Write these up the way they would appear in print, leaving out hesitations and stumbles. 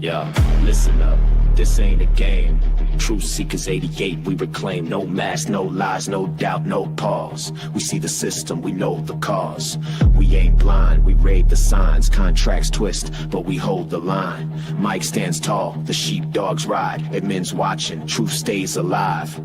Yeah, listen up, this ain't a game. Truth Seekers 88, we reclaim no mask, no lies, no doubt, no pause. We see the system, we know the cause. We ain't blind, we read the signs. Contracts twist, but we hold the line. Mike stands tall, the sheepdogs ride. Admin's watching, truth stays alive.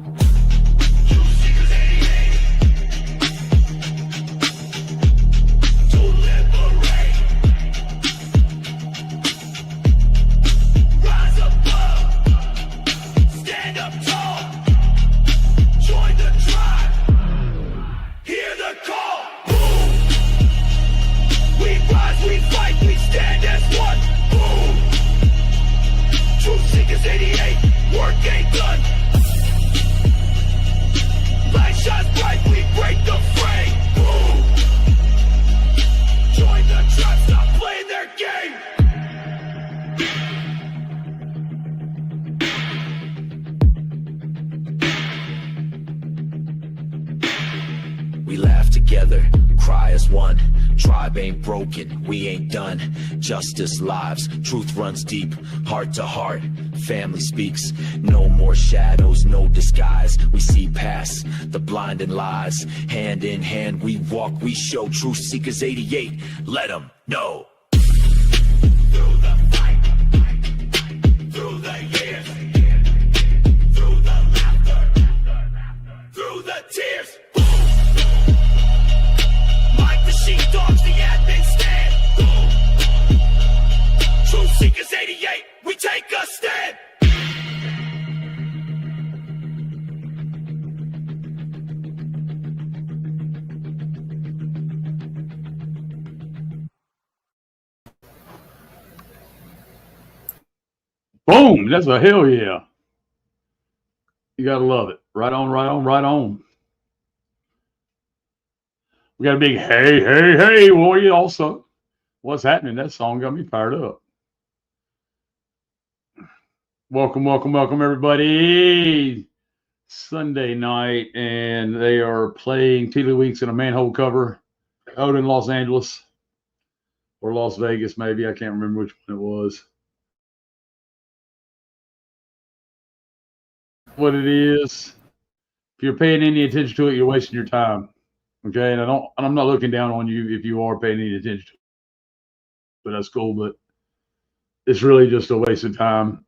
We laugh together, cry as one. Tribe ain't broken, we ain't done. Justice lives, truth runs deep, heart to heart. Family speaks, no more shadows, no disguise. We see past the blinding lies. Hand in hand we walk, we show. Truth Seekers 88, let them know. Through the fight, through the years, through the laughter, through the tears. Sheepdogs, the admin stand. Truth Seekers 88, we take a stand. Boom, that's a hell yeah. You gotta love it. Right on, right on, right on. We got a big hey, hey, hey, warrior also. What's happening? That song got me fired up. Welcome, welcome, welcome, everybody. Sunday night, and they are playing Tiddlywinks in a manhole cover out in Los Angeles or Las Vegas, maybe. I can't remember which one it was. What it is, if you're paying any attention to it, you're wasting your time. Okay, and I'm not looking down on you if you are paying any attention to it, but that's cool. But it's really just a waste of time.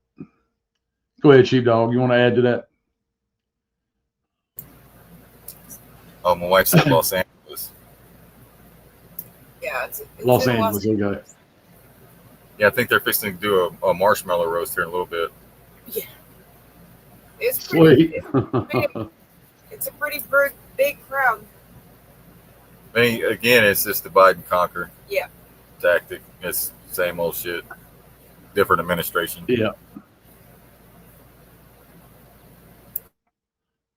Go ahead, Sheepdog. You want to add to that? Oh, my wife said Los Angeles. Yeah, it's Los Angeles. Okay. Yeah, I think they're fixing to do a marshmallow roast here in a little bit. Yeah, it's pretty. Sweet. It's a pretty big crowd. I mean, again, it's just divide and conquer. Yeah. Tactic. It's same old shit. Different administration. Yeah.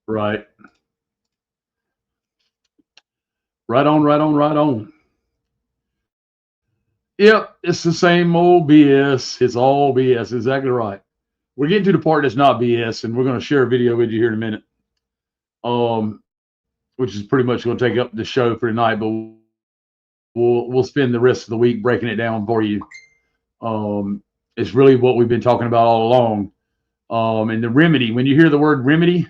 Right. Right on, right on, right on. Yep, it's the same old BS. It's all BS. Exactly right. We're getting to the part that's not BS, and we're going to share a video with you here in a minute. Which is pretty much going to take up the show for tonight, but we'll spend the rest of the week breaking it down for you. It's really what we've been talking about all along. And the remedy, when you hear the word remedy,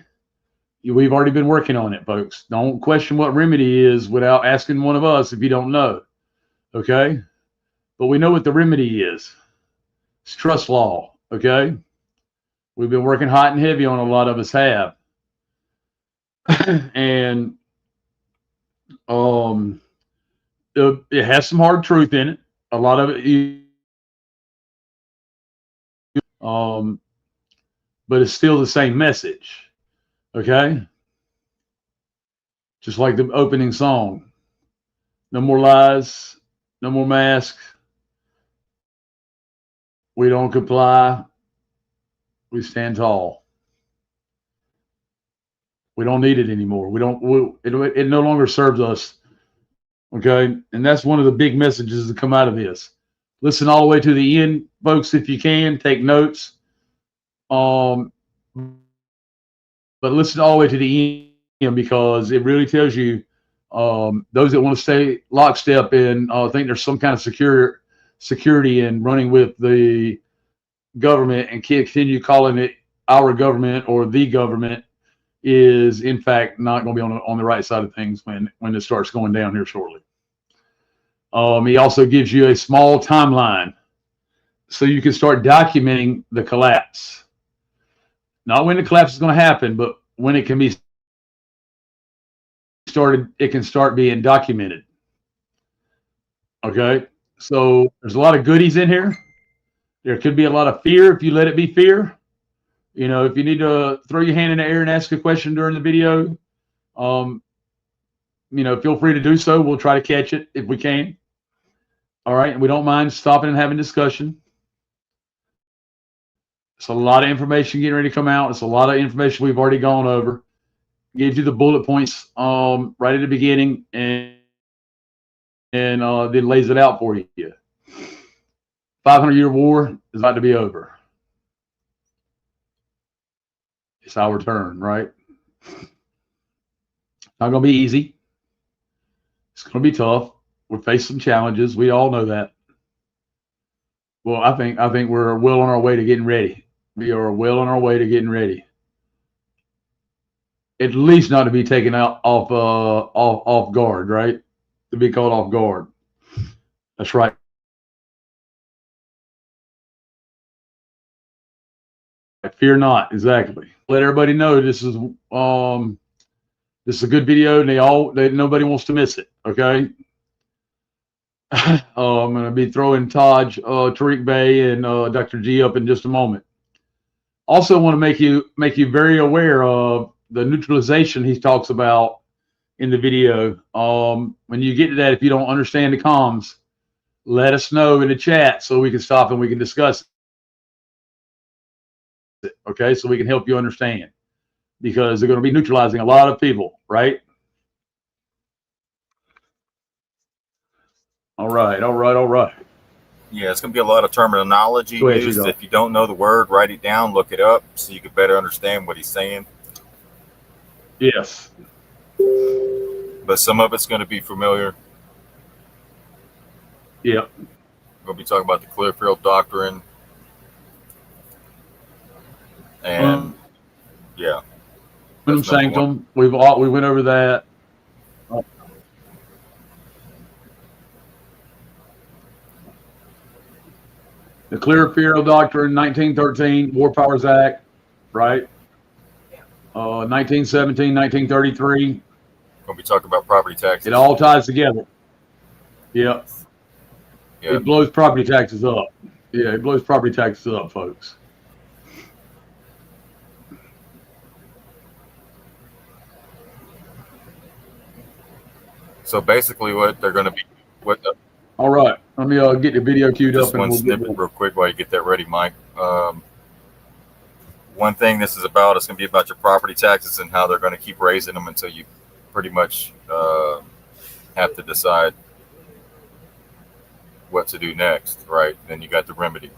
we've already been working on it, folks. Don't question what remedy is without asking one of us if you don't know. Okay? But we know what the remedy is. It's trust law. Okay? We've been working hot and heavy on a lot of us have. And it has some hard truth in it. A lot of it, but it's still the same message. Okay, just like the opening song. No more lies, no more masks. We don't comply. We stand tall. We don't need it anymore. It no longer serves us. Okay, and that's one of the big messages that come out of this. Listen all the way to the end, folks, if you can. Take notes. But listen all the way to the end because it really tells you those that want to stay lockstep and think there's some kind of security in running with the government and continue calling it our government or the government is in fact not going to be on the right side of things when it starts going down here shortly. He also gives you a small timeline so you can start documenting the collapse. Not when the collapse is going to happen, but when it can be started, it can start being documented. Okay, so there's a lot of goodies in here. There could be a lot of fear if you let it be fear. You know, if you need to throw your hand in the air and ask a question during the video, you know, feel free to do so. We'll try to catch it if we can. All right, and we don't mind stopping and having discussion. It's a lot of information getting ready to come out. It's a lot of information we've already gone over. Gives you the bullet points right at the beginning, and then lays it out for you. 500-year war is about to be over. It's our turn, right? Not going to be easy. It's going to be tough. We're facing some challenges. We all know that. Well, I think we're well on our way to getting ready. We are well on our way to getting ready. At least not to be taken out off guard, right? To be caught off guard. That's right. Fear not, exactly. Let everybody know this is a good video, and nobody wants to miss it. Okay. I'm going to be throwing Taj, Tariq Bey, and Dr. G up in just a moment. Also, want to make you very aware of the neutralization he talks about in the video. When you get to that, if you don't understand the comms, let us know in the chat so we can stop and we can discuss it. Okay, so we can help you understand, because they're going to be neutralizing a lot of people, right? All right. Yeah, it's going to be a lot of terminology used. If you don't know the word, write it down, look it up, so you can better understand what he's saying. Yes. But some of it's going to be familiar. Yeah. We'll be talking about the Clearfield Doctrine. And yeah. Sanctum. We went over that. The Clearfield Doctrine, 1913, War Powers Act, right? 1917, 1933. We'll be talking about property taxes. It all ties together. Yeah. It blows property taxes up. Yeah, it blows property taxes up, folks. So basically what they're going to be... All right. Let me get the video queued up. Just one snippet real quick while you get that ready, Mike. One thing this is about, it's going to be about your property taxes and how they're going to keep raising them until you pretty much have to decide what to do next, right? Then you got the remedy.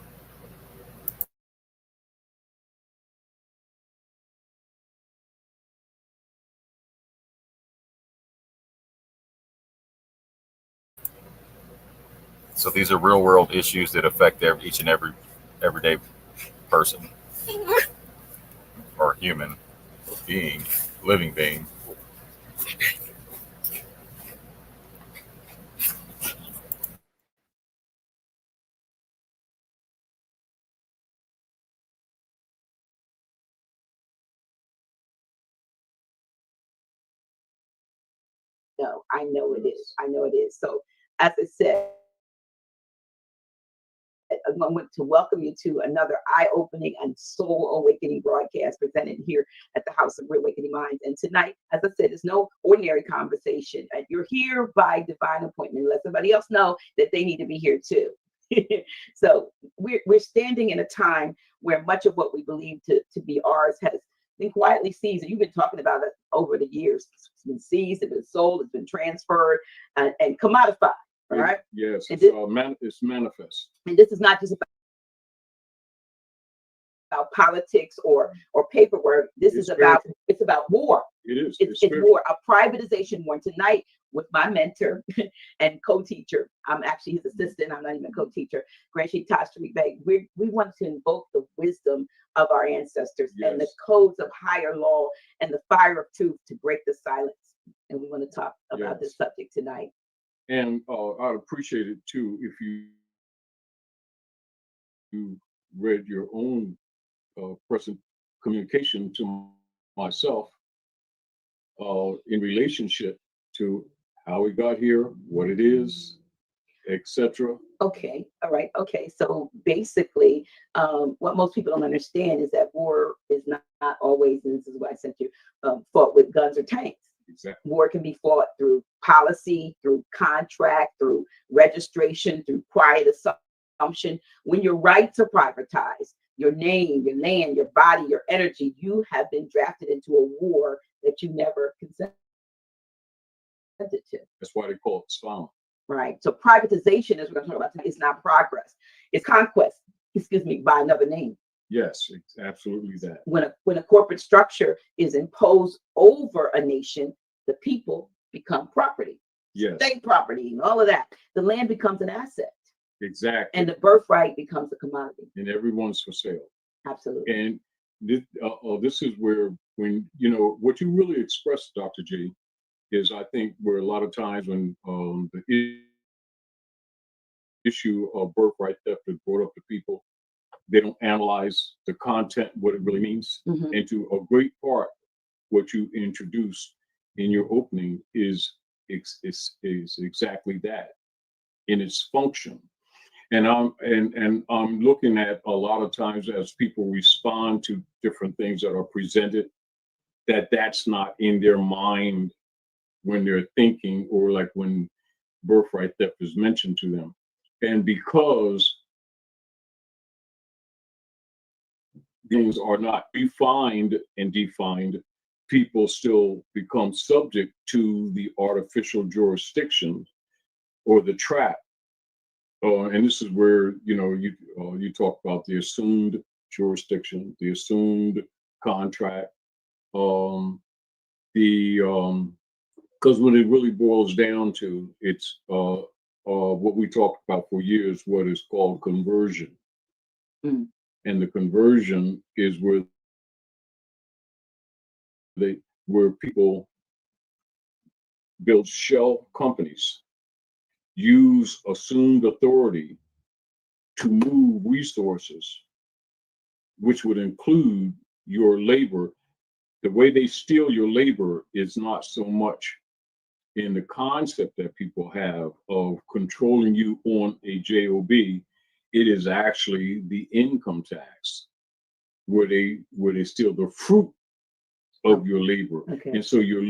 So these are real world issues that affect each and every everyday person or human being, living being. No, I know it is. I know it is. So as I said, I want to welcome you to another eye-opening and soul-awakening broadcast presented here at the House of Reawakening Minds. And tonight, as I said, it's no ordinary conversation. You're here by divine appointment. Let somebody else know that they need to be here too. So we're standing in a time where much of what we believe to be ours has been quietly seized. And you've been talking about it over the years. It's been seized, it's been sold, it's been transferred and commodified. Right? Yes, it's manifest. And this is not just about politics or paperwork. It's about war. It is. It's war, a privatization war. Tonight with my mentor and co-teacher. I'm actually his assistant. I'm not even a co-teacher. Grand Sheikh Taj Tariq Bey. We want to invoke the wisdom of our ancestors and the codes of higher law and the fire of truth to break the silence. And we want to talk about this subject tonight. And I'd appreciate it too if you read your own present communication to myself in relationship to how we got here, what it is, etc. Okay, all right, okay. So basically, what most people don't understand is that war is not always, and this is why I sent you, fought with guns or tanks. Exactly. War can be fought through policy, through contract, through registration, through quiet assumption. When your rights are privatized, your name, your land, your body, your energy, you have been drafted into a war that you never consented to. That's why they call it Islam. Right. So privatization, as we're going to talk about tonight, is not progress. It's conquest, by another name. Yes, it's absolutely that. When a corporate structure is imposed over a nation, the people become property. Yes. State property and all of that. The land becomes an asset. Exactly. And the birthright becomes a commodity. And everyone's for sale. Absolutely. And this is where, when, you know, what you really expressed, Dr. G, is I think where a lot of times when the issue of birthright theft is brought up to people, they don't analyze the content, what it really means. Mhm. And to a great part, what you introduced in your opening is exactly that in its function. And I'm looking at a lot of times as people respond to different things that are presented, that's not in their mind when they're thinking, or like when birthright theft is mentioned to them. And because things are not refined and defined, people still become subject to the artificial jurisdiction or the trap. And this is where, you know, you talk about the assumed jurisdiction, the assumed contract, because when it really boils down to, it's what we talked about for years, what is called conversion. Mm. And the conversion is where people build shell companies, use assumed authority to move resources, which would include your labor. The way they steal your labor is not so much in the concept that people have of controlling you on a job. It is actually the income tax, where they steal the fruit of your labor. Okay. And so your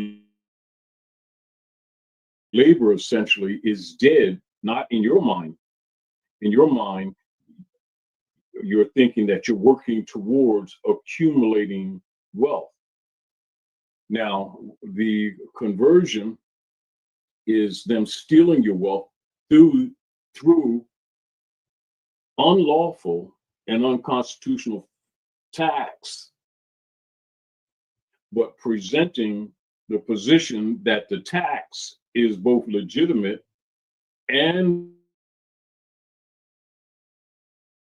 labor essentially is dead, not in your mind. In your mind, you're thinking that you're working towards accumulating wealth. Now, the conversion is them stealing your wealth through unlawful and unconstitutional tax, but presenting the position that the tax is both legitimate and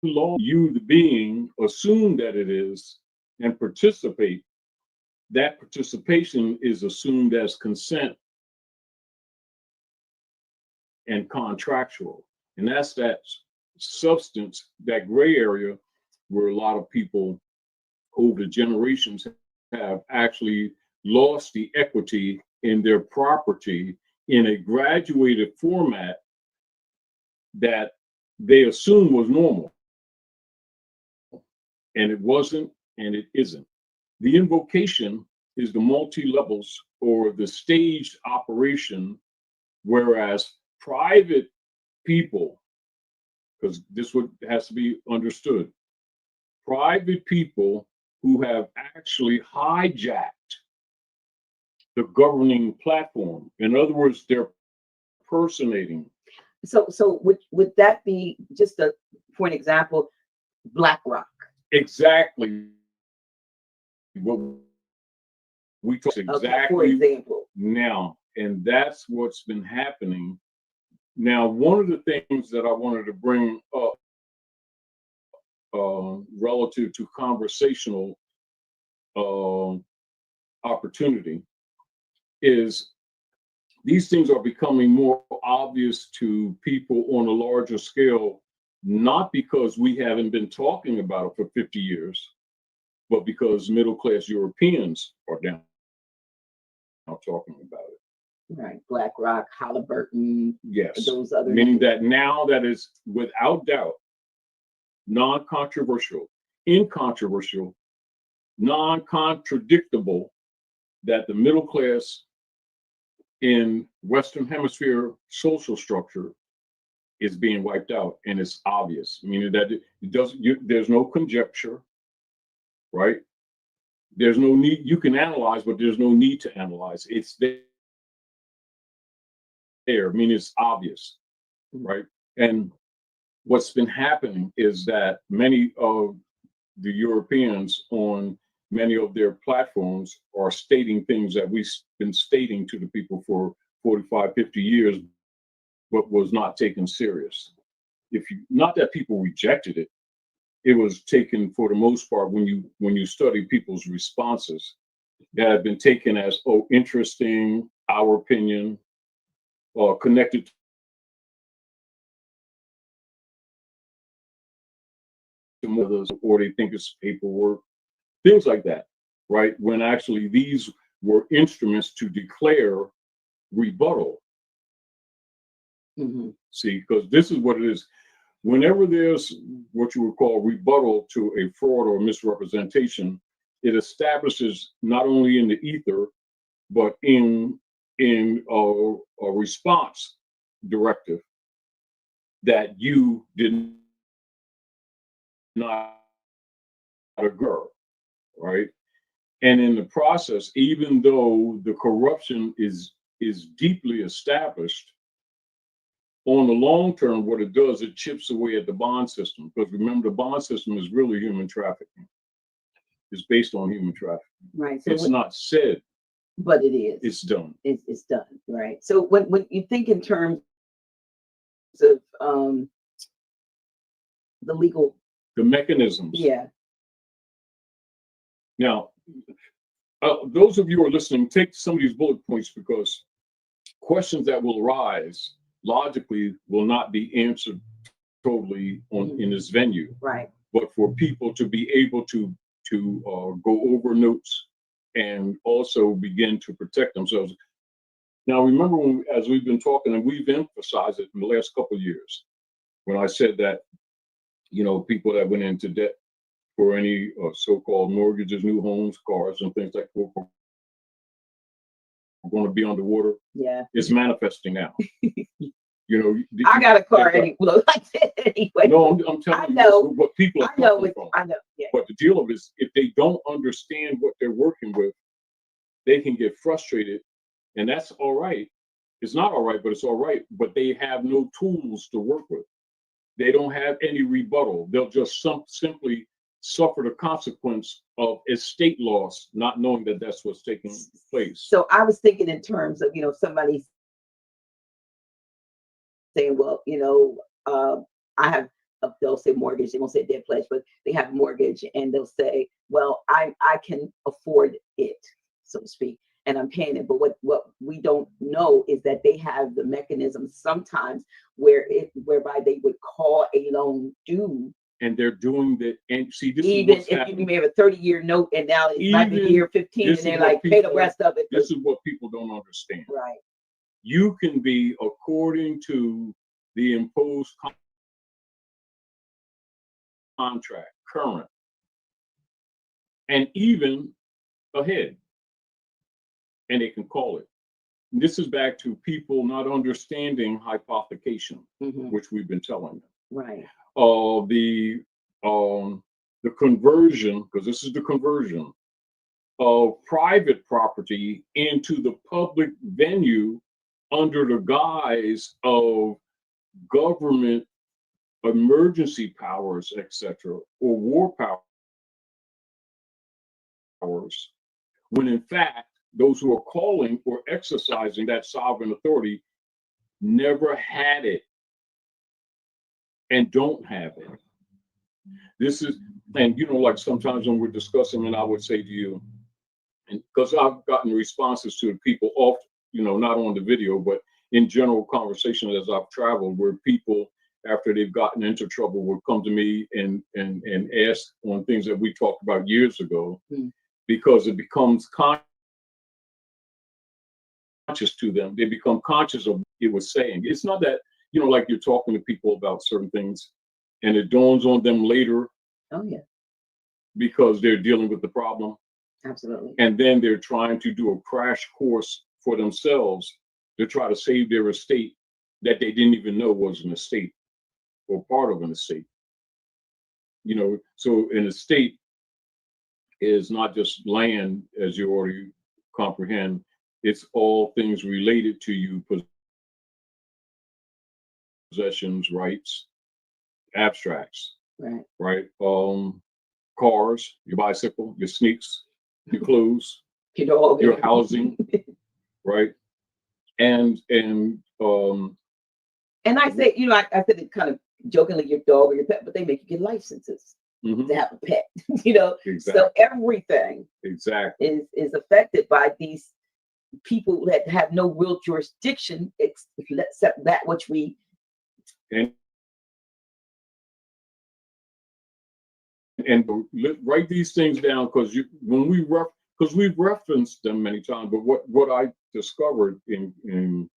law. You, the being, assume that it is and participate. That participation is assumed as consent and contractual. And that's that substance, that gray area, where a lot of people over generations have actually lost the equity in their property in a graduated format that they assume was normal. And it wasn't, and it isn't. The invocation is the multi-levels or the staged operation, whereas private people, because this has to be understood, private people who have actually hijacked the governing platform. In other words, they're personating. So would that be, just for an example, BlackRock? Exactly. What we talk exactly. Okay, for example. Now, And that's what's been happening. Now, one of the things that I wanted to bring up relative to conversational opportunity is these things are becoming more obvious to people on a larger scale, not because we haven't been talking about it for 50 years, but because middle-class Europeans are now talking about it. Right. BlackRock, Halliburton, Yes. those other Meaning names. that now that is without doubt non-controversial, incontroversial, non-contradictable that the middle class in Western Hemisphere social structure is being wiped out, and it's obvious. Meaning that it doesn't. There's no conjecture, right? There's no need. You can analyze, but there's no need to analyze. It's there. I mean, it's obvious, right? And what's been happening is that many of the Europeans on many of their platforms are stating things that we've been stating to the people for 45, 50 years, but was not taken serious. Not that people rejected it, it was taken for the most part when you study people's responses, that have been taken as, oh, interesting, our opinion, connected to more of those, or they think it's paperwork, things like that, right? When actually these were instruments to declare rebuttal. Mm-hmm. See, because this is what it is. Whenever there's what you would call rebuttal to a fraud or misrepresentation, it establishes not only in the ether, but in a response directive that you did not agree, right? And in the process, even though the corruption is deeply established, on the long term, what it does, it chips away at the bond system. Because remember, the bond system is really human trafficking. It's based on human trafficking. Right. So It's not said, but it is. it's done. It's done. Right. So when you think in terms of the legal, The mechanisms. yeah. Now, those of you who are listening, take some of these bullet points, because questions that will arise logically will not be answered totally in this venue. Right. But for people to be able to go over notes and also begin to protect themselves. Now, remember, as we've been talking, and we've emphasized it in the last couple of years, when I said that, people that went into debt for any so-called mortgages, new homes, cars, and things like that, are going to be underwater. Yeah. It's manifesting now. I got a car anyway. No, I'm telling you, know. what people are I know. coming from. I know. Yeah. But the deal of it is, if they don't understand what they're working with, they can get frustrated, and that's all right. It's not all right, but it's all right. But they have no tools to work with. They don't have any rebuttal. They'll just simply suffer the consequence of estate loss, not knowing that that's what's taking place. So I was thinking in terms of, somebody saying, well, I have, they'll say mortgage, they won't say debt pledge, but they have mortgage, and they'll say, well, I can afford it, so to speak, and I'm paying it. But what we don't know is that they have the mechanism sometimes whereby they would call a loan due. And they're doing that. And see, this even is if you may have a 30-year note and now it might be year 15, and they're like, pay the rest of it. This is what people don't understand. Right. You can be, according to the imposed contract, current, and even ahead, and they can call it. And this is back to people not understanding hypothecation, which we've been telling them. Right. The conversion, because this is the conversion of private property into the public venue under the guise of government emergency powers, etc., or war powers, when in fact those who are calling or exercising that sovereign authority never had it and don't have it. This is, and you know, like sometimes when we're discussing, and I would say to you, and because I've gotten responses to people off, you know, not on the video, but in general conversation as I've traveled, where people, after they've gotten into trouble, will come to me and ask on things that we talked about years ago, because it becomes conscious to them. They become conscious of what it was saying. It's not that, you know, like you're talking to people about certain things and it dawns on them later. Oh yeah, because they're dealing with the problem. absolutely. And then they're trying to do a crash course for themselves to try to save their estate that they didn't even know was an estate or part of an estate. You know, so an estate is not just land, as you already comprehend. It's all things related to you, possessions, rights, abstracts, Right. Cars, your bicycle, your sneaks, your clothes, You know, all your housing, right? And I say, you know, I said it kind of jokingly, your dog or your pet, but they make you get licenses mhm, to have a pet, you know. exactly, So everything exactly. is affected by these people that have no real jurisdiction except that which we. And write these things down, because we've referenced them many times. But what I discovered in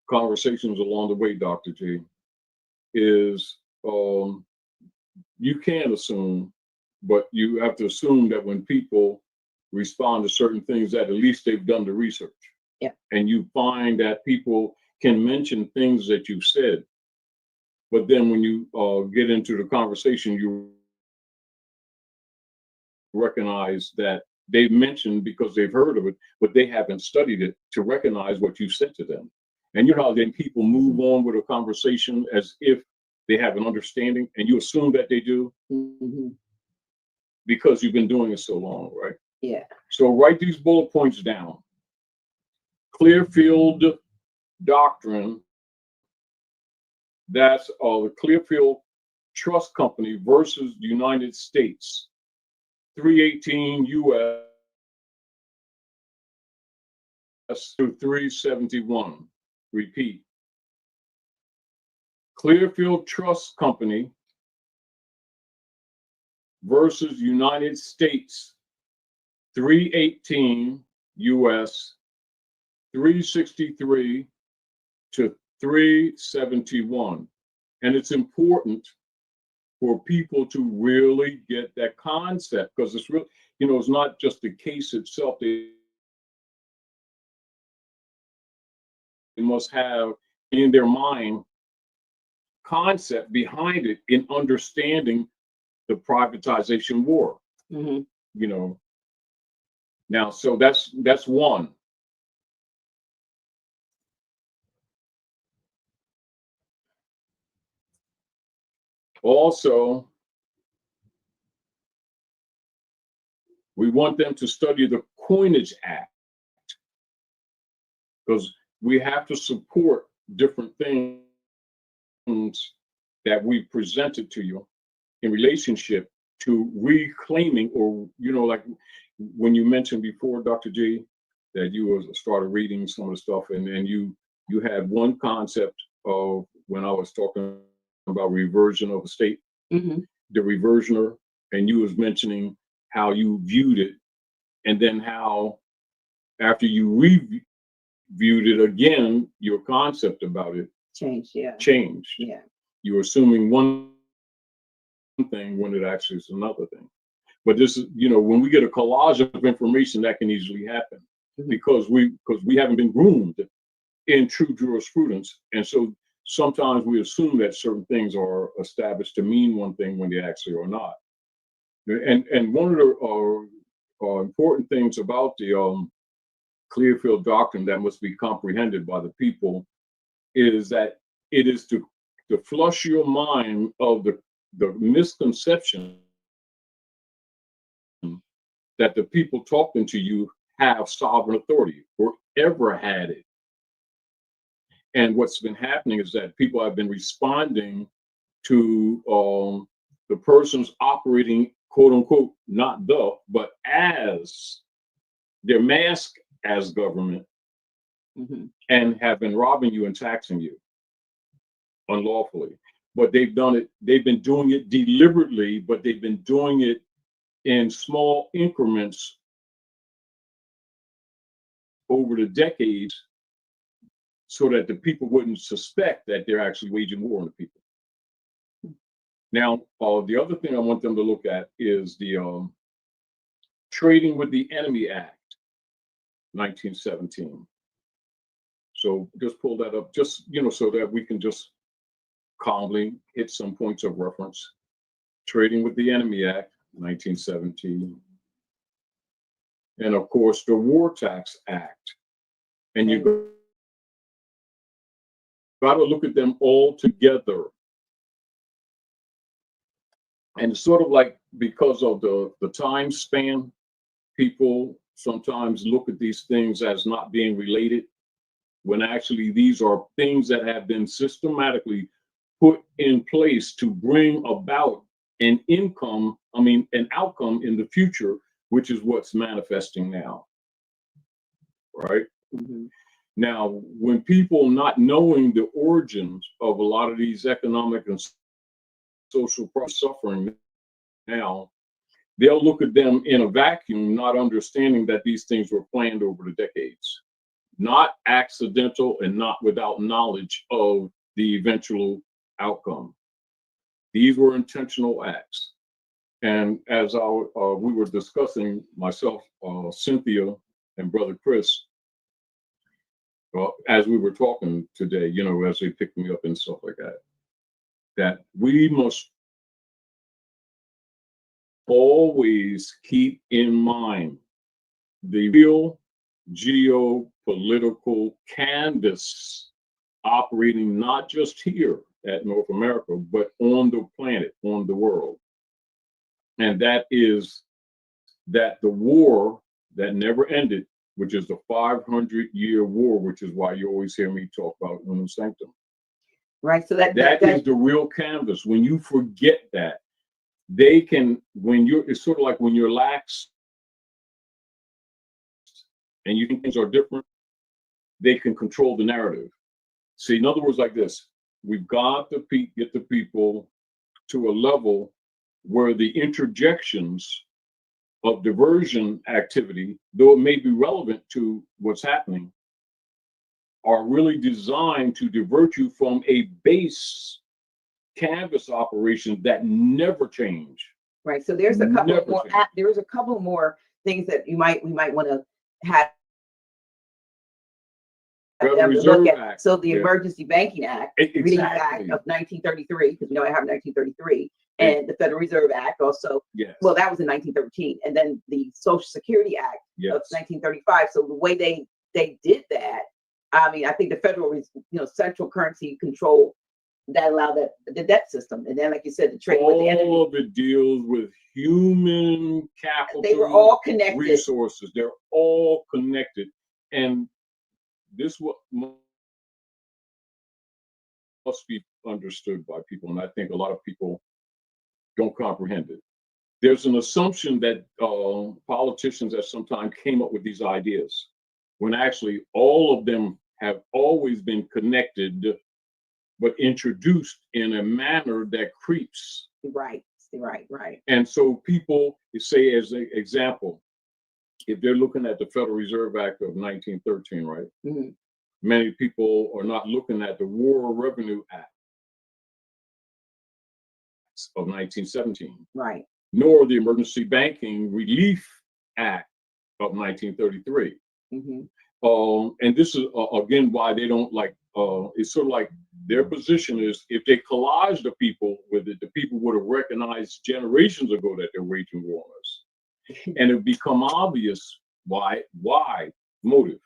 conversations along the way, Dr. J, is you can't assume, but you have to assume that when people respond to certain things, that at least they've done the research. Yeah. And you find that people can mention things that you've said, but then when you get into the conversation, you recognize that they've mentioned because they've heard of it, but they haven't studied it to recognize what you said to them. And you know how then people move on with a conversation as if they have an understanding, and you assume that they do because you've been doing it so long, right? Yeah. So write these bullet points down. Clearfield Doctrine, that's the Clearfield Trust Company versus the United States. 318 U.S. through 371. Repeat. Clearfield Trust Company versus United States. 318 U.S. 363 to 371. And it's important for people to really get that concept, because it's really, you know, it's not just the case itself. They must have in their mind concept behind it in understanding the privatization war. Mm-hmm. You know, now, so that's one. Also, we want them to study the Coinage Act, because we have to support different things that we presented to you in relationship to reclaiming, or, you know, like when you mentioned before, Dr. G, that you started reading some of the stuff, and then you had one concept of, when I was talking about reversion of a state, the reversioner, and you was mentioning how you viewed it, and then how after you reviewed it again, your concept about it Changed. Yeah. You're assuming one thing when it actually is another thing. But this is, you know, when we get a collage of information, that can easily happen because we haven't been groomed in true jurisprudence. And so sometimes we assume that certain things are established to mean one thing when they actually are not. And one of the important things about the Clearfield Doctrine that must be comprehended by the people is that it is to flush your mind of the misconception that the people talking to you have sovereign authority or ever had it. And what's been happening is that people have been responding to the persons operating, quote unquote, not the, but as their mask as government, and have been robbing you and taxing you unlawfully. But they've been doing it deliberately, but they've been doing it in small increments over the decades so that the people wouldn't suspect that they're actually waging war on the people. Now, the other thing I want them to look at is the Trading with the Enemy Act, 1917. So just pull that up, just, so that we can just calmly hit some points of reference. Trading with the Enemy Act, 1917. And of course, the War Tax Act. And you got to look at them all together. And it's sort of like, because of the time span, people sometimes look at these things as not being related, when actually these are things that have been systematically put in place to bring about an outcome in the future, which is what's manifesting now, right? Now, when people not knowing the origins of a lot of these economic and social suffering now, they'll look at them in a vacuum, not understanding that these things were planned over the decades, not accidental and not without knowledge of the eventual outcome. These were intentional acts. And as we were discussing, myself, Cynthia, and Brother Chris, as we were talking today, as they picked me up and stuff like that, that we must always keep in mind the real geopolitical canvas operating not just here at North America, but on the planet, on the world. And that is that the war that never ended, which is the 500-year war, which is why you always hear me talk about Unum Sanctum. Right. So that is the real canvas. When you forget that, they can, it's sort of like when you're lax and you think things are different, they can control the narrative. See, in other words, like this, we've got to get the people to a level where the interjections of diversion activity, though it may be relevant to what's happening, are really designed to divert you from a base canvas operation that never change. Right. So there's a couple more things that we might want to have. Reserve Act. So the Emergency Banking Act, Reading Act of 1933, because I have 1933, and the Federal Reserve Act also. Yes. Well, that was in 1913, and then the Social Security Act of 1935. So the way they did that, I mean, I think the federal, central currency control that allowed the debt system, and then, like you said, the trade with the enemy. All of it deals with human capital. They were all connected. Resources. They're all connected, and this must be understood by people, and I think a lot of people don't comprehend it. There's an assumption that politicians at some time came up with these ideas, when actually all of them have always been connected, but introduced in a manner that creeps. Right. And so people say, as an example, if they're looking at the Federal Reserve Act of 1913, right? Mm-hmm. Many people are not looking at the War Revenue Act of 1917. Right. Nor the Emergency Banking Relief Act of 1933. Mm-hmm. And this is, again, why they don't like, it's sort of like their position is, if they collage the people with it, the people would have recognized generations ago that they're waging war on us. And it become obvious why motive.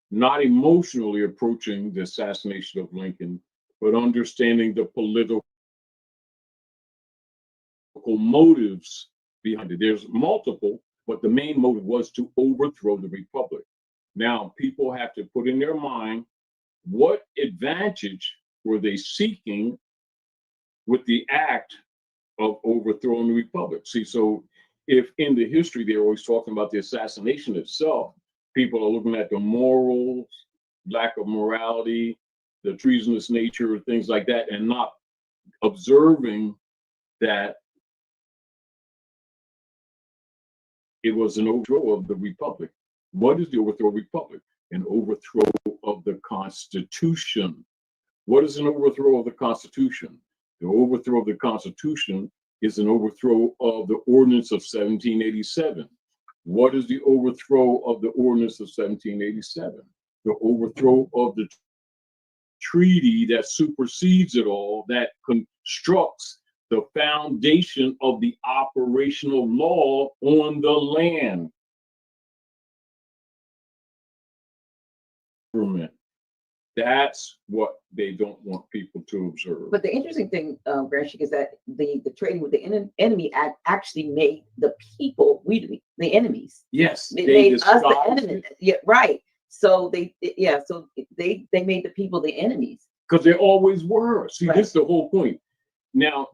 Not emotionally approaching the assassination of Lincoln, but understanding the political motives behind it. There's multiple, but the main motive was to overthrow the republic. Now, people have to put in their mind, what advantage were they seeking with the act of overthrowing the republic? See, so if in the history they're always talking about the assassination itself, people are looking at the morals, lack of morality, the treasonous nature, things like that, and not observing that it was an overthrow of the republic. What is the overthrow of the republic? An overthrow of the Constitution. What is an overthrow of the Constitution? The overthrow of the Constitution is an overthrow of the Ordinance of 1787. What is the overthrow of the Ordinance of 1787? The overthrow of the treaty that supersedes it all, that constructs the foundation of the operational law on the land. That's what they don't want people to observe. But the interesting thing, Grashik, is that the trading with the enemy actually made the people, the enemies. Yes, They made us the disguised enemy. it. Yeah, right. So they made the people the enemies. Because they always were. See, Right. this is the whole point. Now,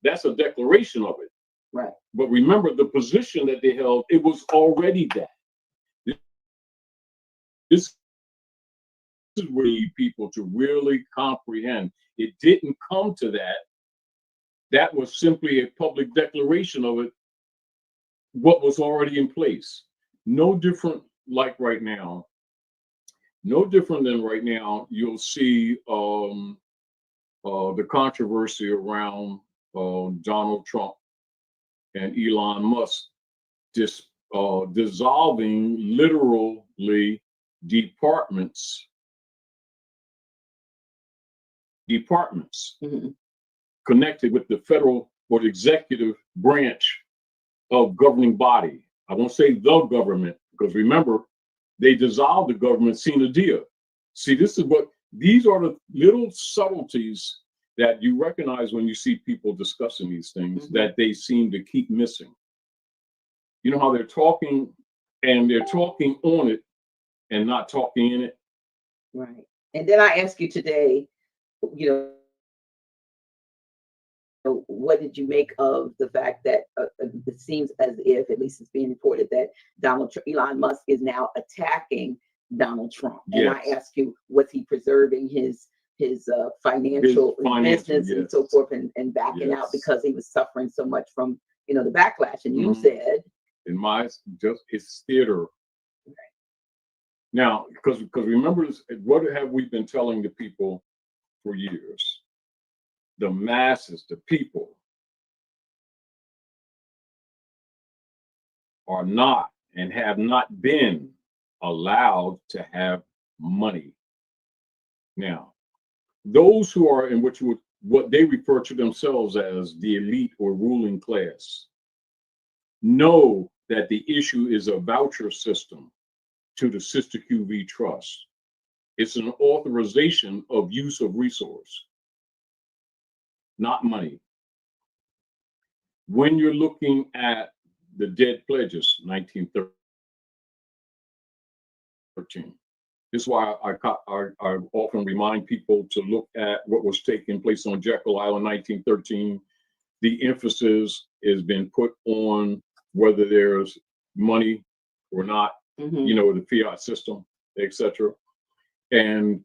that's a declaration of it. Right. But remember, the position that they held, it was already that. This is where you need people to really comprehend. It didn't come to that. That was simply a public declaration of it, what was already in place. No different like right now. No different than right now, you'll see the controversy around Donald Trump and Elon Musk dissolving literally departments Mhm. connected with the federal or the executive branch of governing body. I won't say the government, because remember, they dissolved the government sine die. See, these are the little subtleties that you recognize when you see people discussing these things that they seem to keep missing. You know how they're talking and they're talking on it and not talking in it. Right. And then I ask you today, what did you make of the fact that it seems as if, at least it's being reported, that Elon Musk is now attacking Donald Trump? And I Yes. ask you, was he preserving his financial business and so forth, and backing out because he was suffering so much from the backlash? And you said, it's theater. Now, because remember, what have we been telling the people for years? The masses, the people, are not and have not been allowed to have money. Now, those who are in what they refer to themselves as the elite or ruling class know that the issue is a voucher system to the Sister QV Trust. It's an authorization of use of resource, not money. When you're looking at the dead pledges, 1913, this is why I often remind people to look at what was taking place on Jekyll Island, 1913. The emphasis has been put on whether there's money or not, the fiat system, etc. And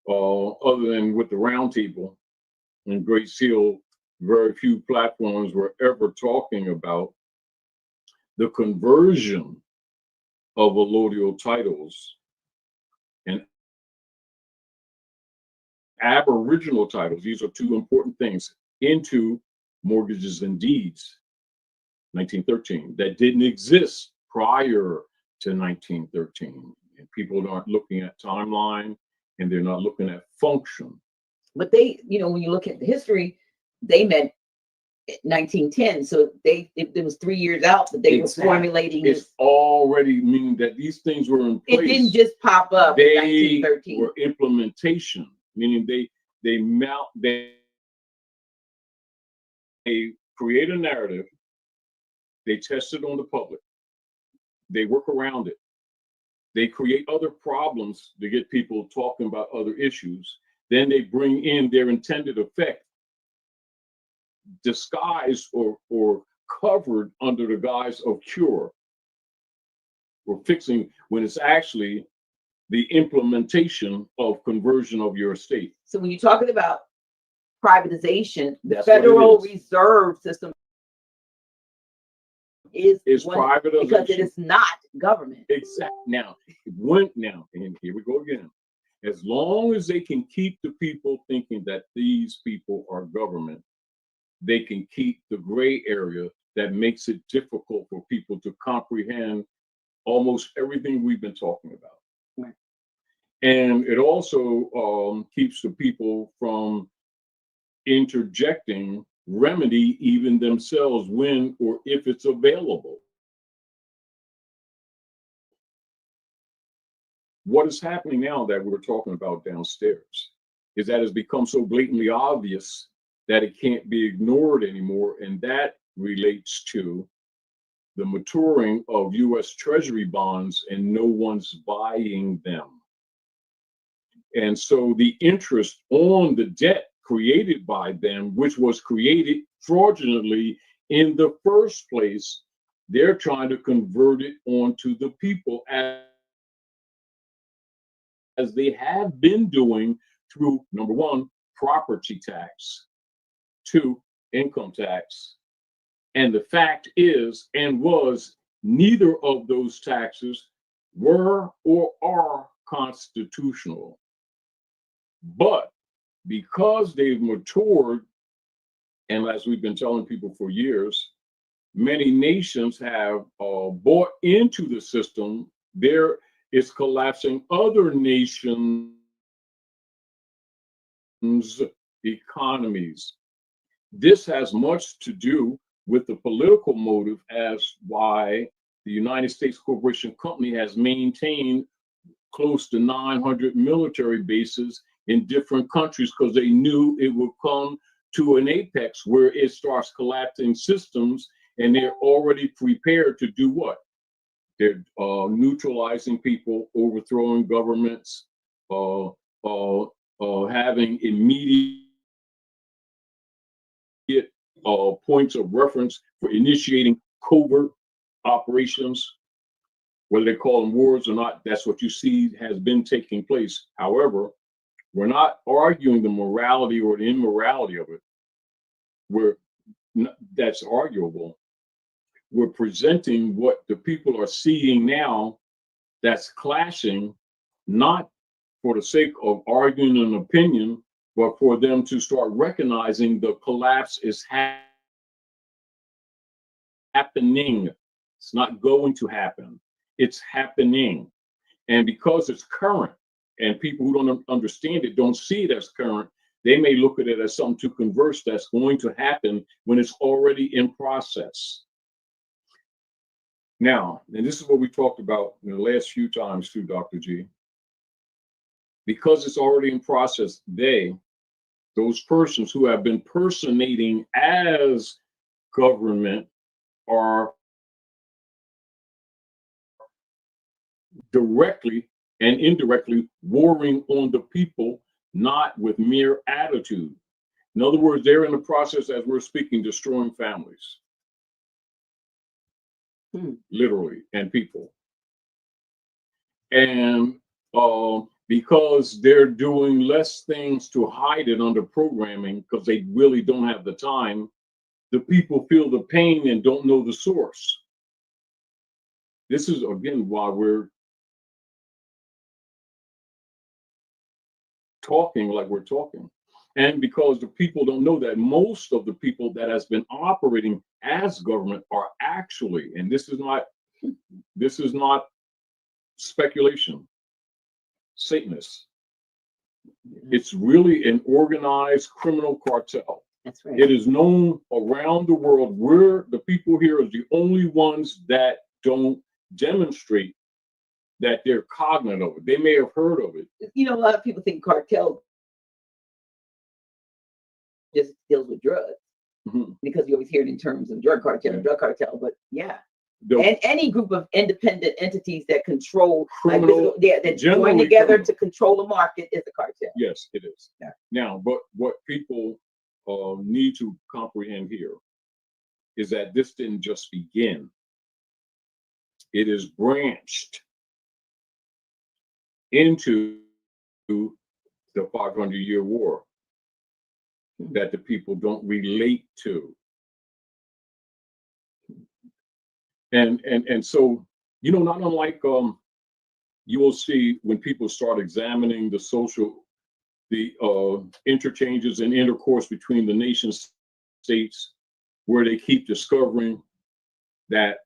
other than with the Round Table and Great Seal, very few platforms were ever talking about the conversion of allodial titles and aboriginal titles. These are two important things, into mortgages and deeds, 1913, that didn't exist prior to 1913. And people aren't looking at timeline and they're not looking at function. but they, when you look at the history, they meant 1910. So it was 3 years out that they were formulating It's this. already meaning that these things were in place. It didn't just pop up in They 1913. were implementation, meaning they create a narrative They test it on the public. They work around it. They create other problems to get people talking about other issues. Then they bring in their intended effect, disguised or covered under the guise of cure or fixing, when it's actually the implementation of conversion of your estate. So when you're talking about privatization, the That's what it Federal is. Reserve System is one, Privatization. because it is not government. Exact. Now, and here we go again. As long as they can keep the people thinking that these people are government, they can keep the gray area that makes it difficult for people to comprehend almost everything we've been talking about. Right. And it also keeps the people from interjecting remedy even themselves when or if it's available. What is happening now that we're talking about downstairs is that it's become so blatantly obvious that it can't be ignored anymore. And that relates to the maturing of US Treasury bonds, and no one's buying them. And so the interest on the debt created by them, which was created fraudulently in the first place, they're trying to convert it onto the people as they have been doing through, number one, property tax, two, income tax. And the fact is, and was, neither of those taxes were or are constitutional. But because they've matured, and as we've been telling people for years, many nations have bought into the system. There is collapsing other nations' economies. This has much to do with the political motive as why the United States Corporation Company has maintained close to 900 military bases in different countries, because they knew it would come to an apex where it starts collapsing systems, and they're already prepared to do what? They're neutralizing people, overthrowing governments, having immediate points of reference for initiating covert operations, whether they call them wars or not. That's what you see has been taking place. However, we're not arguing the morality or the immorality of it. That's arguable. We're presenting what the people are seeing now that's clashing, not for the sake of arguing an opinion, but for them to start recognizing the collapse is happening. It's not going to happen. It's happening. And because it's current, and people who don't understand it don't see it as current, they may look at it as something to converse that's going to happen when it's already in process. Now, and this is what we talked about in the last few times too, Dr. G. Because it's already in process, those persons who have been personating as government, are directly and indirectly warring on the people, not with mere attitude. In other words, they're in the process, as we're speaking, destroying families. Literally, and people. And because they're doing less things to hide it under programming, because they really don't have the time, the people feel the pain and don't know the source. This is, again, why we're talking like we're talking. And because the people don't know that most of the people that has been operating as government are actually, and this is not speculation, Satanists. It's really an organized criminal cartel. That's right. It is known around the world. We're the people here are the only ones that don't demonstrate that they're cognizant of it. They may have heard of it. You know, a lot of people think cartel just deals with drugs. Mhm. because you always hear it in terms of drug cartel, but yeah. The And any group of independent entities that control, like, criminal, that join generally together criminal. to control a market is a cartel. Yes, it is. Yeah. Now, but what people need to comprehend here is that this didn't just begin. It is branched into the 500-year war that the people don't relate to. And so, you know, not unlike you will see when people start examining the interchanges and intercourse between the nation states, where they keep discovering that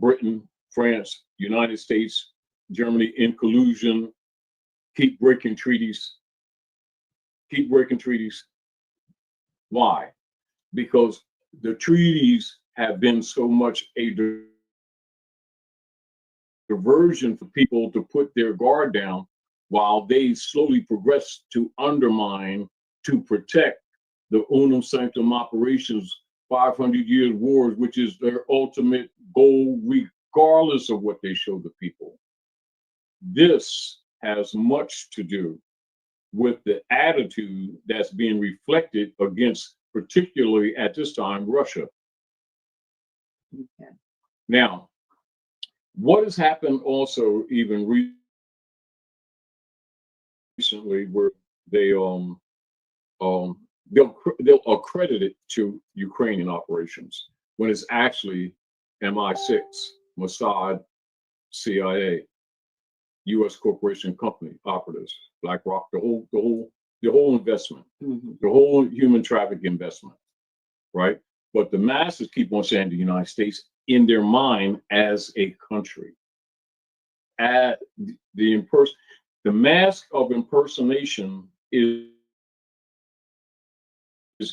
Britain, France, United States, Germany in collusion, keep breaking treaties. Why? Because the treaties have been so much a diversion for people to put their guard down, while they slowly progress to undermine, to protect the unum sanctum operations, 500 years wars, which is their ultimate goal, regardless of what they show the people. This has much to do with the attitude that's being reflected against, particularly at this time, Russia. Okay. Now, what has happened also even recently, where they'll accredit it to Ukrainian operations when it's actually MI6, Mossad, CIA, U.S. corporation company operatives, BlackRock, the whole investment, the whole human traffic investment, right? But the masses keep on saying the United States in their mind as a country. At the mask of impersonation is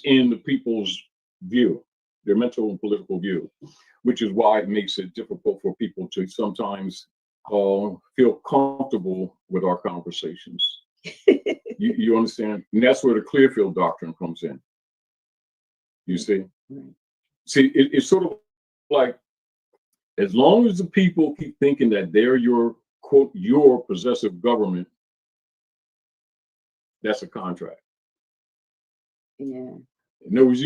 in the people's view, their mental and political view, which is why it makes it difficult for people to sometimes feel comfortable with our conversations. You understand? And that's where the Clearfield doctrine comes in. You see? See, it's sort of like, as long as the people keep thinking that they're your, quote, your possessive government, that's a contract. Yeah. In other words,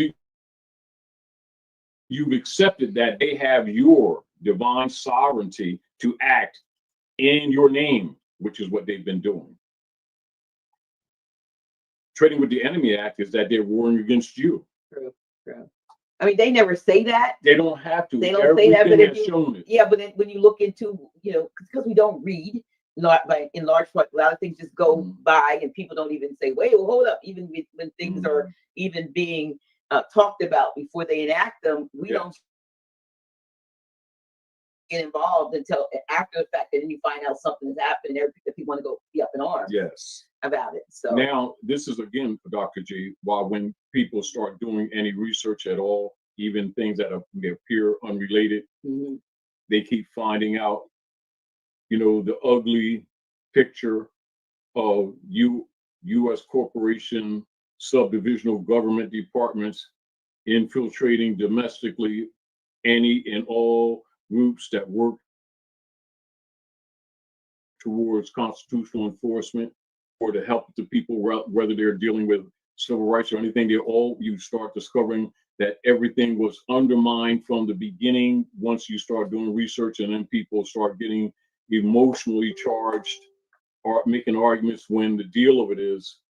you've accepted that they have your divine sovereignty to act in your name, which is what they've been doing. Trading with the Enemy Act is that they're warring against you. True. I mean, they never say that. They don't have to. They don't say that, but if shown it. Yeah, but then when you look into, because we don't read, like in large part, a lot of things just go by, and people don't even say, "Wait, well, hold up." Even when things are even being talked about before they enact them, we don't get involved until after the fact, and then you find out something has happened, and people want to go be up in arms. Yes. About it. So now this is again, Dr. G, why when people start doing any research at all, even things that may appear unrelated, they keep finding out, the ugly picture of U.S. corporation subdivisional government departments infiltrating domestically any and all groups that work towards constitutional enforcement or to help the people, whether they're dealing with civil rights or anything. You start discovering that everything was undermined from the beginning once you start doing research, and then people start getting emotionally charged or making arguments, when the deal of it is,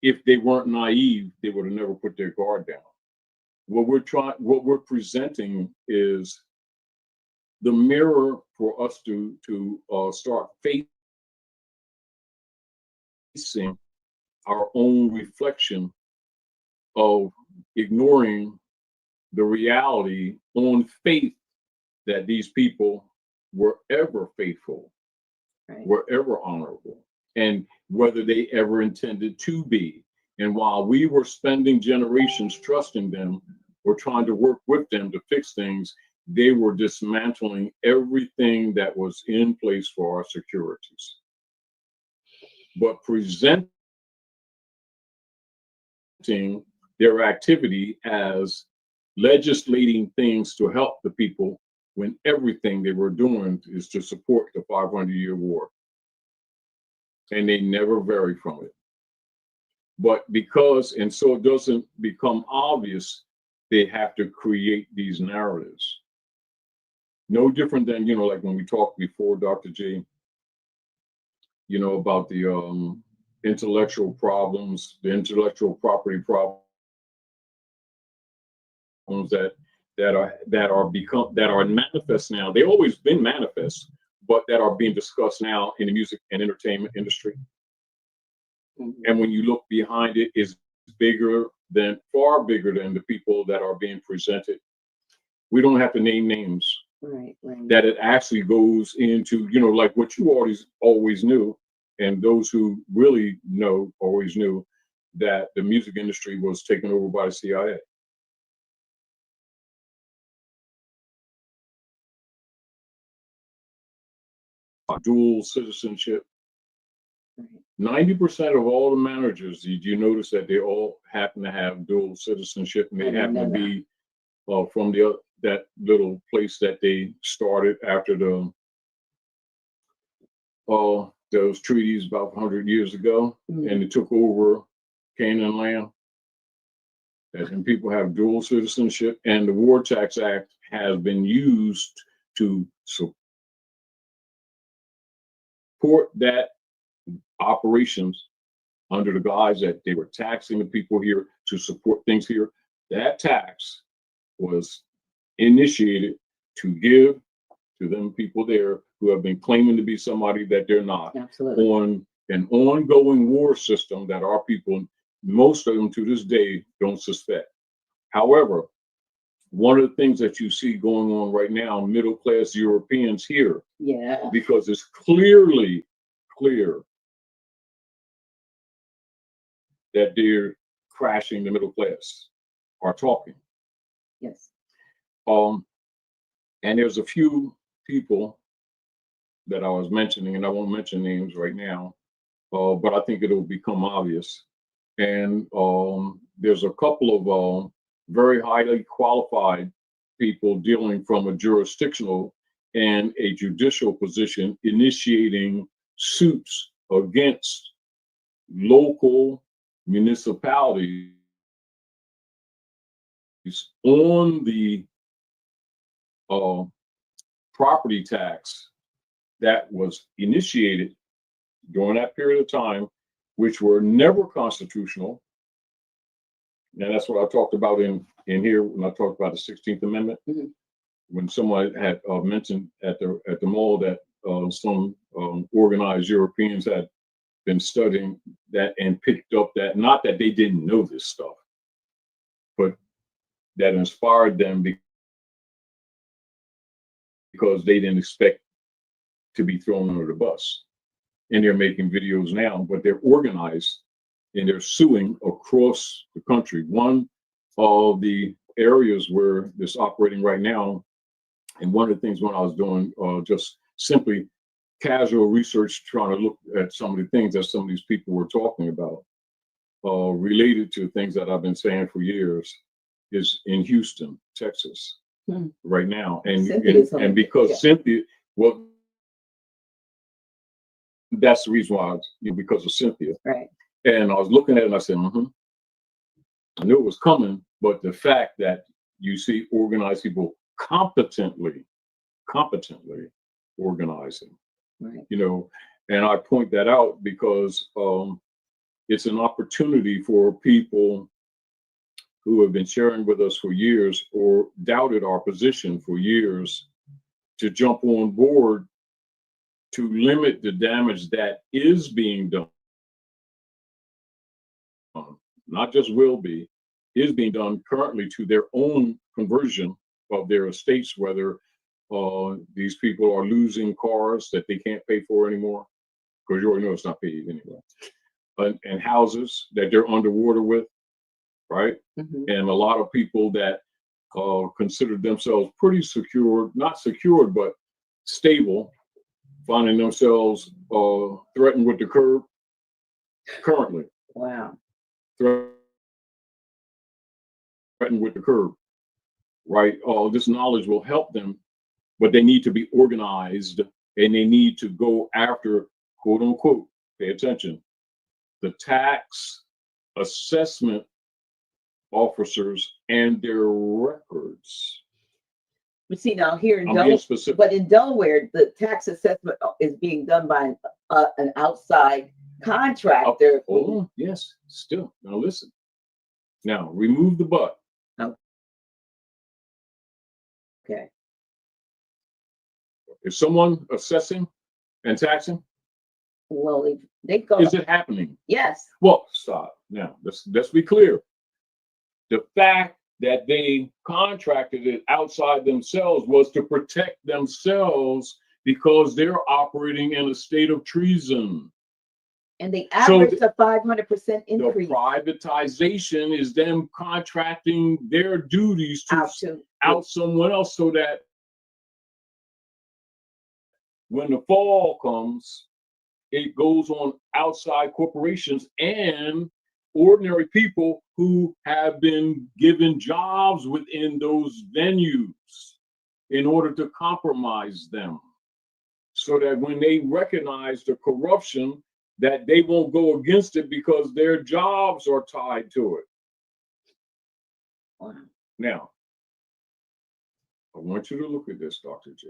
if they weren't naive, they would have never put their guard down. What we're presenting is the mirror for us to start facing our own reflection of ignoring the reality on faith that these people were ever faithful, were ever honorable, and whether they ever intended to be. And while we were spending generations trusting them or trying to work with them to fix things, they were dismantling everything that was in place for our securities. But presenting their activity as legislating things to help the people when everything they were doing is to support the 500-year war. And they never vary from it. But because, and so it doesn't become obvious, they have to create these narratives. No different than, you know, like when we talked before, Dr. J, you know, about the intellectual problems, the intellectual property problems that are manifest now. They've always been manifest, but that are being discussed now in the music and entertainment industry. And when you look behind it, is far bigger than the people that are being presented. We don't have to name names. Right. That it actually goes into, you know, like what you always knew, and those who really know always knew, that the music industry was taken over by the CIA. Dual citizenship. 90% of all the managers, did you notice that they all happen to have dual citizenship, and they happen to be from that little place that they started after those treaties about 100 years ago, and it took over Canaan land. And people have dual citizenship, and the War Tax Act has been used to support that operations under the guise that they were taxing the people here to support things here. That tax was initiated to give to them people there who have been claiming to be somebody that they're not. Absolutely. On an ongoing war system that our people, most of them to this day, don't suspect. However, one of the things that you see going on right now, middle class Europeans here, because it's clearly clear that they're crashing the middle class, are talking. Yes. And there's a few people that I was mentioning, and I won't mention names right now, but I think it'll become obvious. And there's a couple of very highly qualified people dealing from a jurisdictional and a judicial position, initiating suits against local municipalities on the property tax that was initiated during that period of time, which were never constitutional. And that's what I talked about in here when I talked about the 16th Amendment. When someone had mentioned at the mall that some organized Europeans had been studying that and picked up that, not that they didn't know this stuff, but that inspired them because they didn't expect to be thrown under the bus. And they're making videos now, but they're organized and they're suing across the country. One of the areas where this operating right now, and one of the things when I was doing just simply casual research, trying to look at some of the things that some of these people were talking about, related to things that I've been saying for years, is in Houston, Texas, right now. And because Cynthia, well, that's the reason why, because of Cynthia. Right. And I was looking at it and I said, I knew it was coming, but the fact that you see organized people competently organizing, Right. you know, and I point that out because it's an opportunity for people who have been sharing with us for years or doubted our position for years to jump on board to limit the damage that is being done. Not just will be, is being done currently to their own conversion of their estates, whether these people are losing cars that they can't pay for anymore, because you already know it's not paid anyway, and houses that they're underwater with, right? And a lot of people that consider themselves pretty secure, not secured, but stable, finding themselves threatened with the curb currently. Wow. threatened with the curb, right? This knowledge will help them, but they need to be organized and they need to go after, quote unquote, pay attention, the tax assessment officers and their records. But see, now here in I'm being Delaware, specific. but in Delaware, the tax assessment is being done by an outside contractor. Hold on. Yes, still. Now listen. Now remove the but. Okay. Is someone assessing and taxing? Well, if they go, Is it happening? yes. Well, stop. Now, let's be clear. The fact that they contracted it outside themselves was to protect themselves because they're operating in a state of treason. And they So averaged a 500% The increase privatization is them contracting their duties to out someone else so that when the fall comes, it goes on outside corporations and ordinary people who have been given jobs within those venues in order to compromise them so that when they recognize the corruption, that they won't go against it because their jobs are tied to it. Wow. Now, I want you to look at this, Dr. J.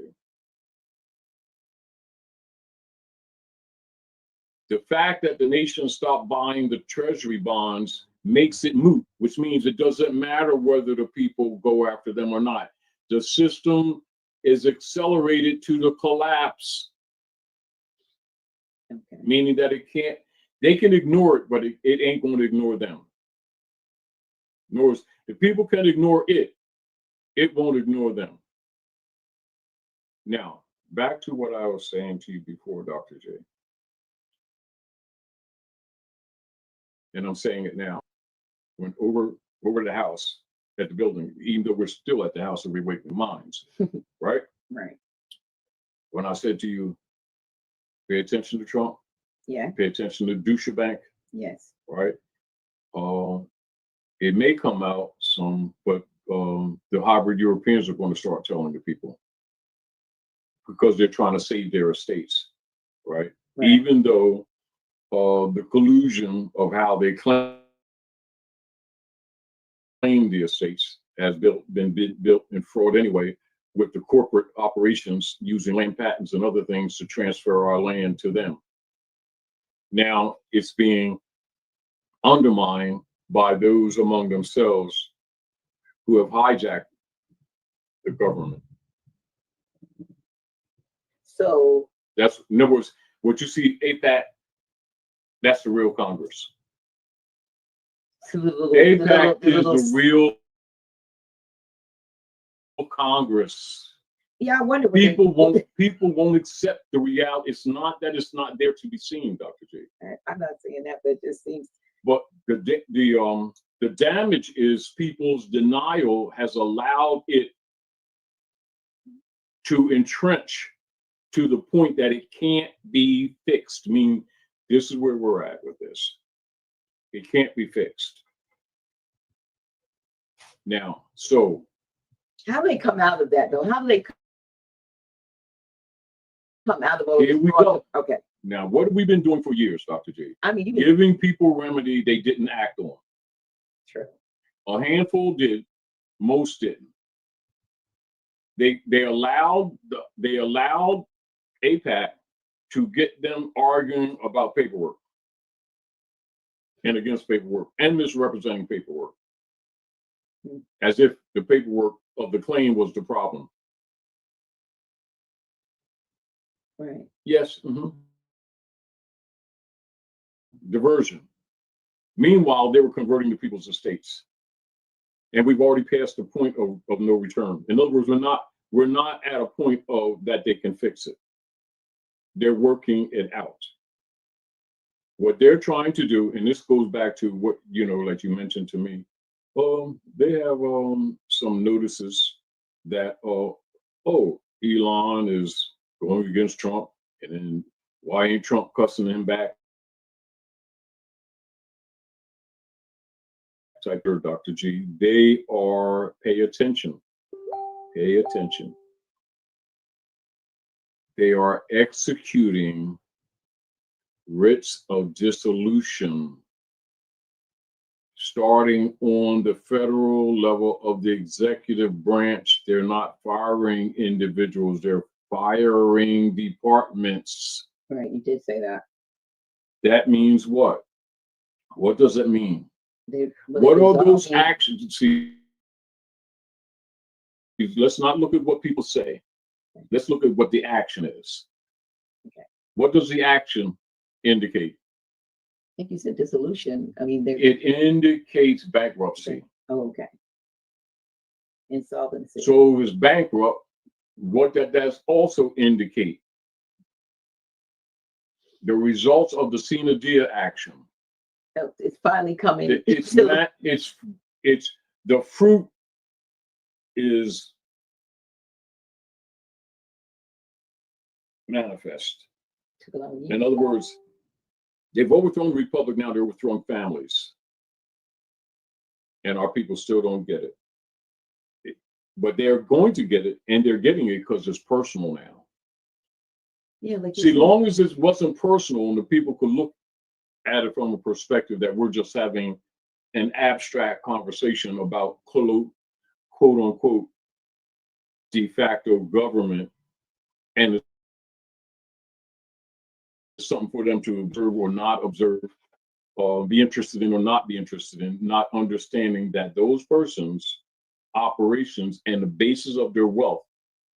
The fact that the nation stopped buying the treasury bonds makes it moot, which means it doesn't matter whether the people go after them or not. The system is accelerated to the collapse, Okay. meaning that they can ignore it, but it ain't going to ignore them. Nor if people can ignore it, it won't ignore them. Now, back to what I was saying to you before, Dr. J. And I'm saying it now. Went over the house at the building, even though we're still at the House of Reawakening Minds, right? Right. When I said to you, pay attention to Trump, Yeah. pay attention to Deutsche Bank, Yes. right? It may come out some, but the hybrid Europeans are going to start telling the people because they're trying to save their estates, right? Even though the collusion of how they claim the estates has been built in fraud anyway, with the corporate operations using land patents and other things to transfer our land to them. Now it's being undermined by those among themselves who have hijacked the government. So That's, in other words, what you see APAC, that's the real Congress. APAC is the real Congress. Yeah, I wonder. People won't accept the reality. It's not that it's not there to be seen, Dr. J. I'm not saying that, but it just seems. But the damage is people's denial has allowed it to entrench to the point that it can't be fixed. I mean, this is where we're at with this. It can't be fixed. Now, so How do they come out of that, though? How do they come out of those? Here we go. Okay. now what have we been doing for years, Dr. J? I mean, you Giving people remedy they didn't act on. True. A handful did, most didn't. They allowed APAC to get them arguing about paperwork and against paperwork and misrepresenting paperwork, as if the paperwork of the claim was the problem. Right. Yes. Diversion. Meanwhile, they were converting the people's estates. And we've already passed the point of no return. In other words, we're not at a point of that they can fix it. They're working it out. What they're trying to do, and this goes back to what, like you mentioned to me, they have some notices that, Elon is going against Trump, and then why ain't Trump cussing him back? I heard Dr. G, they are, pay attention, pay attention. They are executing writs of dissolution starting on the federal level of the executive branch. They're not firing individuals, they're firing departments. Right, you did say that. That means what? What does it mean? They're What are those dissolving. actions? See, let's not look at what people say. Let's look at what the action is. Okay. What does the action indicate? I think you said dissolution. I mean, they're It indicates bankruptcy. oh, okay. Insolvency. So if it's bankrupt, what that does also indicate the results of the Sina Dia action. Oh, it's finally coming. It's to- not, it's the fruit is manifest. took a lot of years. In other words, they've overthrown the republic, now they're overthrowing families. And our people still don't get it. But they're going to get it, and they're getting it because it's personal now. Yeah, like you See, said. long as it wasn't personal and the people could look at it from a perspective that we're just having an abstract conversation about quote unquote de facto government, and it's something for them to observe or not observe, be interested in or not be interested in, not understanding that those persons' operations and the basis of their wealth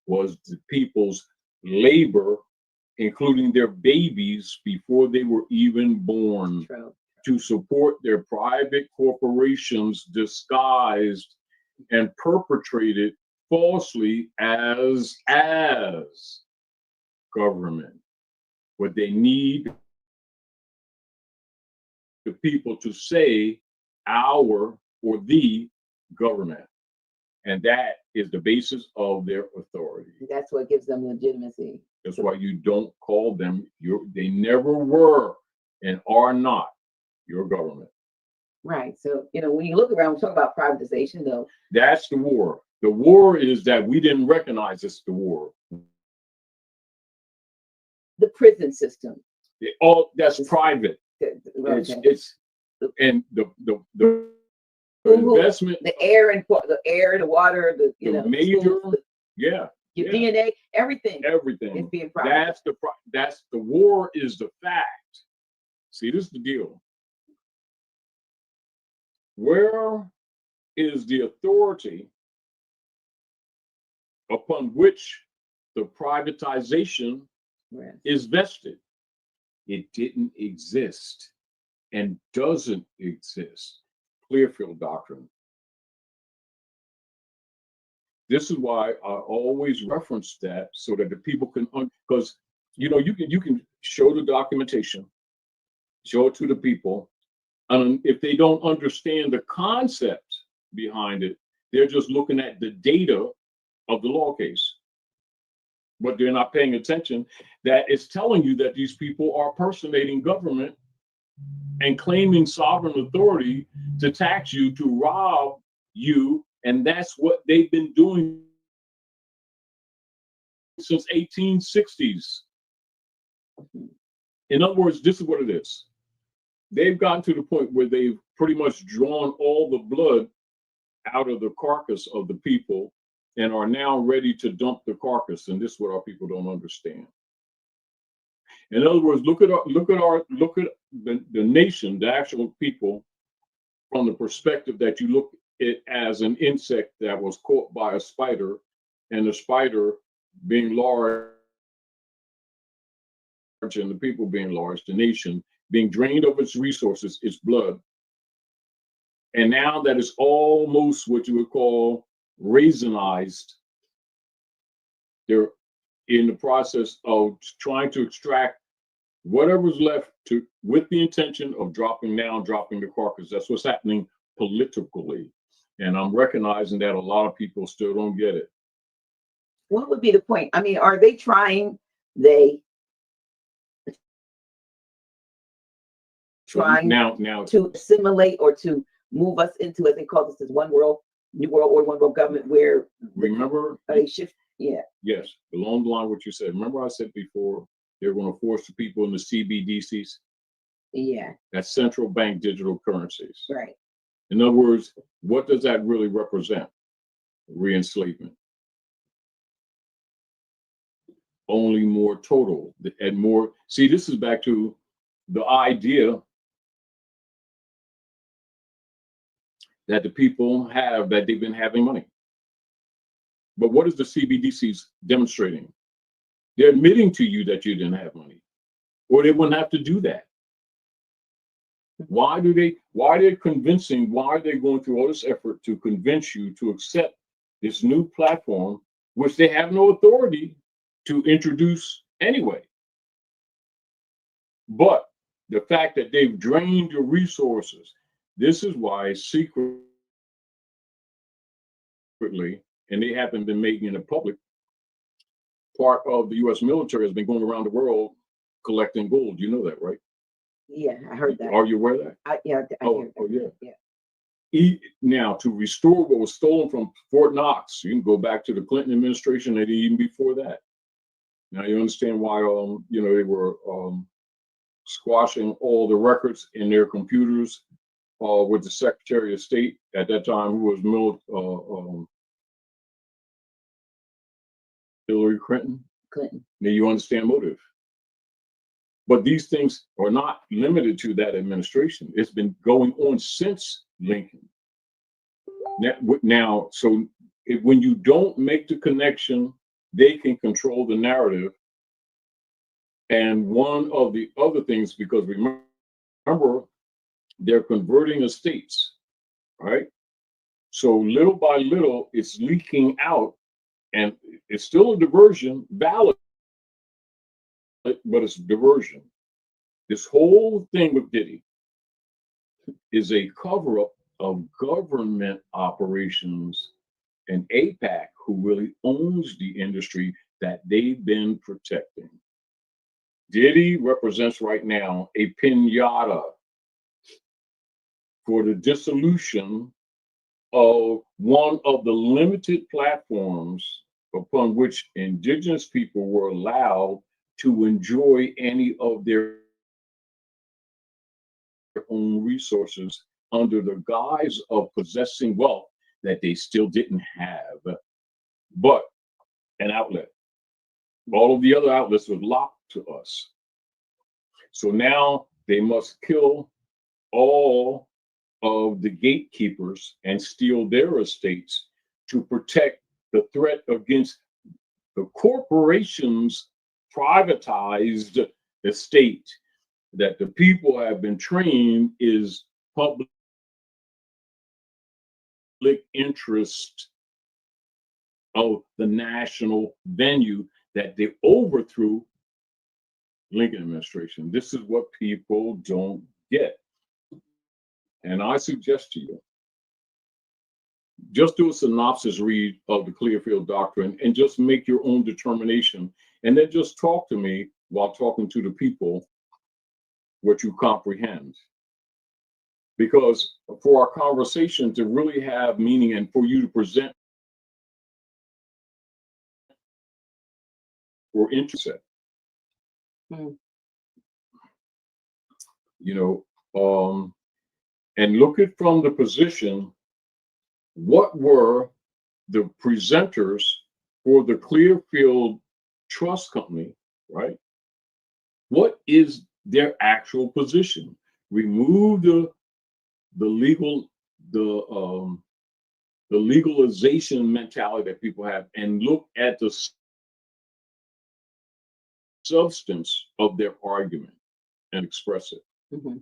was the people's labor, including their babies before they were even born, True. to support their private corporations disguised and perpetrated falsely as government. What they need the people to say our or the government. And that is the basis of their authority. That's what gives them legitimacy. That's why you don't call them they never were and are not your government. Right. So, when you look around, we talk about privatization, though. That's the war. The war is that we didn't recognize it's the war. The prison system. That's private. Okay. It's and the Who- investment, the air, the water, the major, schools, yeah, your yeah. DNA, everything is everything. being private. That's the war is the fact. See, this is the deal. Where is the authority upon which the privatization Right. is vested? It didn't exist and doesn't exist. Clearfield Doctrine. This is why I always reference that so that the people can, because you can show the documentation, show it to the people, and if they don't understand the concept behind it, they're just looking at the data of the law case. But they're not paying attention that it's telling you that these people are personating government and claiming sovereign authority to tax you, to rob you, and that's what they've been doing since 1860s. In other words, this is what it is. They've gotten to the point where they've pretty much drawn all the blood out of the carcass of the people and are now ready to dump the carcass. And this is what our people don't understand. In other words, look at the nation, the actual people, from the perspective that you look at as an insect that was caught by a spider, and the spider being large and the people being large, the nation being drained of its resources, its blood. And now that it's almost what you would call raisinized, they're in the process of trying to extract whatever's left with the intention of dropping the carcass. That's what's happening politically. And I'm recognizing that a lot of people still don't get it. What would be the point? I mean, are they trying Now to assimilate or to move us into, as they call this, one world, new world order, one world government, where Remember, they shift. Yeah, yes, along the line what you said. Remember I said before, they're going to force the people in the CBDCs, yeah, that's central bank digital currencies. right. In other words, what does that really represent? Re-enslavement. Only more total and more. See, this is back to the idea that the people have, that they've been having money. But what is the CBDCs demonstrating? They're admitting to you that you didn't have money, or they wouldn't have to do that. Why are they convincing, why are they going through all this effort to convince you to accept this new platform, which they have no authority to introduce anyway? But the fact that they've drained your resources, this is why secretly, and they haven't been making it public, part of the US military has been going around the world collecting gold. You know that, right? Yeah, I heard that. Are you aware of that? I hear that. Yeah. Now, to restore what was stolen from Fort Knox, you can go back to the Clinton administration and even before that. Now you understand why they were squashing all the records in their computers with the Secretary of State at that time, who was Hillary Clinton. Now you understand motive. But these things are not limited to that administration. It's been going on since Lincoln. Now, so when you don't make the connection, they can control the narrative. And one of the other things, because remember, they're converting estates, right? So little by little, it's leaking out, and it's still a diversion, valid, but it's diversion. This whole thing with Diddy is a cover-up of government operations and APAC, who really owns the industry that they've been protecting. Diddy represents right now a piñata for the dissolution of one of the limited platforms upon which indigenous people were allowed to enjoy any of their own resources under the guise of possessing wealth that they still didn't have, but an outlet. All of the other outlets were locked to us. So now they must kill all of the gatekeepers and steal their estates to protect the threat against the corporations' privatized estate that the people have been trained is public interest of the national venue that they overthrew Lincoln administration. This is what people don't get. And I suggest to you, just do a synopsis read of the Clearfield Doctrine and just make your own determination. And then just talk to me while talking to the people what you comprehend. Because for our conversation to really have meaning and for you to present or interest, and look at from the position, what were the presenters for the Clearfield Trust Company, right? What is their actual position? Remove the legalization mentality that people have and look at the substance of their argument and express it. Mm-hmm.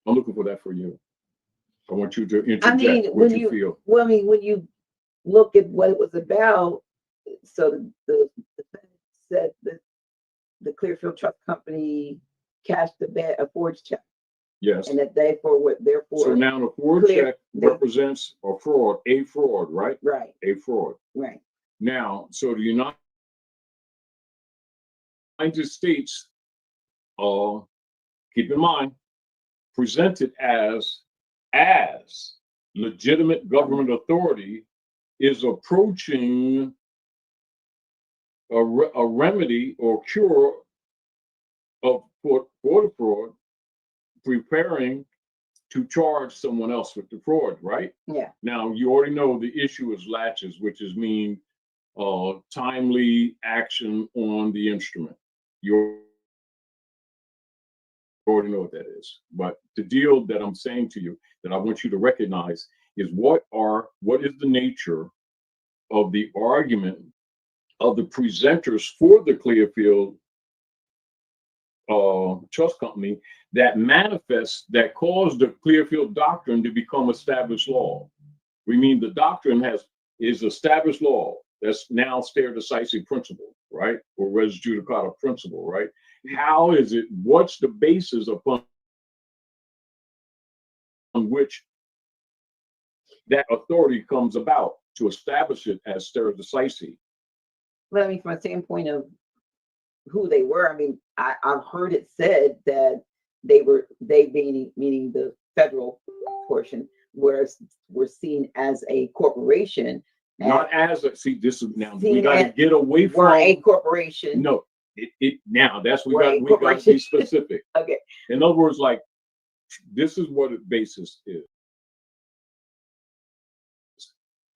I'm looking for that for you. I want you to interject what you feel. Well, I mean, when you look at what it was about, so the said that the Clearfield Trust Company cashed a forged check. Yes. And that therefore. So now the forged check represents a fraud, right? Right. A fraud. Right. Now, so the United States, keep in mind, presented as legitimate government authority is approaching a remedy or cure of for the fraud, preparing to charge someone else with the fraud, right? Yeah. Now you already know the issue is latches, which is mean timely action on the instrument. You already know what that is. But the deal that I'm saying to you that I want you to recognize is what is the nature of the argument of the presenters for the Clearfield Trust Company that manifests, that caused the Clearfield Doctrine to become established law. We mean the doctrine is established law. That's now stare decisis principle, right? Or res judicata principle, right? How is it, what's the basis upon which that authority comes about to establish it as stare decisis? Well, I mean, from a standpoint of who they were, I mean, I've heard it said that they meaning the federal portion, were seen as a corporation. Not as a, see, this is now, we got to get away from a corporation. No, now that's, we got to be specific. Okay. In other words, like, this is what the basis is.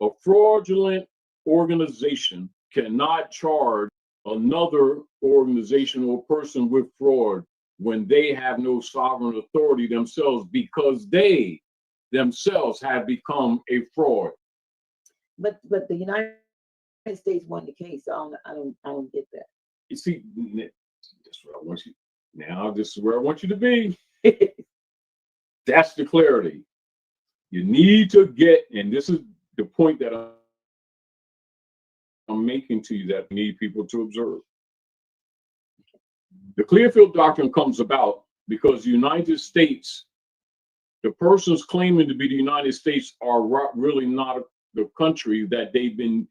A fraudulent organization cannot charge another organization or person with fraud when they have no sovereign authority themselves, because they themselves have become a fraud. But the United States won the case. So I don't get that. You see, that's what I want you. Now this is where I want you to be. That's the clarity. You need to get, and this is the point that I'm making to you that we need people to observe. The Clearfield Doctrine comes about because the United States, the persons claiming to be the United States are really not the country that they've been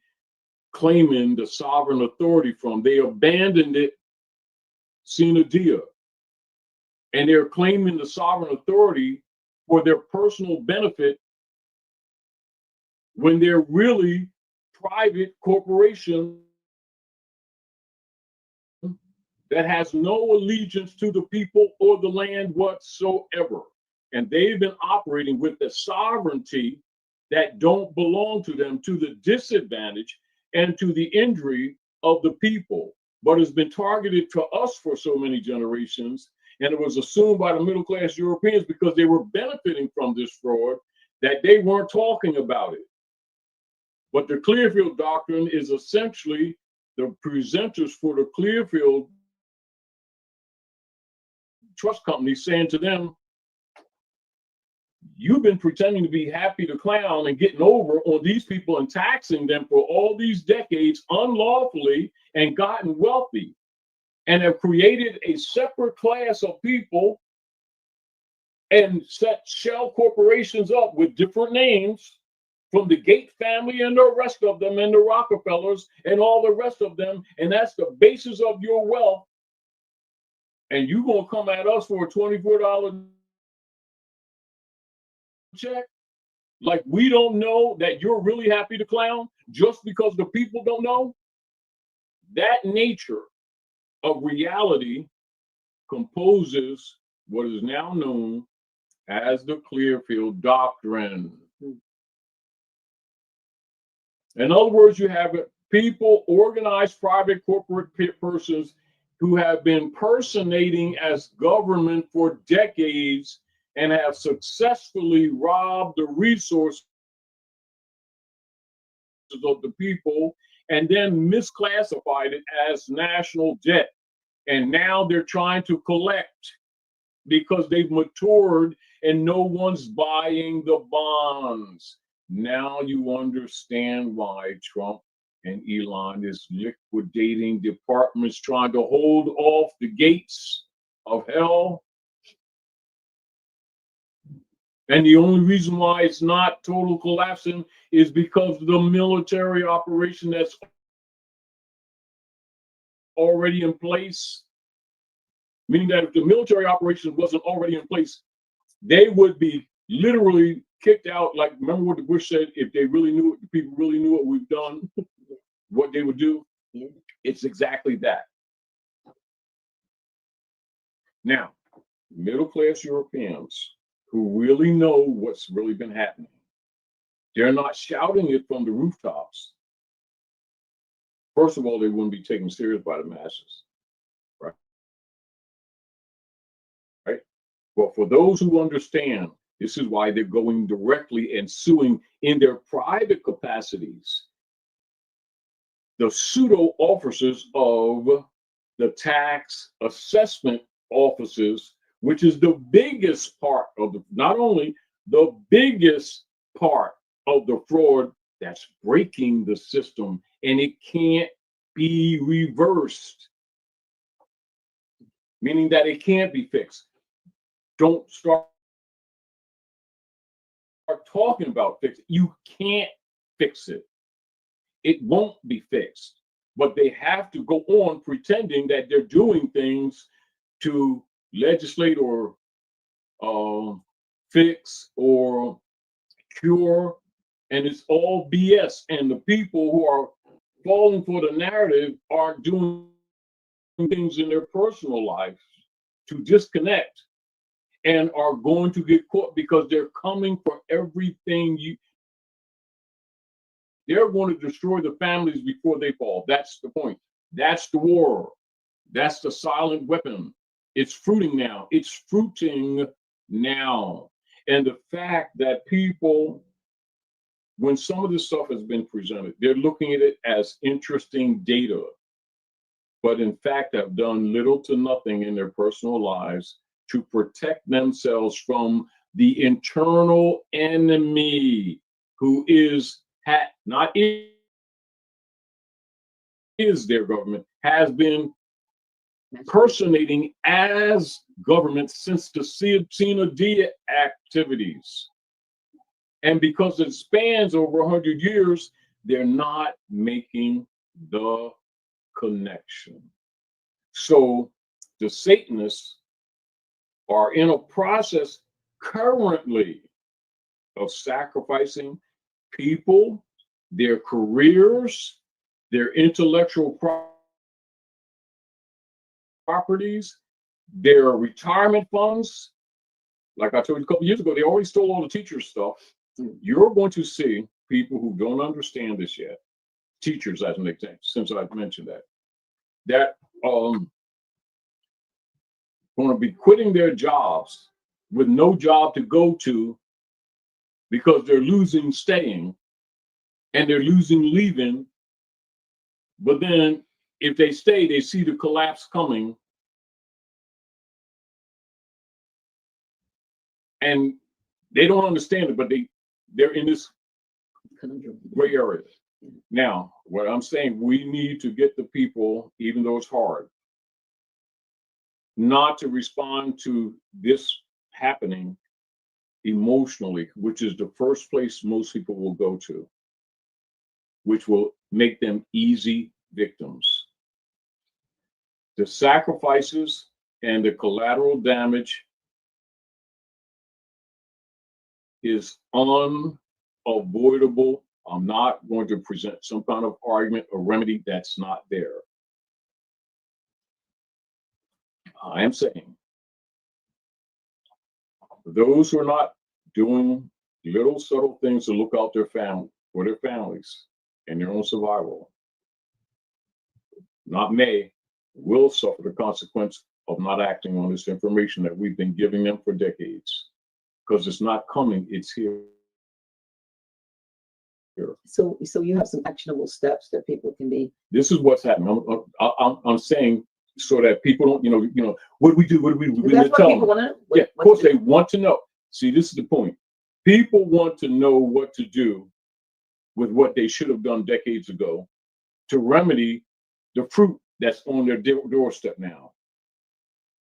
claiming the sovereign authority from. They abandoned it sine die, and they're claiming the sovereign authority for their personal benefit when they're really private corporation that has no allegiance to the people or the land whatsoever. And they've been operating with the sovereignty that don't belong to them, to the disadvantage and to the injury of the people, but has been targeted to us for so many generations. And it was assumed by the middle class Europeans, because they were benefiting from this fraud, that they weren't talking about it. But the Clearfield Doctrine is essentially the presenters for the Clearfield Trust Company saying to them, you've been pretending to be happy to clown and getting over on these people and taxing them for all these decades unlawfully and gotten wealthy, and have created a separate class of people and set shell corporations up with different names, from the Gates family and the rest of them, and the Rockefellers and all the rest of them, and that's the basis of your wealth. And you gonna come at us for a $24 check? Like we don't know that you're really happy to clown just because the people don't know? That nature of reality composes what is now known as the Clearfield Doctrine. In other words, you have people, organized private corporate persons, who have been personating as government for decades and have successfully robbed the resources of the people and then misclassified it as national debt. And now they're trying to collect because they've matured and no one's buying the bonds. Now you understand why Trump and Elon is liquidating departments, trying to hold off the gates of hell. And the only reason why it's not total collapsing is because of the military operation that's already in place. Meaning that if the military operation wasn't already in place, they would be literally kicked out. Like, remember what the Bush said, if they really knew it, the people really knew what we've done, what they would do? Yeah. It's exactly that. Now, middle-class Europeans who really know what's really been happening, they're not shouting it from the rooftops. First of all, they wouldn't be taken serious by the masses, right? Right? Well, for those who understand, this is why they're going directly and suing in their private capacities the pseudo officers of the tax assessment offices, which is the biggest part of the, not only the biggest part of the fraud that's breaking the system, and it can't be reversed, meaning that it can't be fixed. Don't start talking about fix it. You can't fix it. It won't be fixed, but they have to go on pretending that they're doing things to legislate or fix or cure, and it's all BS. And the people who are falling for the narrative are doing things in their personal life to disconnect and are going to get caught because they're coming for everything you. They're going to destroy the families before they fall. That's the point. That's the war. That's the silent weapon. It's fruiting now. It's fruiting now. And the fact that people, when some of this stuff has been presented, they're looking at it as interesting data, but in fact have done little to nothing in their personal lives to protect themselves from the internal enemy who is is their government, has been personating as government since the Sina Dia activities. And because it spans over 100 years, they're not making the connection. So the Satanists are in a process currently of sacrificing people, their careers, their intellectual properties, their retirement funds. Like I told you a couple years ago, they already stole all the teachers' stuff. You're going to see people who don't understand this yet, teachers as an example, since I've mentioned that going to be quitting their jobs with no job to go to because they're losing staying and they're losing leaving. But then if they stay, they see the collapse coming. And they don't understand it, but they're in this gray area. Now, what I'm saying, we need to get the people, even though it's hard, not to respond to this happening emotionally, which is the first place most people will go to, which will make them easy victims. The sacrifices and the collateral damage is unavoidable. I'm not going to present some kind of argument or remedy that's not there. I am saying, for those who are not doing little subtle things to look out for their families and their own survival, will suffer the consequence of not acting on this information that we've been giving them for decades. Because it's not coming, it's here. So you have some actionable steps that people can be. This is what's happening. I'm saying so that people don't, what do we do? What do we do? That's what people want to know. Yeah, of course they want to know. See, this is the point. People want to know what to do with what they should have done decades ago to remedy the fruit that's on their doorstep now.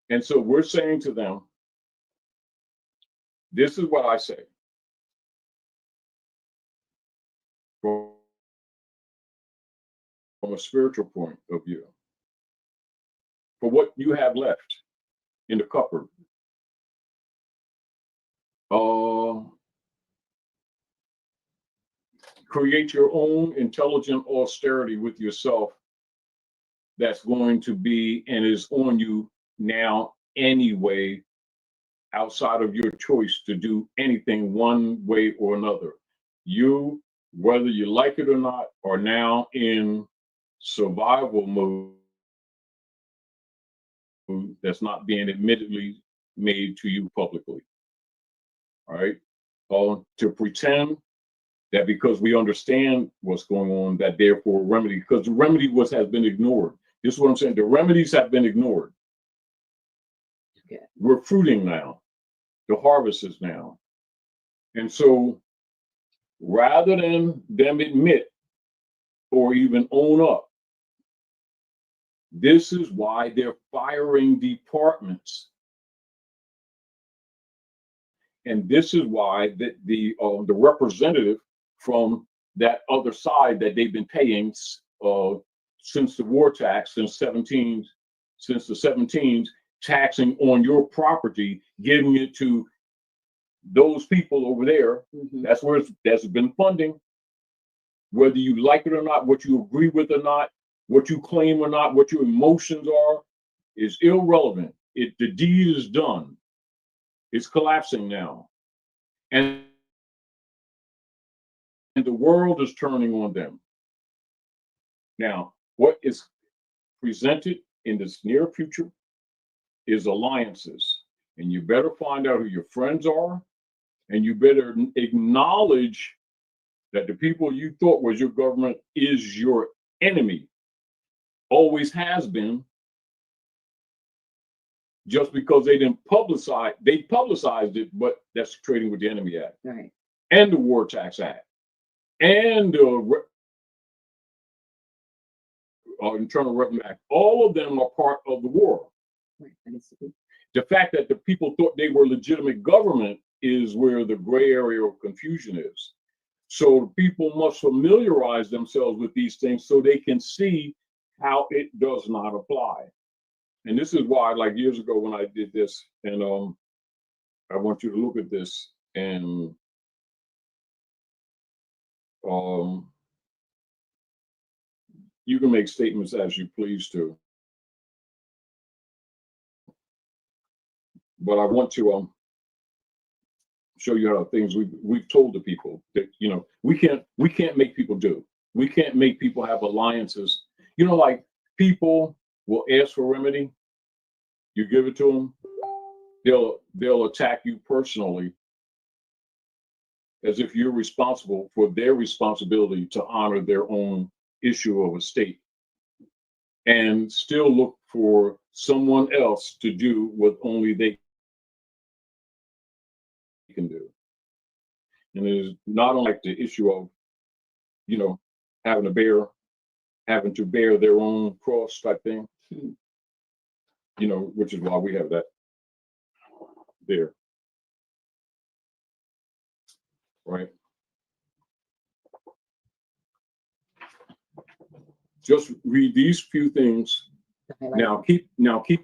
And so we're saying to them, this is what I say. From a spiritual point of view, for what you have left in the cupboard, Create your own intelligent austerity with yourself that's going to be and is on you now anyway, outside of your choice to do anything one way or another. You, whether you like it or not, are now in survival mode that's not being admittedly made to you publicly. All right. To pretend that because we understand what's going on, that therefore remedy, because the remedy has been ignored. This is what I'm saying. The remedies have been ignored. Okay. We're fruiting now. The harvest is now. And so rather than them admit or even own up, this is why they're firing departments. And this is why the representative from that other side that they've been paying since the war tax, since the 17s, taxing on your property, giving it to those people over there. Mhm. That's where that's been funding. Whether you like it or not, what you agree with or not, what you claim or not, what your emotions are, is irrelevant. The deed is done. It's collapsing now. And the world is turning on them. Now, what is presented in this near future is alliances. And you better find out who your friends are, and you better acknowledge that the people you thought was your government is your enemy. Always has been. Just because they didn't they publicized it, but that's Trading with the Enemy Act. Right. And the War Tax Act. And the Internal Revenue Act. All of them are part of the war. Right. That is true. The fact that the people thought they were legitimate government is where the gray area of confusion is. So people must familiarize themselves with these things so they can see how it does not apply. And this is why, like years ago when I did this, and I want you to look at this, and you can make statements as you please to. But I want to show you how things we've told the people that, you know, we can't make people do. We can't make people have alliances. You know, like people will ask for remedy. You give it to them, they'll attack you personally as if you're responsible for their responsibility to honor their own issue of a state, and still look for someone else to do what only they can do. And it is not only like the issue of, you know, having to bear their own cross type thing, you know, which is why we have that there. Right. Just read these few things. Now keep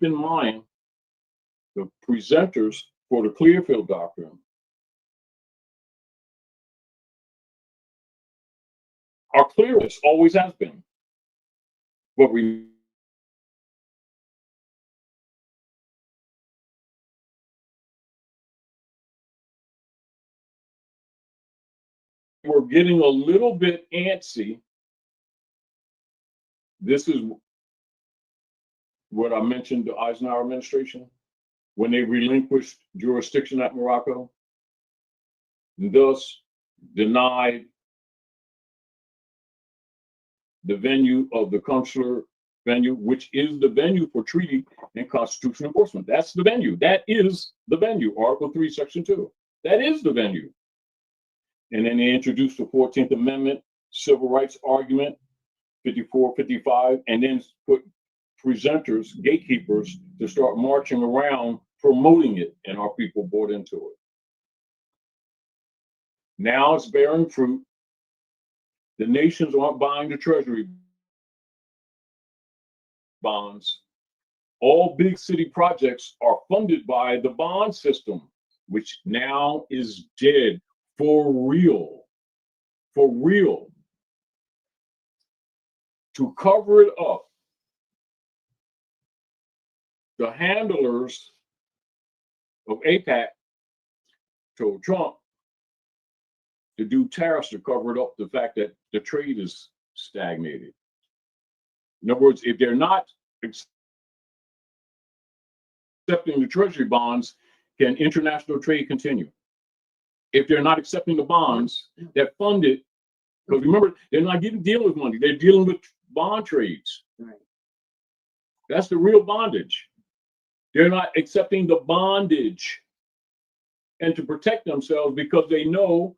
in mind the presenters for the Clearfield Doctrine are clearists, always has been. But we're getting a little bit antsy. This is what I mentioned, the Eisenhower administration, when they relinquished jurisdiction at Morocco, and thus denied the venue of the consular venue, which is the venue for treaty and constitutional enforcement. That's the venue. That is the venue. Article 3, Section 2. That is the venue. And then they introduced the 14th Amendment civil rights argument, 54, 55, and then put presenters, gatekeepers, to start marching around promoting it, and our people bought into it. Now it's bearing fruit. The nations aren't buying the treasury bonds. All big city projects are funded by the bond system. which now is dead for real, for real, to cover it up, the handlers of APAC told Trump to do tariffs to cover it up, the fact that the trade is stagnated. In other words, if they're not accepting the treasury bonds, can international trade continue? If they're not accepting the bonds that fund it, because remember, they're not dealing with money, they're dealing with bond trades. Right. That's the real bondage. They're not accepting the bondage and to protect themselves because they know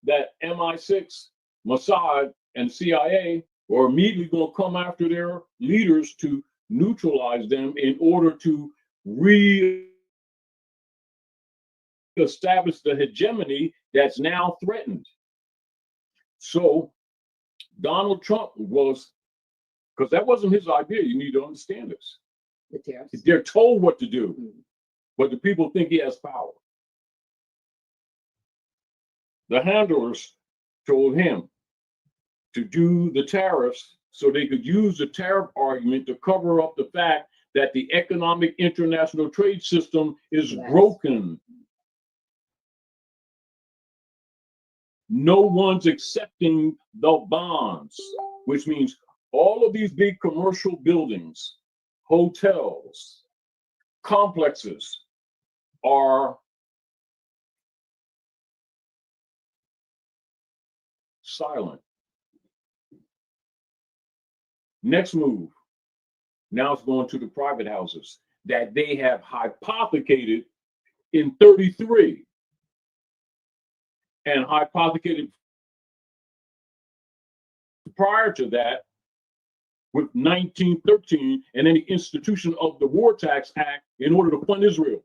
that MI6, Mossad, and CIA are immediately going to come after their leaders to neutralize them in order to re-establish the hegemony that's now threatened. So Donald Trump was, because that wasn't his idea, you need to understand this. The tariffs. They're told what to do, but the people think he has power. The handlers told him to do the tariffs so they could use the tariff argument to cover up the fact that the economic international trade system is broken. No one's accepting the bonds, which means all of these big commercial buildings, hotels, complexes are silent. Next move, now it's going to the private houses that they have hypothecated in 33 and hypothecated prior to that with 1913 and then the institution of the War Tax Act in order to fund Israel.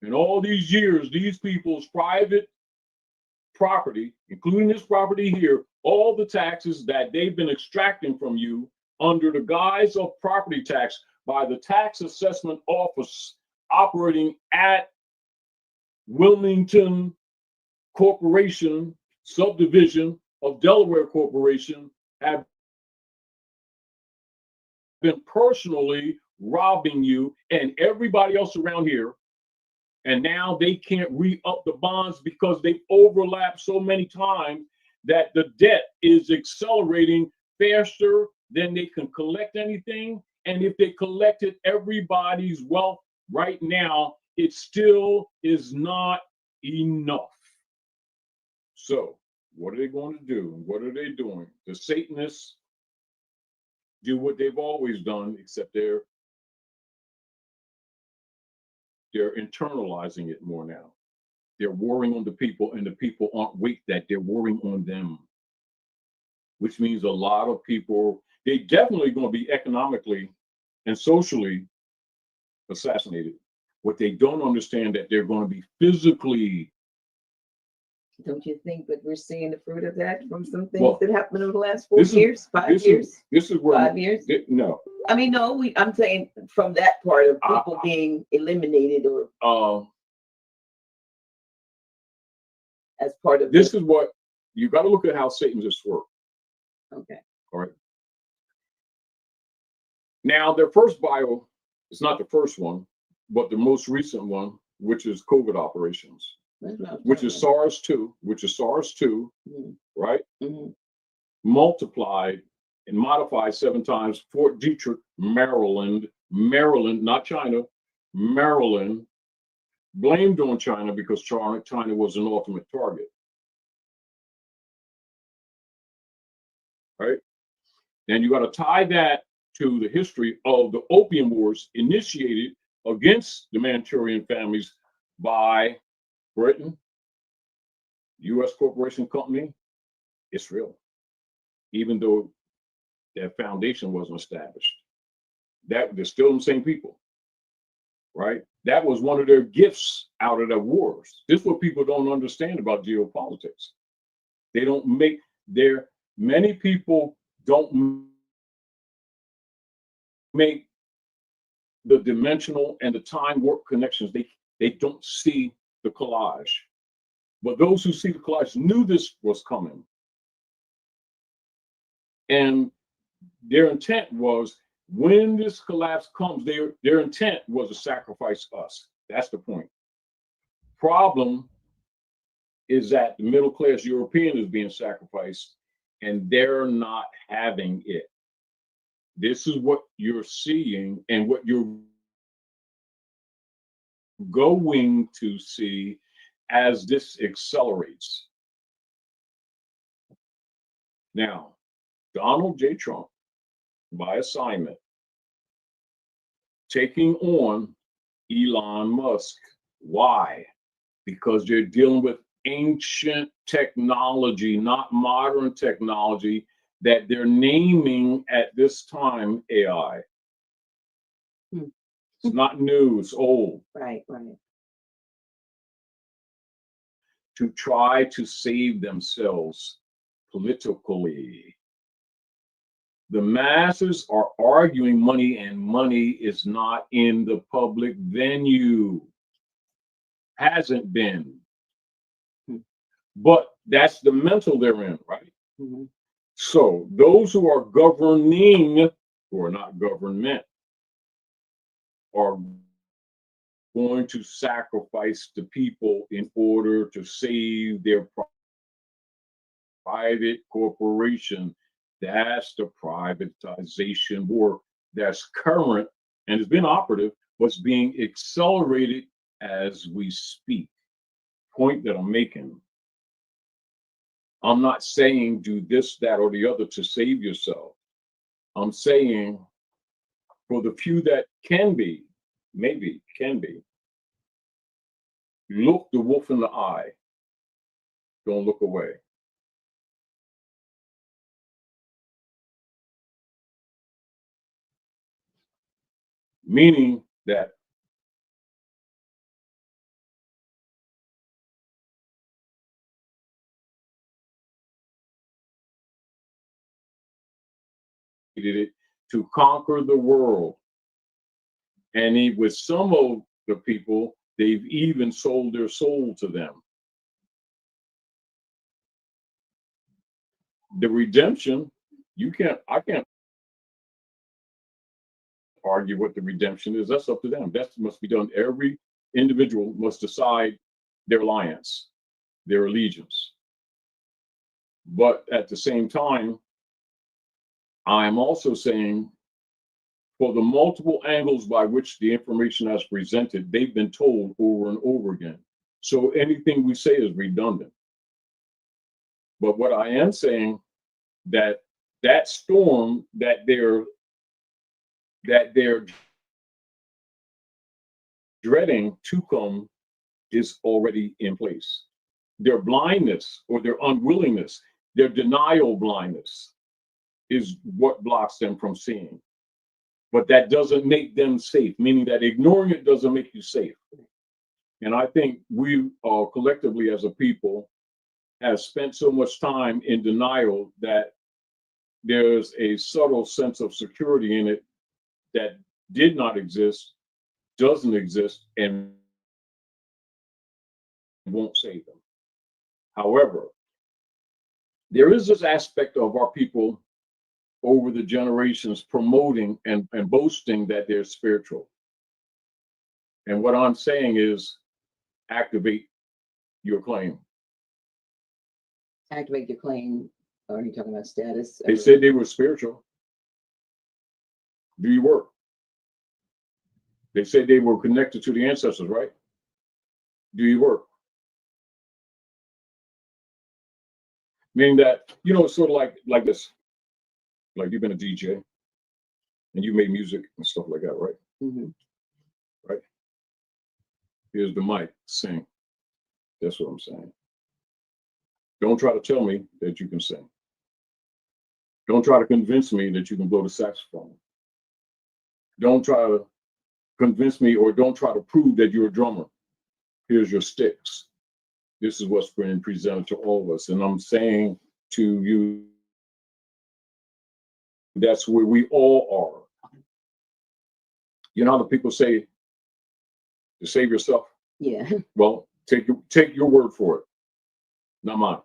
And all these years, these people's private property, including this property here, all the taxes that they've been extracting from you under the guise of property tax by the tax assessment office operating at Wilmington Corporation, subdivision of Delaware Corporation, have been personally robbing you and everybody else around here. And now they can't re-up the bonds because they've overlapped so many times that the debt is accelerating faster than they can collect anything. And if they collected everybody's wealth right now, it still is not enough. So what are they going to do? What are they doing? The Satanists do what they've always done, except they're internalizing it more now. They're warring on the people, and the people aren't weak, that they're warring on them, which means a lot of people, they definitely going to be economically and socially assassinated. What they don't understand that they're going to be physically. Don't you think that we're seeing the fruit of that from some things that happened over the last 4 years, 5 years? This is where 5 years? No. I mean, no, I'm saying from that part of people being eliminated or as part of this is what you got to look at how Satanists work. Okay. All right. Now, their first bio is not the first one, but the most recent one, which is COVID operations, which is SARS-2, right? Mm-hmm. Multiplied and modified 7 times. Fort Detrick, Maryland, not China, Maryland, blamed on China because China was an ultimate target. Right? And you got to tie that to the history of the Opium Wars initiated against the Manchurian families by Britain, U.S. Corporation Company, Israel, even though their foundation wasn't established. That they're still the same people, right? That was one of their gifts out of the wars. This is what people don't understand about geopolitics. They don't make many people don't make the dimensional and the time warp connections. They don't see the collage. But those who see the collage knew this was coming. And their intent was, when this collapse comes, their intent was to sacrifice us. That's the point. Problem is that the middle class European is being sacrificed, and they're not having it. This is what you're seeing and what you're going to see as this accelerates. Now, Donald J. Trump, by assignment, taking on Elon Musk. Why? Because they're dealing with ancient technology, not modern technology, that they're naming at this time AI. It's not new, it's old. Right, right. To try to save themselves politically. The masses are arguing money, and money is not in the public venue. Hasn't been. But that's the mental they're in, right? Mm-hmm. So those who are governing, who are not government, are going to sacrifice the people in order to save their private corporation. That's the privatization war that's current and has been operative, what's being accelerated as we speak. Point that I'm making. I'm not saying do this, that, or the other to save yourself. I'm saying for the few that can be, maybe can be, look the wolf in the eye. Don't look away. Meaning that he did it to conquer the world. And with some of the people, they've even sold their soul to them. The redemption, I can't argue what the redemption is. That's up to them. That must be done. Every individual must decide their alliance, their allegiance. But at the same time, I'm also saying, for the multiple angles by which the information has presented, they've been told over and over again. So anything we say is redundant. But what I am saying, that storm that they're dreading to come is already in place. Their blindness or their unwillingness, their denial blindness is what blocks them from seeing. But that doesn't make them safe, meaning that ignoring it doesn't make you safe. And I think we collectively as a people have spent so much time in denial that there's a subtle sense of security in it that did not exist, doesn't exist, and won't save them. However, there is this aspect of our people over the generations promoting and boasting that they're spiritual. And what I'm saying is activate your claim. Activate your claim. Are you talking about status? They said they were spiritual. Do you work? They said they were connected to the ancestors, right? Do you work? Meaning that, it's sort of like this. Like you've been a DJ and you made music and stuff like that, right? Mm-hmm. Right? Here's the mic, sing. That's what I'm saying. Don't try to tell me that you can sing. Don't try to convince me that you can blow the saxophone. Don't try to convince me or don't try to prove that you're a drummer. Here's your sticks. This is what's been presented to all of us. And I'm saying to you, that's where we all are. You know how the people say to save yourself, Yeah. Well, take your word for it, not mine.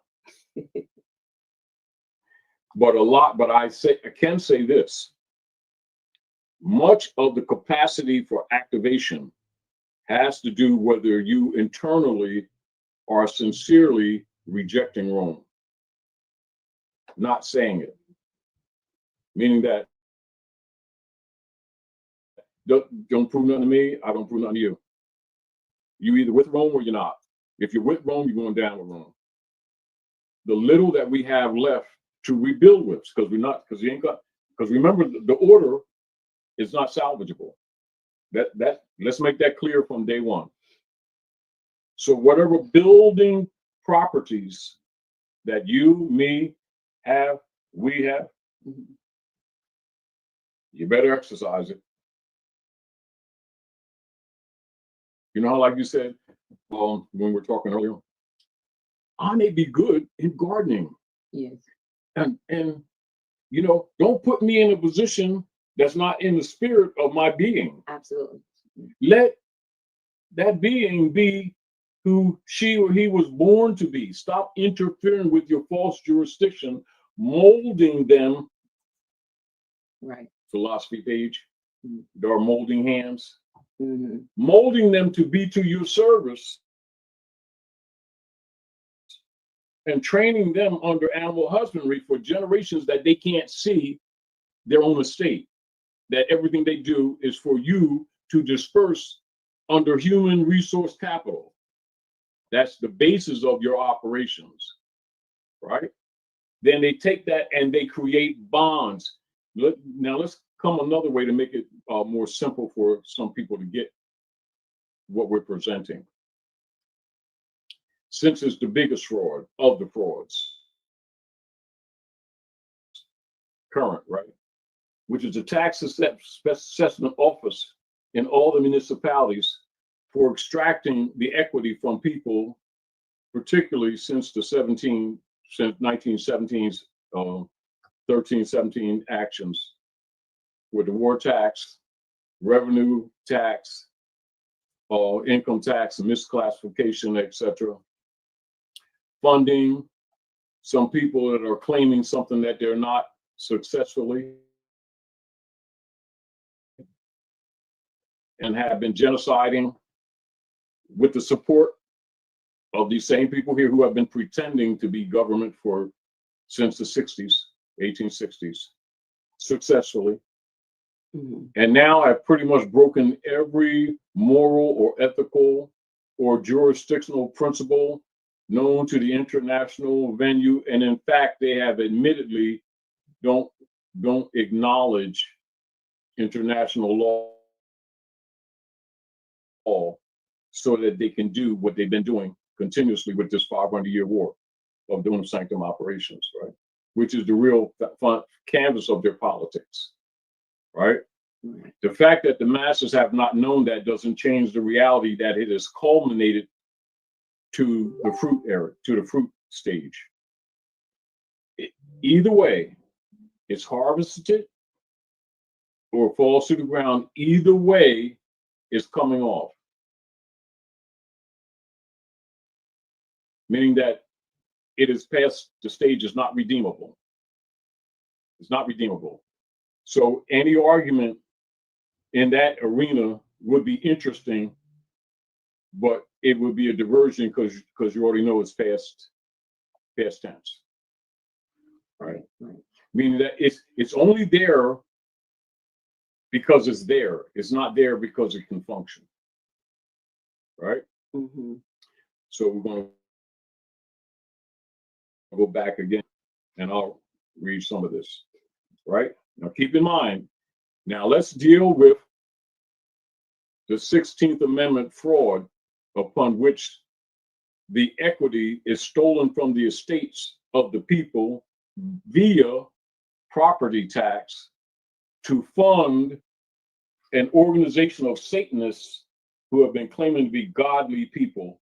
But I can say this. Much of the capacity for activation has to do whether you internally are sincerely rejecting Rome, not saying it. Meaning that don't prove nothing to me, I don't prove nothing to you. You either with Rome or you're not. If you're with Rome, you're going down with Rome. The little that we have left to rebuild with, because remember the order is not salvageable. That let's make that clear from day one. So whatever building properties that you, me, have, we have, you better exercise it. You know how, like you said, when we were talking earlier, I may be good in gardening. Yes. And you know, don't put me in a position that's not in the spirit of my being. Absolutely. Let that being be who she or he was born to be. Stop interfering with your false jurisdiction, molding them. Right. Philosophy page. There are molding hands. Mm-hmm. Molding them to be to your service and training them under animal husbandry for generations that they can't see their own estate, that everything they do is for you to disperse under human resource capital. That's the basis of your operations, right? Then they take that and they create bonds. Now let's come another way to make it more simple for some people to get what we're presenting. Since it's the biggest fraud of the frauds, current, right? Which is a tax assessment office in all the municipalities for extracting the equity from people, particularly since 1917's 1317 actions with the war tax, revenue tax, income tax, misclassification, etc. Funding some people that are claiming something that they're not successfully, and have been genociding with the support of these same people here who have been pretending to be government since the 60s, 1860s, successfully. Mm-hmm. And now have pretty much broken every moral or ethical or jurisdictional principle known to the international venue. And in fact, they have admittedly don't acknowledge international law so that they can do what they've been doing continuously with this 500-year war of doing sanctum operations, right? Which is the real canvas of their politics, right? The fact that the masses have not known that doesn't change the reality that it has culminated to the fruit era, to the fruit stage. Either way, it's harvested or falls to the ground. Either way, it's coming off. Meaning that it is past the stage, is not redeemable. It's not redeemable. So any argument in that arena would be interesting, but it would be a diversion because you already know it's past tense. Right? Meaning that it's only there because it's there. It's not there because it can function. Right? Mm-hmm. So we're going to go back again and I'll read some of this. Right? Now keep in mind, now let's deal with the 16th Amendment fraud upon which the equity is stolen from the estates of the people via property tax to fund an organization of Satanists who have been claiming to be godly people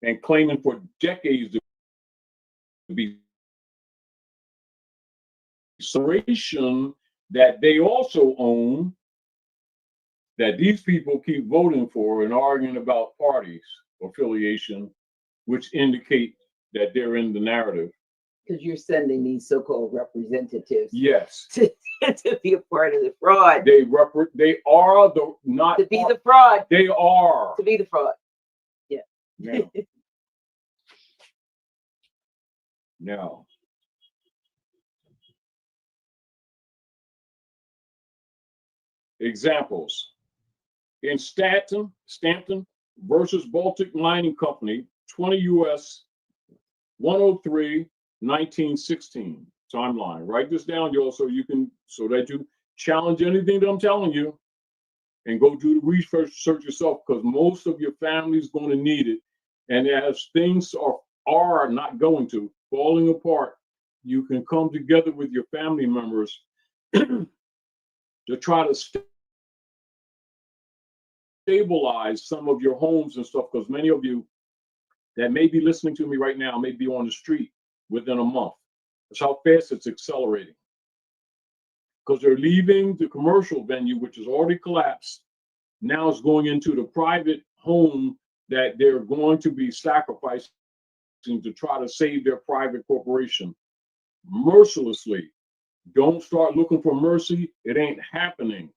and claiming for decades to be separation that they also own that these people keep voting for and arguing about parties affiliation, which indicate that they're in the narrative. Because you're sending these so-called representatives Yes, to be a part of the fraud. they are the not To be the fraud. they are To be the fraud. now. Now, examples in Stanton versus Baltic Mining Company, 20 U.S. 103, 1916 timeline. Write this down, y'all, so that you challenge anything that I'm telling you, and go do the research yourself, because most of your family is going to need it. And as things are not going to falling apart, you can come together with your family members to try to stabilize some of your homes and stuff, because many of you that may be listening to me right now may be on the street within a month. That's how fast it's accelerating. Because they're leaving the commercial venue, which is already collapsed. Now it's going into the private home that they're going to be sacrificing to try to save their private corporation mercilessly. Don't start looking for mercy. It ain't happening.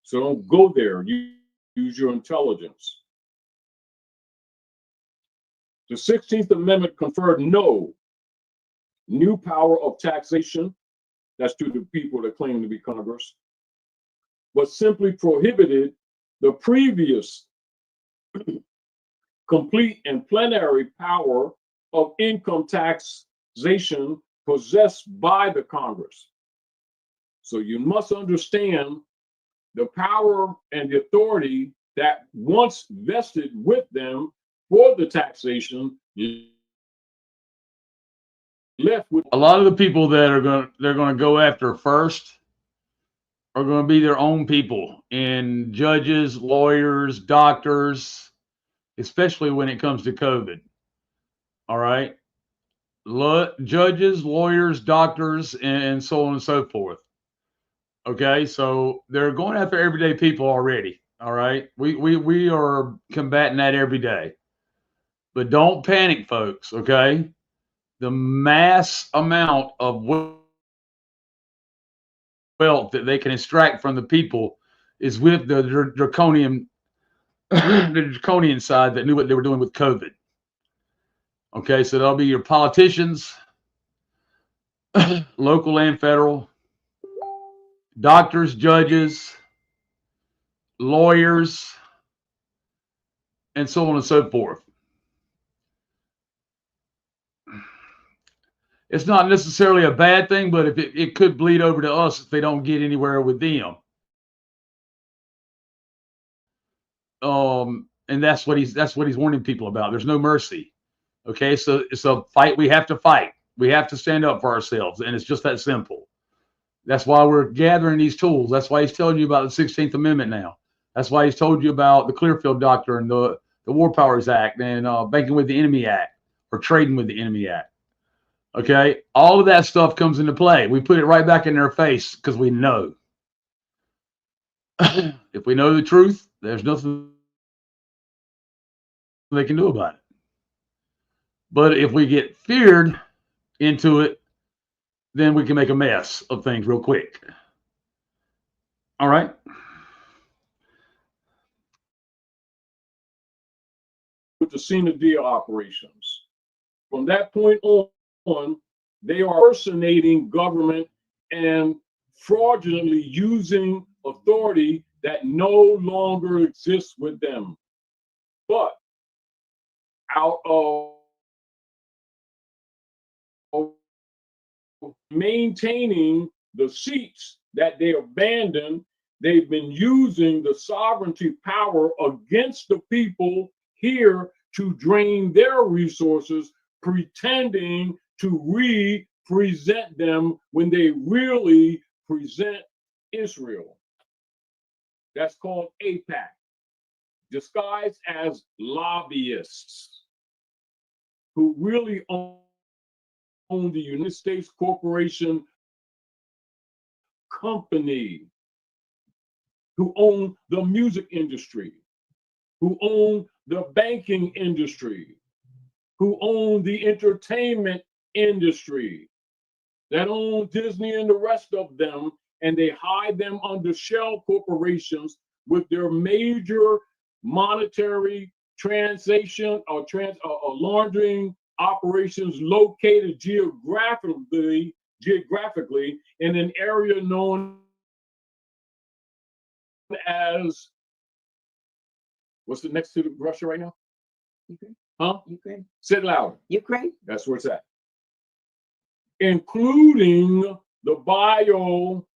So don't go there. You use your intelligence. The 16th Amendment conferred no new power of taxation, that's to the people that claim to be Congress, but simply prohibited the previous complete and plenary power of income taxation possessed by the Congress. So you must understand the power and the authority that once vested with them for the taxation left with A lot of the people that are going to go after first are going to be their own people, and judges, lawyers, doctors, especially when it comes to COVID. All right. Judges, lawyers, doctors, and so on and so forth. Okay. So they're going after everyday people already. All right. We are combating that every day. But don't panic, folks. Okay. The mass amount of wealth that they can extract from the people is with the draconian side that knew what they were doing with COVID. Okay, so that'll be your politicians, local and federal, doctors, judges, lawyers, and so on and so forth. It's not necessarily a bad thing, but if it could bleed over to us if they don't get anywhere with them. And that's what he's warning people about. There's no mercy. Okay, so it's a fight we have to fight. We have to stand up for ourselves, and it's just that simple. That's why we're gathering these tools. That's why he's telling you about the 16th Amendment now. That's why he's told you about the Clearfield Doctrine, the War Powers Act, and Banking with the Enemy Act, or Trading with the Enemy Act. Okay, all of that stuff comes into play. We put it right back in their face because we know. If we know the truth, there's nothing they can do about it. But if we get feared into it, then we can make a mess of things real quick. All right. with the Sina Dia operations. From that point on, they are personating government and fraudulently using authority that no longer exists with them. But out of maintaining the seats that they abandoned, they've been using the sovereignty power against the people here to drain their resources, pretending to represent them when they really present Israel. That's called AIPAC, disguised as lobbyists who really own the United States Corporation Company. who own the music industry, who own the banking industry, who own the entertainment industry, that own Disney and the rest of them, and they hide them under shell corporations with their major monetary translation or laundering operations located geographically in an area known as, what's the next to Russia right now? Ukraine. Huh? Ukraine. Say it loud. Ukraine. That's where it's at. Including the bio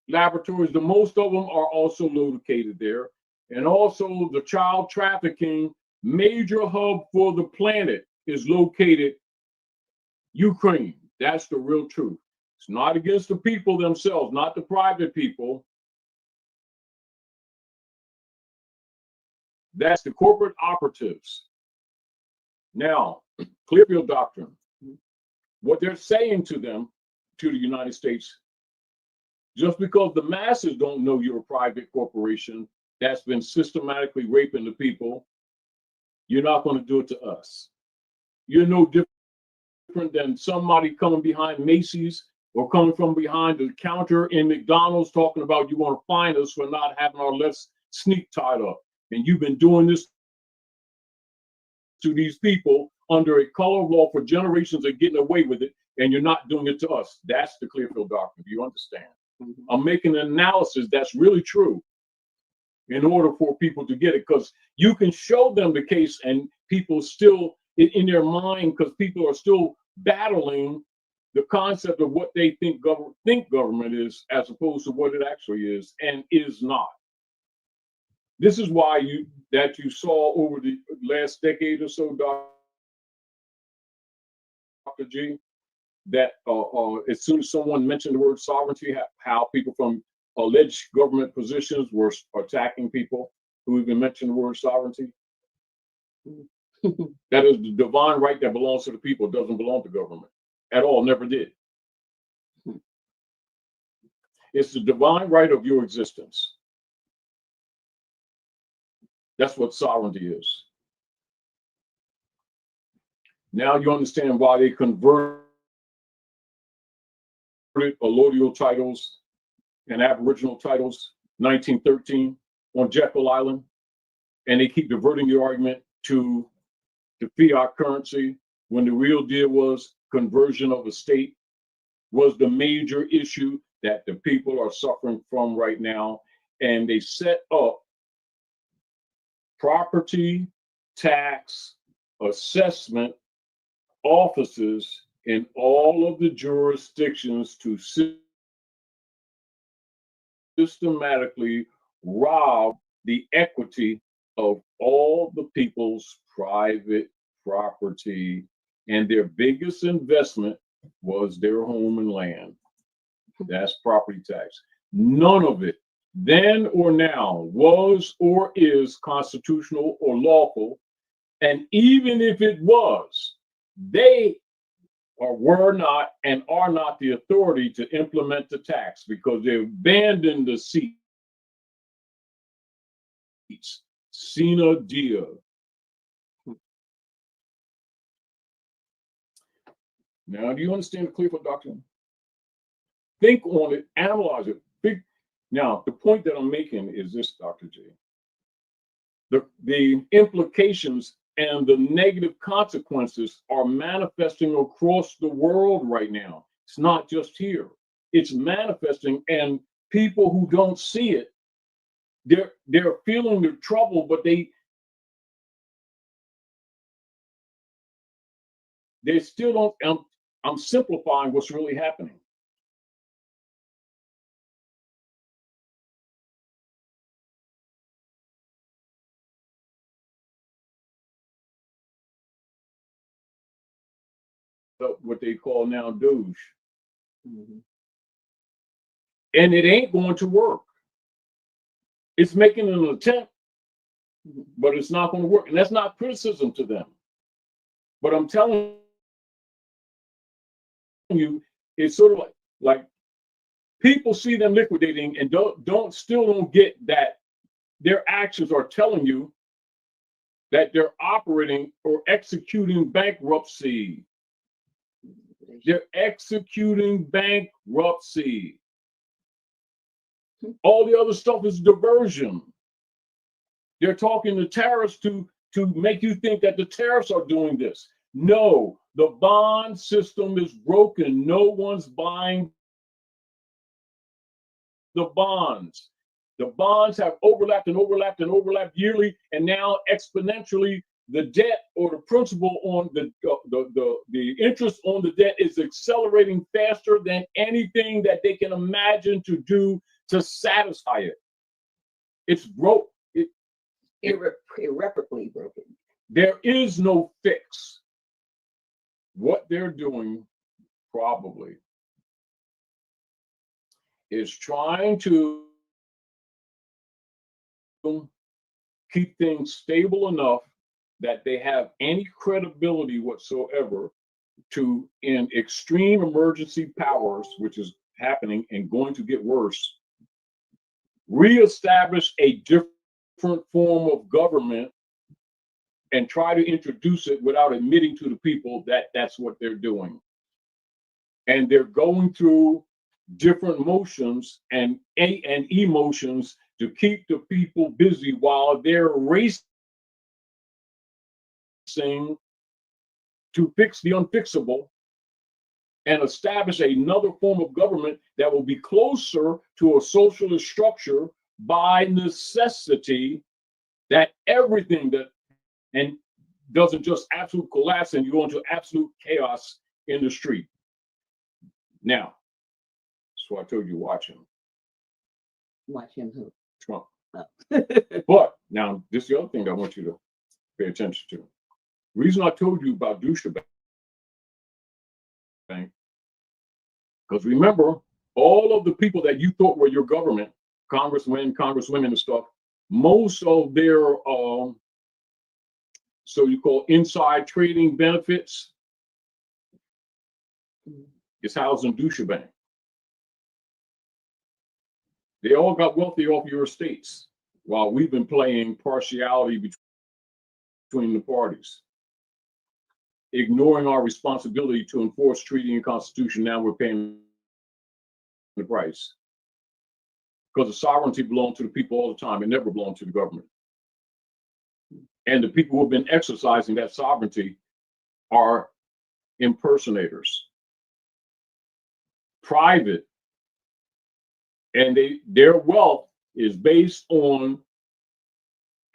laboratories, the most of them are also located there. And also the child trafficking major hub for the planet is located Ukraine. That's the real truth. It's not against the people themselves, not the private people. That's the corporate operatives. Now, Clearfield Doctrine, what they're saying to them, to the United States, just because the masses don't know you're a private corporation that's been systematically raping the people, you're not going to do it to us. You're no different than somebody coming behind Macy's or coming from behind the counter in McDonald's talking about you want to fine us for not having our left sneak tied up. And you've been doing this to these people under a color of law for generations and getting away with it, and you're not doing it to us. That's the Clearfield Doctrine. Do you understand? Mm-hmm. I'm making an analysis that's really true in order for people to get it, because you can show them the case and people still in their mind, because people are still battling the concept of what they think government is as opposed to what it actually is and is not. This is why you saw over the last decade or so, Dr. G, that as soon as someone mentioned the word sovereignty, how people from alleged government positions were attacking people who even mentioned the word sovereignty. That is the divine right that belongs to the people. It doesn't belong to government at all, never did. It's the divine right of your existence. That's what sovereignty is. Now you understand why they converted allodial titles and aboriginal titles 1913 on Jekyll Island, and they keep diverting the argument to the fiat currency when the real deal was conversion of a state was the major issue that the people are suffering from right now. And they set up property tax assessment offices in all of the jurisdictions to systematically rob the equity of all the people's private property, and their biggest investment was their home and land. That's property tax. None of it, then or now, was or is constitutional or lawful. And even if it was, they were not and are not the authority to implement the tax because they abandoned the seats. Sine die. Now, do you understand the Clearfield Doctrine? Think on it, analyze it. Now, the point that I'm making is this, Dr. J. The implications and the negative consequences are manifesting across the world right now. It's not just here. It's manifesting, and people who don't see it, they're feeling the trouble, but they still don't. I'm simplifying what's really happening. What they call now Doge. Mm-hmm. And it ain't going to work. It's making an attempt, but it's not going to work. And that's not criticism to them. But I'm telling you, it's sort of like People see them liquidating and still don't get that their actions are telling you that they're operating or executing bankruptcy. They're executing bankruptcy. All the other stuff is diversion. They're talking to tariffs to make you think that the tariffs are doing this. No, the bond system is broken. No one's buying the bonds. The bonds have overlapped and overlapped and overlapped yearly, and now exponentially, the debt or the principal on the interest on the debt is accelerating faster than anything that they can imagine to do to satisfy it. It's broke. Irreparably broken. There is no fix. What they're doing probably is trying to keep things stable enough that they have any credibility whatsoever to, in extreme emergency powers, which is happening and going to get worse, reestablish a different form of government and try to introduce it without admitting to the people that that's what they're doing. And they're going through different motions and emotions to keep the people busy while they're racing to fix the unfixable and establish another form of government that will be closer to a socialist structure by necessity, that everything that and doesn't just absolute collapse and you go into absolute chaos in the street. Now, so I told you, watch him. Watch him who? Trump. Oh. But now, this is the other thing that I want you to pay attention to. The reason I told you about Deutsche Bank, because remember, all of the people that you thought were your government, congressmen, congresswomen and stuff, most of their so you call inside trading benefits is housed in Deutsche Bank. They all got wealthy off your estates while we've been playing partiality between the parties, ignoring our responsibility to enforce treaty and constitution. Now we're paying the price because the sovereignty belonged to the people all the time. It never belonged to the government. And the people who have been exercising that sovereignty are impersonators, private, and their wealth is based on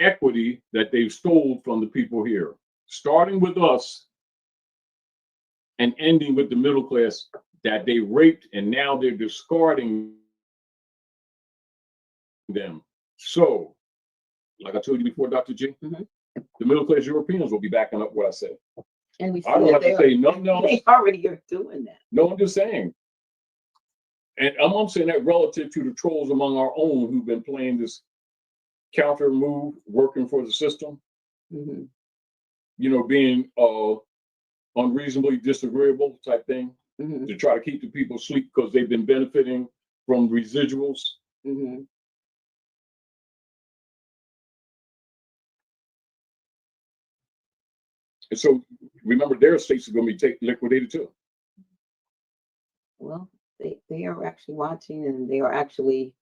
equity that they've stole from the people here, starting with us and ending with the middle class that they raped, and now they're discarding them. So, like I told you before, Dr. G, the middle class Europeans will be backing up what I said. And we see I don't have to say nothing else. They already are doing that. No, I'm just saying. And I'm saying that relative to the trolls among our own who've been playing this counter move, working for the system, you know, being unreasonably disagreeable type thing to try to keep the people asleep because they've been benefiting from residuals. And so remember, their estates are going to be liquidated too. Well, they are actually watching, and they are actually,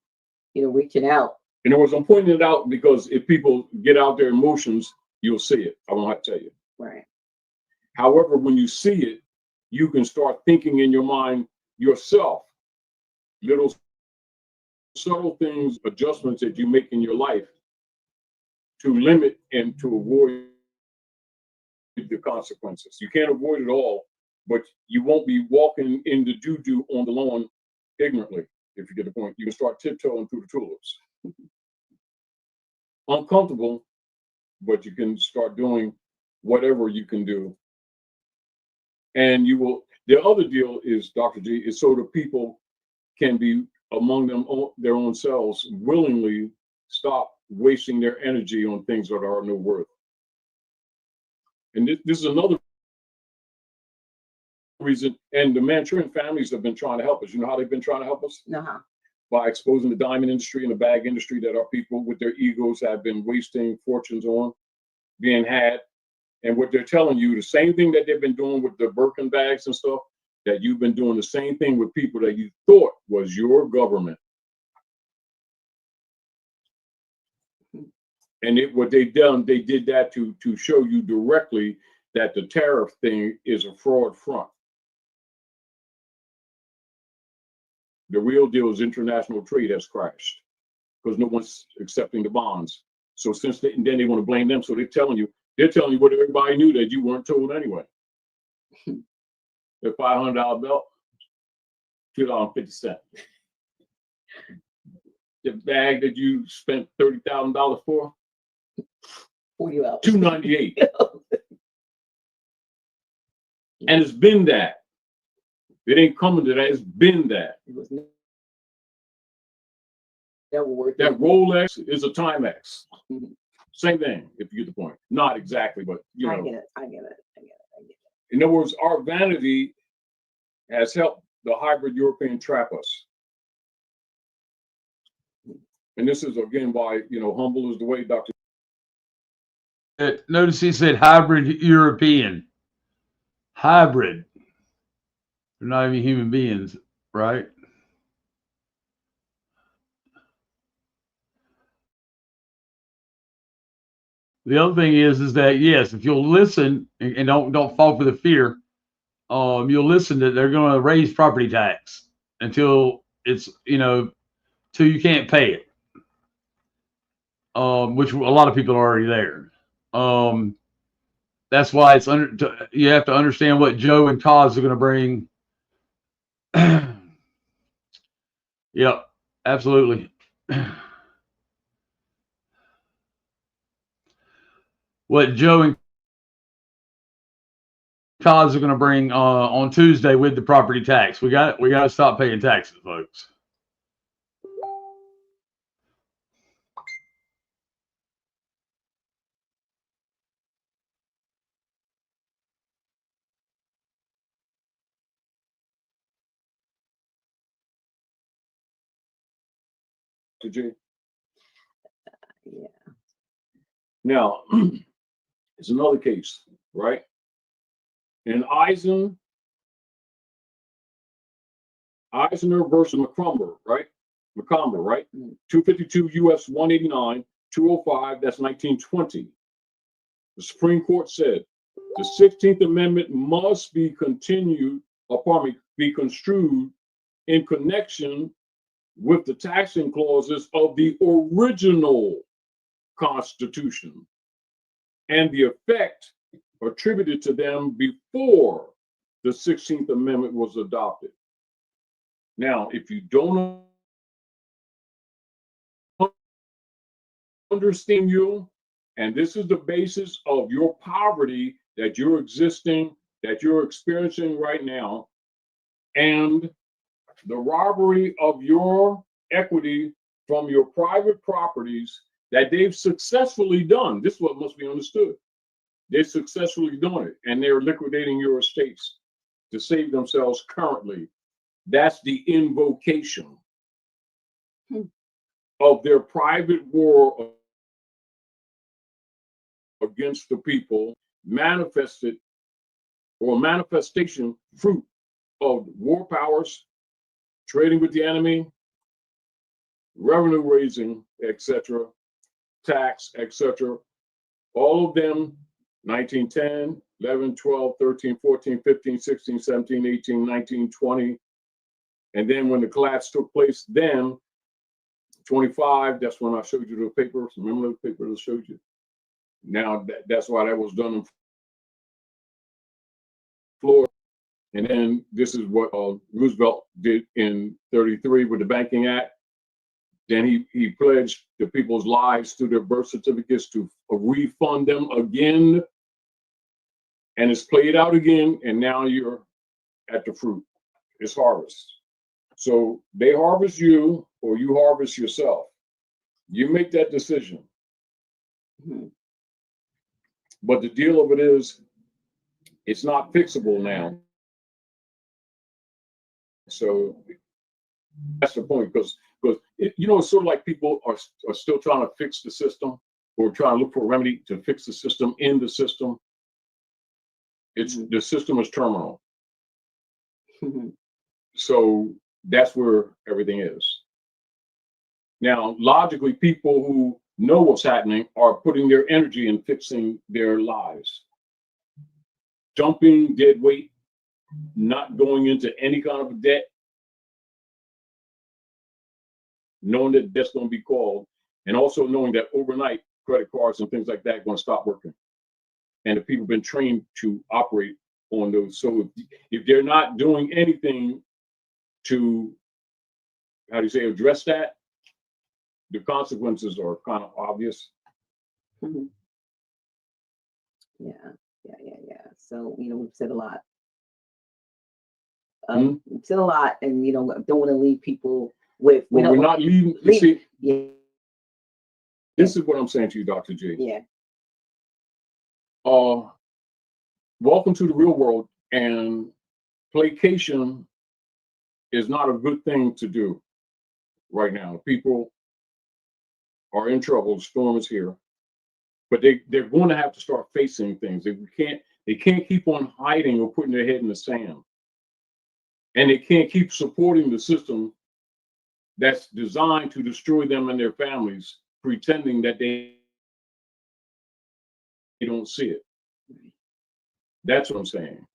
you know, reaching out. In other words, I'm pointing it out because if people get out their emotions, you'll see it. I won't have to tell you. Right. However, when you see it, you can start thinking in your mind yourself, little subtle things, adjustments that you make in your life to limit and to avoid the consequences. You can't avoid it all, but you won't be walking in the juju on the lawn ignorantly, if you get the point. You can start tiptoeing through the tulips. Uncomfortable, but you can start doing whatever you can do. And you will, the other deal is, Dr. G, is so that people can be among them, their own selves, willingly stop wasting their energy on things that are no worth. And this is another reason, and the Manchurian families have been trying to help us. You know how they've been trying to help us? Uh-huh. By exposing the diamond industry and the bag industry that our people with their egos have been wasting fortunes on, being had. And what they're telling you, the same thing that they've been doing with the Birkin bags and stuff, that you've been doing the same thing with people that you thought was your government. And what they done, they did that to show you directly that the tariff thing is a fraud front. The real deal is international trade has crashed because no one's accepting the bonds. So since then they want to blame them. So they're telling you what everybody knew that you weren't told anyway. The $500 belt, $2.50. The bag that you spent $30,000 for, $40. $298. And it's been that. It ain't coming to that. It's been that. It was never worth That it. Rolex is a Timex. Mhm. Same thing, if you get the point. Not exactly, but you know. I get it. In other words, our vanity has helped the hybrid European trap us. And this is again why, humble is the way, Dr. Notice he said hybrid European. Hybrid. They're not even human beings, right? The other thing is that yes, if you'll listen and don't fall for the fear, you'll listen that they're going to raise property tax until it's till you can't pay it. Which a lot of people are already there. That's why you have to understand what Joe and Cos are going to bring. Yep, absolutely. What Joe and Cos are going to bring on Tuesday with the property tax. We got to stop paying taxes, folks. J. Yeah. Now, it's another case, right? In Eisner versus Macomber, right? 252 U.S. 189, 205, that's 1920. The Supreme Court said the 16th Amendment must be construed in connection with the taxing clauses of the original Constitution and the effect attributed to them before the 16th Amendment was adopted. Now, if you don't understand you, and this is the basis of your poverty that you're experiencing right now, and the robbery of your equity from your private properties that they've successfully done. This is what must be understood. They're successfully doing it, and they're liquidating your estates to save themselves currently. That's the invocation of their private war against the people, manifestation, fruit of war powers, trading with the enemy, revenue raising, etc., tax, etc. All of them, 1910, 11, 12, 13, 14, 15, 16, 17, 18, 19, 20. And then when the collapse took place, then 25, that's when I showed you the papers. Remember the paper that I showed you? Now that's why that was done in Florida. And then this is what Roosevelt did in 33 with the Banking Act. Then he pledged the people's lives through their birth certificates to refund them again. And it's played out again. And now you're at the fruit. It's harvest. So they harvest you or you harvest yourself. You make that decision. Mm-hmm. But the deal of it is, it's not fixable now. So that's the point, because you know, it's sort of like people are still trying to fix the system, or trying to look for a remedy to fix the system in the system. It's the system is terminal. So that's where everything is. Now, logically, people who know what's happening are putting their energy in fixing their lives, dumping dead weight, not going into any kind of debt, knowing that that's going to be called, and also knowing that overnight credit cards and things like that are going to stop working. And the people have been trained to operate on those. So if they're not doing anything to, how do you say, address that, the consequences are kind of obvious. Yeah. So, you know, we've said a lot. We've said a lot, and, you know, don't want to leave people with. Well, we're not leaving. You see, yeah. This is what I'm saying to you, Dr. J. Yeah. Welcome to the real world, and placation is not a good thing to do right now. People are in trouble. The storm is here, but they're going to have to start facing things. They can't keep on hiding or putting their head in the sand, and they can't keep supporting the system that's designed to destroy them and their families, pretending that they don't see it. That's what I'm saying.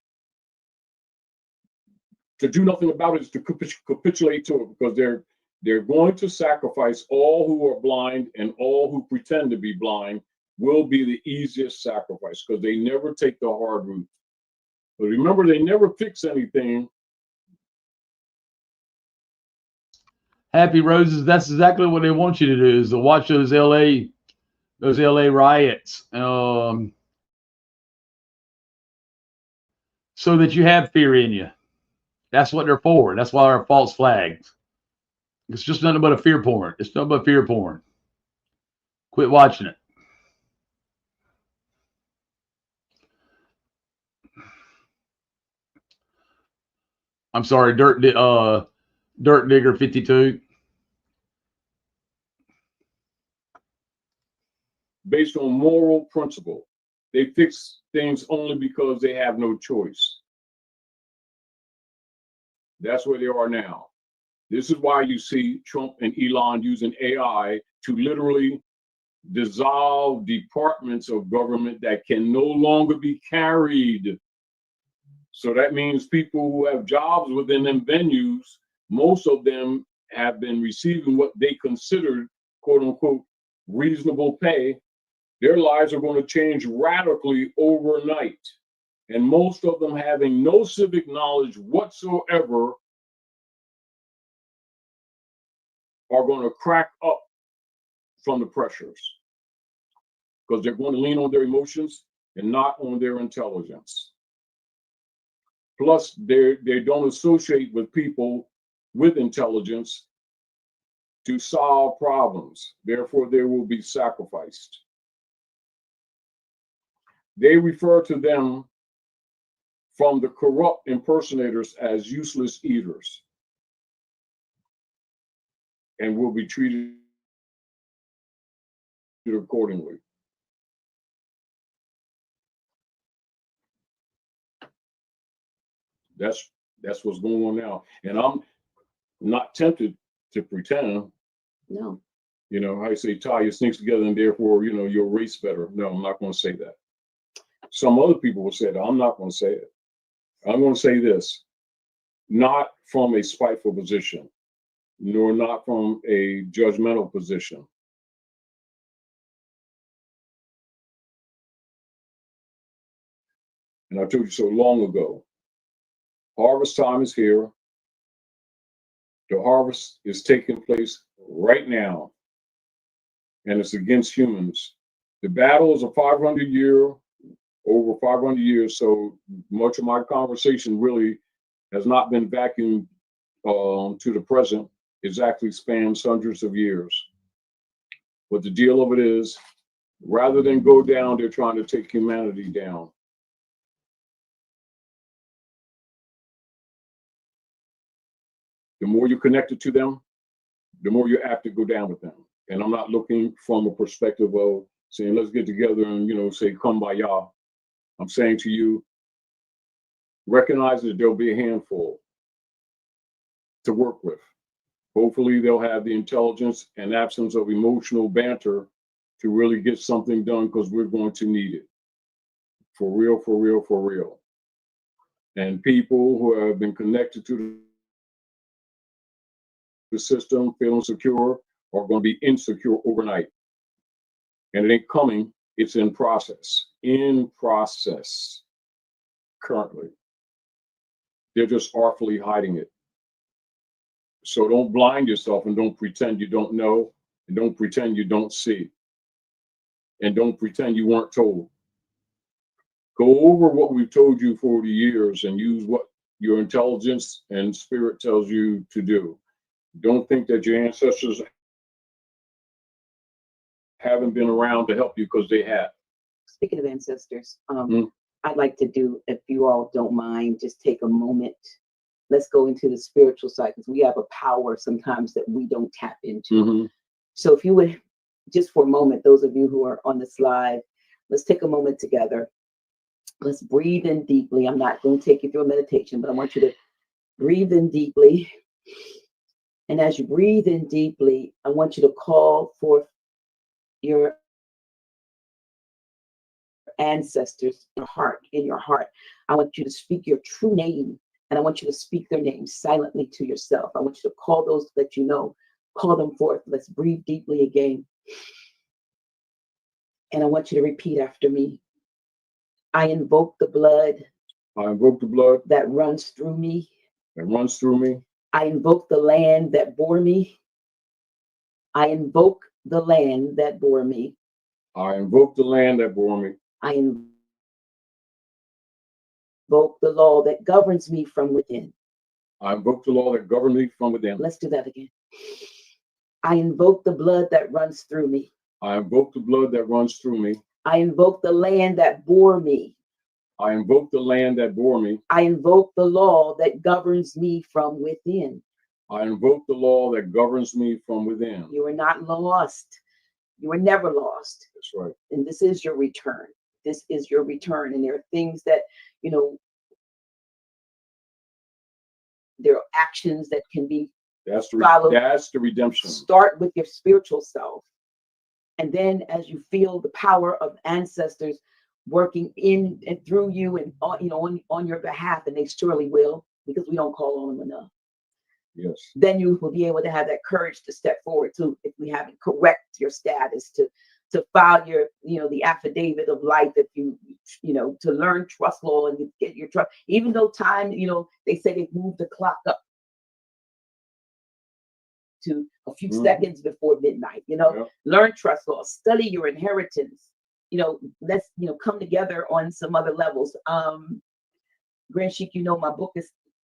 To do nothing about it is to capitulate to it, because they're going to sacrifice all who are blind, and all who pretend to be blind will be the easiest sacrifice, because they never take the hard route. But remember, they never fix anything. Happy Roses, that's exactly what they want you to do, is to watch those LA riots, so that you have fear in you. That's what they're for. That's why they're false flags. It's just nothing but a fear porn. It's nothing but fear porn. Quit watching it. I'm sorry, Dirt Digger 52. Based on moral principle, they fix things only because they have no choice. That's where they are now. This is why you see Trump and Elon using AI to literally dissolve departments of government that can no longer be carried. So that means people who have jobs within them venues, most of them have been receiving what they considered, quote unquote, reasonable pay. Their lives are going to change radically overnight. And most of them, having no civic knowledge whatsoever, are going to crack up from the pressures, because they're going to lean on their emotions and not on their intelligence. Plus, they don't associate with people with intelligence to solve problems. Therefore, they will be sacrificed. They refer to them from the corrupt impersonators as useless eaters, and will be treated accordingly. That's what's going on now. And I'm not tempted to pretend. No. You know, how you say, tie your sneaks together and therefore, you know, you'll race better. No, I'm not going to say that. Some other people will say that. I'm not going to say it. I'm going to say this, not from a spiteful position, nor not from a judgmental position. And I told you so long ago, harvest time is here. The harvest is taking place right now, and it's against humans. The battle is over 500 years, so much of my conversation really has not been vacuumed to the present. It's actually spans hundreds of years. But the deal of it is, rather than go down, they're trying to take humanity down. The more you're connected to them, the more you're apt to go down with them. And I'm not looking from a perspective of saying, let's get together and, say, kumbaya. I'm saying to you, recognize that there'll be a handful to work with. Hopefully they'll have the intelligence and absence of emotional banter to really get something done, because we're going to need it. For real, for real, for real. And people who have been connected to the system, feeling secure, are going to be insecure overnight. And it ain't coming, it's in process. In process currently. They're just artfully hiding it. So don't blind yourself, and don't pretend you don't know, and don't pretend you don't see, and don't pretend you weren't told. Go over what we've told you for the years and use what your intelligence and spirit tells you to do. Don't think that your ancestors haven't been around to help you, because they have. Speaking of ancestors, I'd like to do, if you all don't mind, just take a moment. Let's go into the spiritual side, because we have a power sometimes that we don't tap into. So if you would, just for a moment, those of you who are on this live, let's take a moment together. Let's breathe in deeply. I'm not going to take you through a meditation, but I want you to breathe in deeply. And as you breathe in deeply, I want you to call forth your ancestors in your heart. I want you to speak your true name, and I want you to speak their name silently to yourself. I want you to call those that you know, call them forth. Let's breathe deeply again. And I want you to repeat after me. I invoke the blood. I invoke the blood that runs through me. that runs through me. I invoke the land that bore me. I invoke the land that bore me. I invoke the land that bore me. I invoke the law that governs me from within. I invoke the law that governs me from within. Let's do that again. I invoke the blood that runs through me. I invoke the blood that runs through me. I invoke the land that bore me. I invoke the land that bore me. I invoke the law that governs me from within. I invoke the law that governs me from within. You are not lost. You are never lost. That's right. And this is your return. This is your return. And there are things that, there are actions that can be That's followed. That's the redemption. Start with your spiritual self. And then as you feel the power of ancestors working in and through you and on your behalf, and they surely will, because we don't call on them enough. Yes. Then you will be able to have that courage to step forward to, if we haven't correct your status, to file your, the affidavit of life, if to learn trust law and get your trust, even though time, they say they've moved the clock up to a few seconds before midnight, learn trust law, study your inheritance, let's, come together on some other levels. Grand Sheik, my book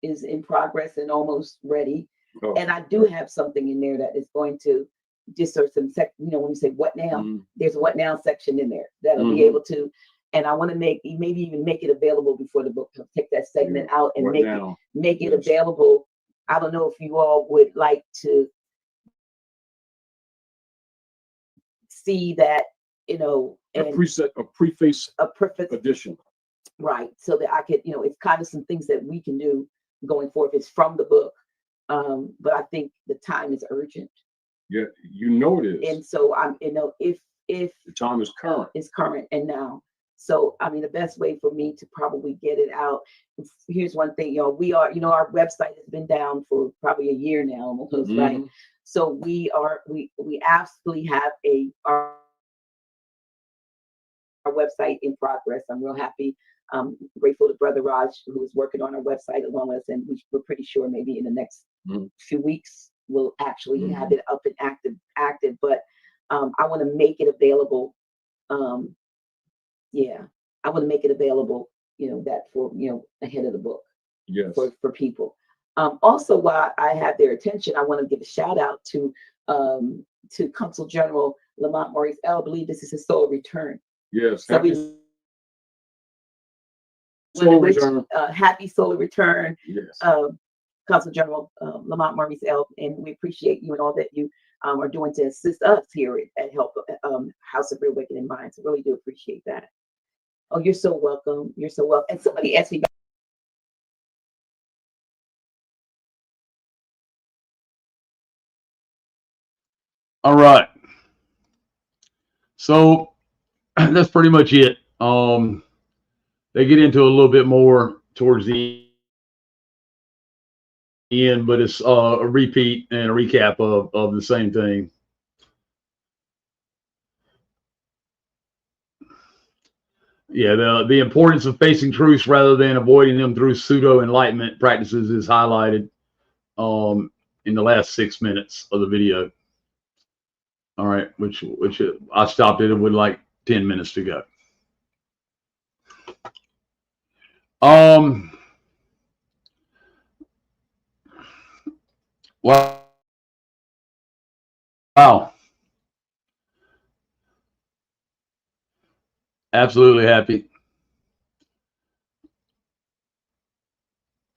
is in progress and almost ready. Oh. And I do have something in there that is going to just sort of some when you say what now, there's a what now section in there that'll be able to, and I want to maybe even make it available before the book. Take that segment out and make it available. I don't know if you all would like to see that, a preface edition. Right. So that I could, it's kind of some things that we can do going forward. It's from the book. But I think the time is urgent. Yeah, it is. And so I'm, if the time is current. It's current and now. So the best way for me to probably get it out. Here's one thing, we are, our website has been down for probably a year now, almost, right? So we absolutely have our website in progress. I'm real happy. Grateful to Brother Raj, who is working on our website along with us, and we're pretty sure maybe in the next few weeks we'll actually have it up and active. But I want to make it available. I want to make it available. That for ahead of the book. Yes. For people. Also, while I have their attention, I want to give a shout out to Consul General Lamont Maurice L. I believe this is his soul return. Yes. So soul return. Happy soul return. Yes. Consul General Lamont Maurice L. And we appreciate you and all that you are doing to assist us here at Help House of Reawakening Minds. I really do appreciate that. Oh, you're so welcome. You're so welcome. And somebody asked me. All right. So that's pretty much it. They get into a little bit more towards the end, but it's a repeat and a recap of the same thing. Yeah, the importance of facing truths rather than avoiding them through pseudo enlightenment practices is highlighted in the last 6 minutes of the video. All right, which I stopped it with like 10 minutes to go. Wow. Absolutely happy.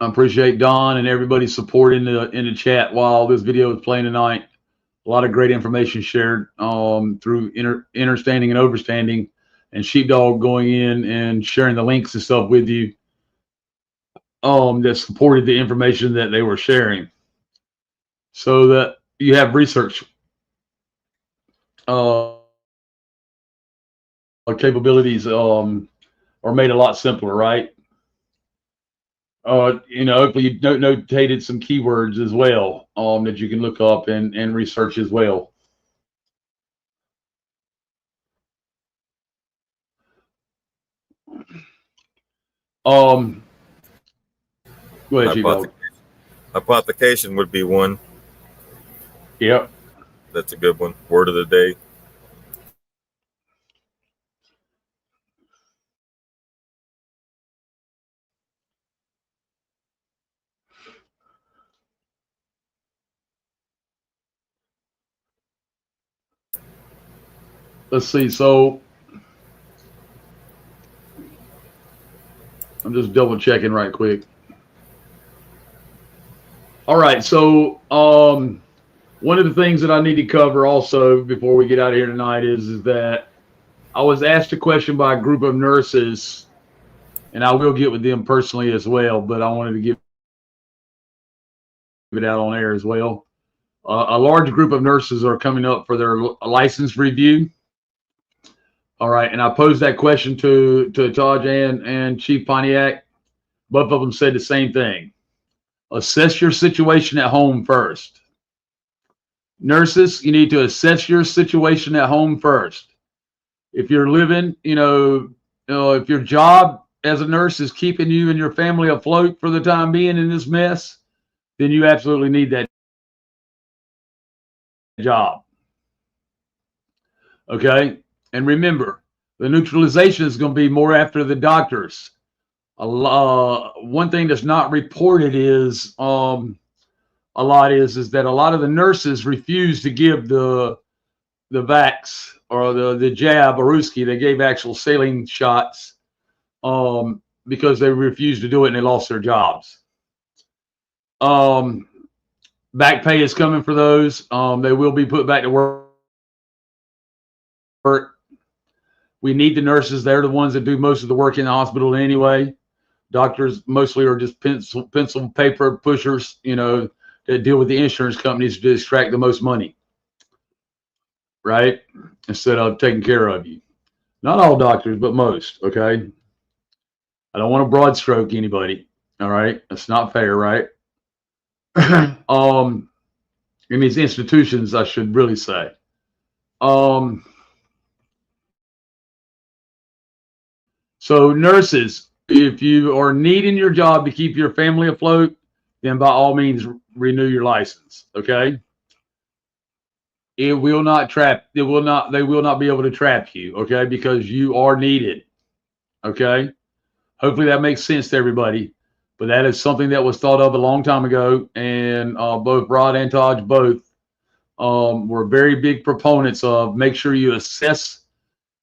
I appreciate Don and everybody's support in the chat while this video is playing tonight. A lot of great information shared through understanding and overstanding, and Sheepdog going in and sharing the links and stuff with you that supported the information that they were sharing, so that you have research capabilities are made a lot simpler, right? Hopefully you notated some keywords as well that you can look up and research as well. Go ahead, Chief. Hypothecation would be one. Yep. That's a good one. Word of the day. Let's see. So I'm just double checking right quick. All right. So one of the things that I need to cover also before we get out of here tonight is that I was asked a question by a group of nurses, and I will get with them personally as well, but I wanted to give it out on air as well. A large group of nurses are coming up for their license review. All right, and I posed that question to Taj and Chief Pontiac. Both of them said the same thing. Assess your situation at home first. Nurses, you need to assess your situation at home first. If you're living, if your job as a nurse is keeping you and your family afloat for the time being in this mess, then you absolutely need that job. Okay? And remember, the neutralization is going to be more after the doctors. One thing that's not reported is that a lot of the nurses refuse to give the vax or the jab or Ruski. They gave actual saline shots because they refused to do it and they lost their jobs. Back pay is coming for those. They will be put back to work. We need the nurses. They're the ones that do most of the work in the hospital anyway. Doctors mostly are just pencil paper pushers, that deal with the insurance companies to extract the most money, right? Instead of taking care of you. Not all doctors, but most, okay? I don't want to broad stroke anybody, all right? That's not fair, right? It means institutions, I should really say. So nurses, if you are needing your job to keep your family afloat, then by all means renew your license. Okay. They will not be able to trap you. Okay. Because you are needed. Okay. Hopefully that makes sense to everybody, but that is something that was thought of a long time ago. And both Rod and Taj were very big proponents of make sure you assess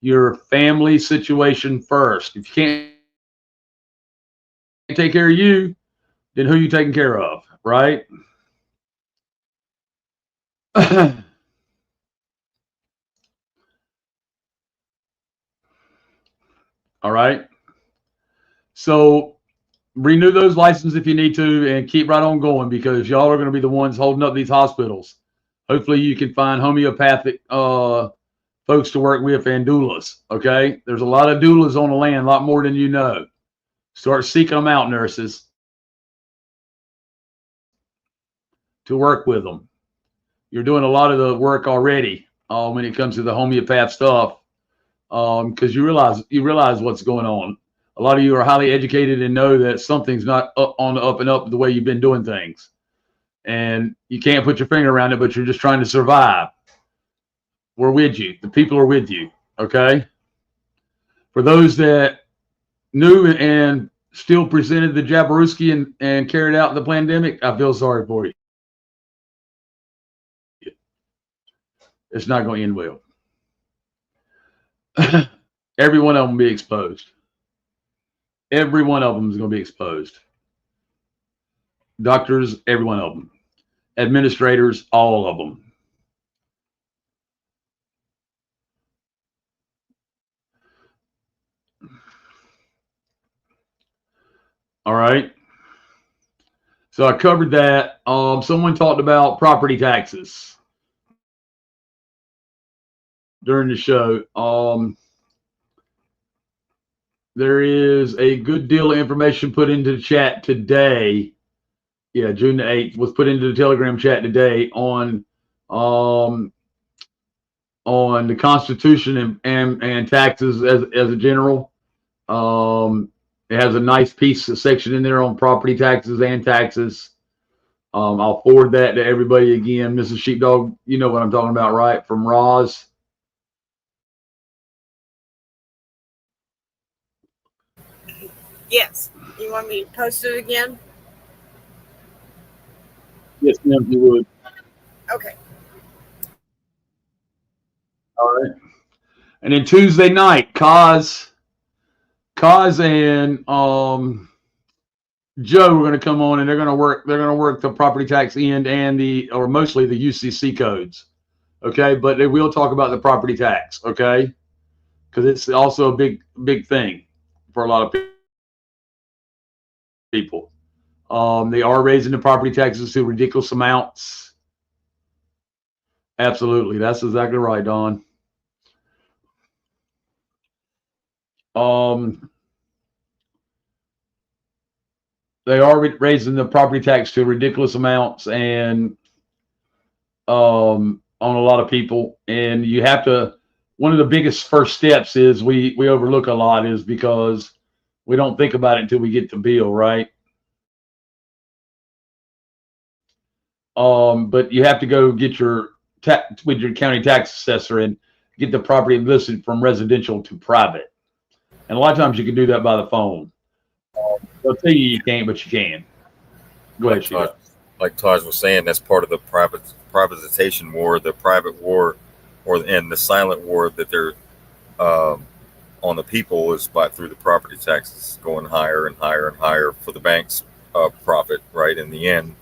your family situation first. If you can't take care of you, then who are you taking care of? right? All right. So renew those licenses if you need to and keep right on going, because y'all are going to be the ones holding up these hospitals. Hopefully you can find homeopathic folks to work with and doulas. Okay. There's a lot of doulas on the land, a lot more than you know. Start seeking them out, nurses, to work with them. You're doing a lot of the work already when it comes to the homeopath stuff, because you realize what's going on. A lot of you are highly educated and know that something's not on the up and up the way you've been doing things. And you can't put your finger around it, but you're just trying to survive. We're with you. The people are with you. Okay. For those that knew and still presented the Jaworski and carried out the pandemic, I feel sorry for you. It's not going to end well. Every one of them will be exposed. Every one of them is going to be exposed. Doctors, every one of them. Administrators, all of them. All right. So I covered that. Someone talked about property taxes during the show. There is a good deal of information put into the chat today. Yeah, June the 8th was put into the Telegram chat today on the Constitution and taxes as a general. It has a nice piece of section in there on property taxes and taxes. I'll forward that to everybody again. Mrs. Sheepdog, you know what I'm talking about, right? From Roz. Yes. You want me to post it again? Yes, ma'am, you would. Okay. All right. And then Tuesday night, Kaz and Joe are going to come on, and they're going to work the property tax end and or mostly the UCC codes. Okay, but they will talk about the property tax. Okay, because it's also a big thing for a lot of people. They are raising the property taxes to ridiculous amounts. Absolutely, that's exactly right, Don. They are raising the property tax to ridiculous amounts and on a lot of people. And you have to, one of the biggest first steps is we overlook a lot is because we don't think about it until we get the bill, right? But you have to go get with your county tax assessor and get the property listed from residential to private. And a lot of times you can do that by the phone. They'll tell you can't, but you can. Go ahead, Sheila. Like Taj was saying, that's part of the privatization war, the private war, and the silent war that they're on the people is through the property taxes going higher and higher and higher for the bank's profit, right, in the end.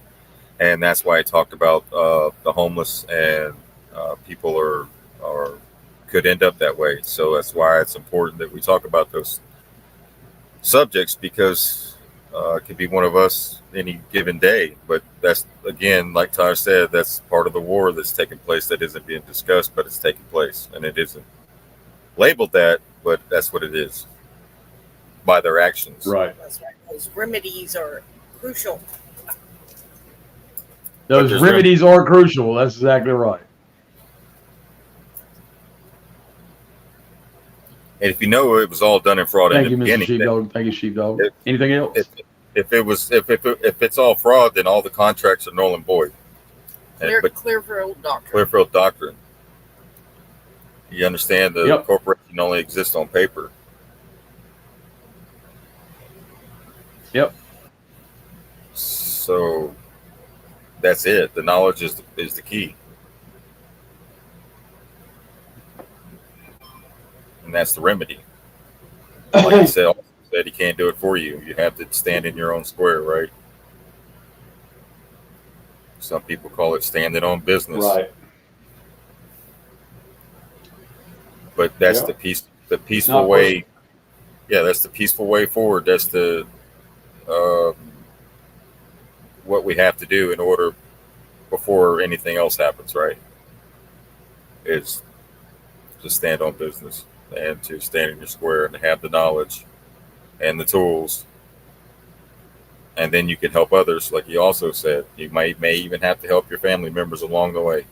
And that's why I talked about the homeless and people could end up that way. So that's why it's important that we talk about those subjects, because it could be one of us any given day. But that's, again, like Taj said, that's part of the war that's taking place that isn't being discussed, but it's taking place. And it isn't labeled that, but that's what it is by their actions. Right. That's right. Those remedies are crucial. Those remedies are crucial. That's exactly right. And if you know it was all done in fraud in the beginning. Thank you, Mr. Sheepdog. Thank you, Sheepdog. Anything else? If it's all fraud, then all the contracts are null and void. Clearfield Doctrine. Clearfield Doctrine. You understand the corporation only exists on paper. Yep. So that's it. The knowledge is the key. And that's the remedy. Like he said he can't do it for you. You have to stand in your own square, right? Some people call it standing on business. Right. But that's Yeah. the peaceful way. Yeah, that's the peaceful way forward. That's the what we have to do in order before anything else happens, right? Is to stand on business and to stand in your square and to have the knowledge and the tools. And then you can help others, like you also said. You may even have to help your family members along the way.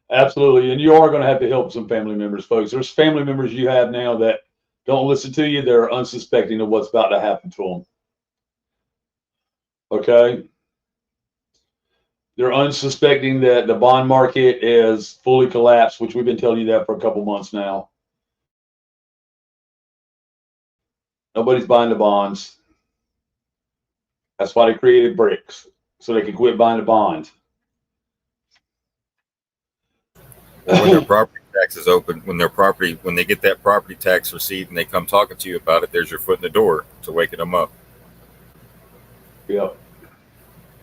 Absolutely. And you are going to have to help some family members, folks. There's family members you have now that don't listen to you. They're unsuspecting of what's about to happen to them. Okay. They're unsuspecting that the bond market is fully collapsed, which we've been telling you that for a couple months now. Nobody's buying the bonds. That's why they created BRICS, so they could quit buying the bonds. When their property tax is open, when they get that property tax receipt and they come talking to you about it, there's your foot in the door to waking them up. Yep.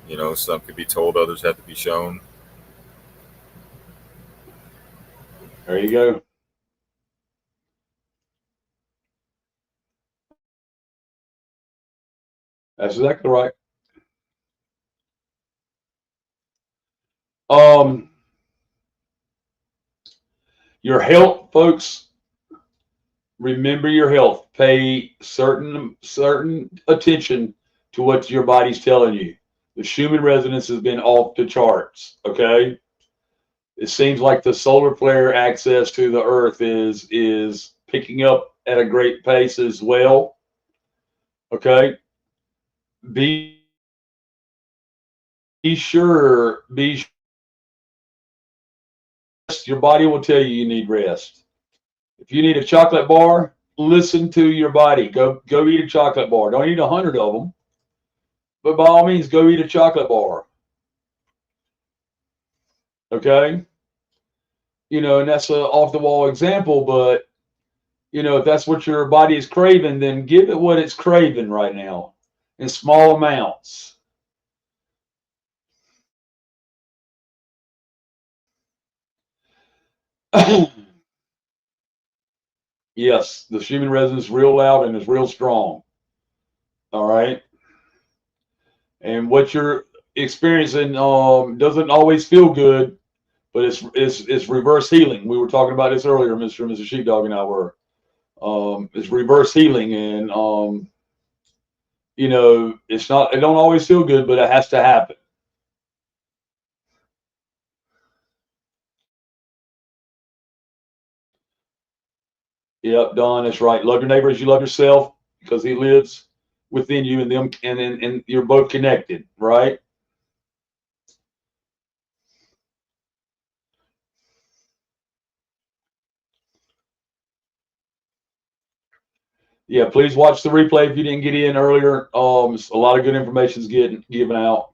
You know, some could be told, others have to be shown. There you go. That's exactly right. Your health, folks. Remember your health. Pay certain attention to what your body's telling you. The Schumann resonance has been off the charts. Okay. It seems like the solar flare access to the Earth is picking up at a great pace as well. Okay. Be sure. Your body will tell you need rest. If you need a chocolate bar, listen to your body. Go eat a chocolate bar. Don't eat 100 of them, but by all means, go eat a chocolate bar. Okay. You know, and that's an off the wall example, but you know, if that's what your body is craving, then give it what it's craving right now in small amounts. Yes, the Schumann resonance is real loud and it's real strong. All right. And what you're experiencing doesn't always feel good, but it's reverse healing. We were talking about this earlier, Mr. and Mrs. Sheepdog and I were. It's reverse healing, and you know, it don't always feel good, but it has to happen. Yep, Don, that's right. Love your neighbor as you love yourself, because he lives within you and them, and you're both connected, right? Yeah, please watch the replay if you didn't get in earlier. A lot of good information is getting given out.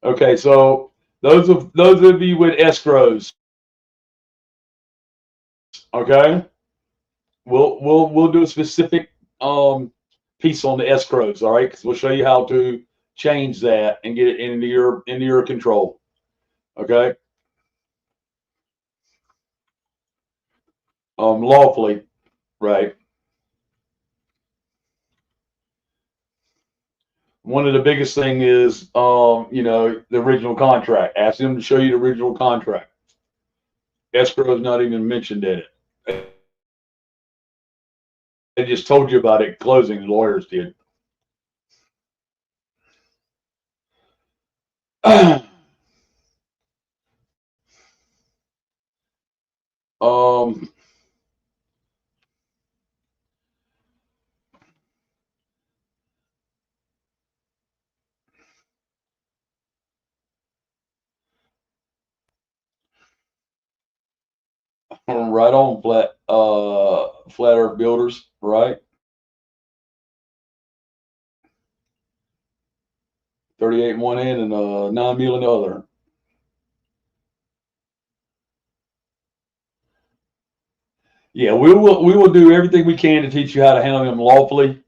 Okay, so those of you with escrows, okay, we'll do a specific piece on the escrows, all right? Because we'll show you how to change that and get it into your control, okay? Lawfully, right? One of the biggest thing is, you know, the original contract. Ask them to show you the original contract. Escrow is not even mentioned in it. They just told you about it. Closing, the lawyers did. Right on, flat earth builders, right? 38 in one end and 9 mil in the other. Yeah, we will do everything we can to teach you how to handle them lawfully,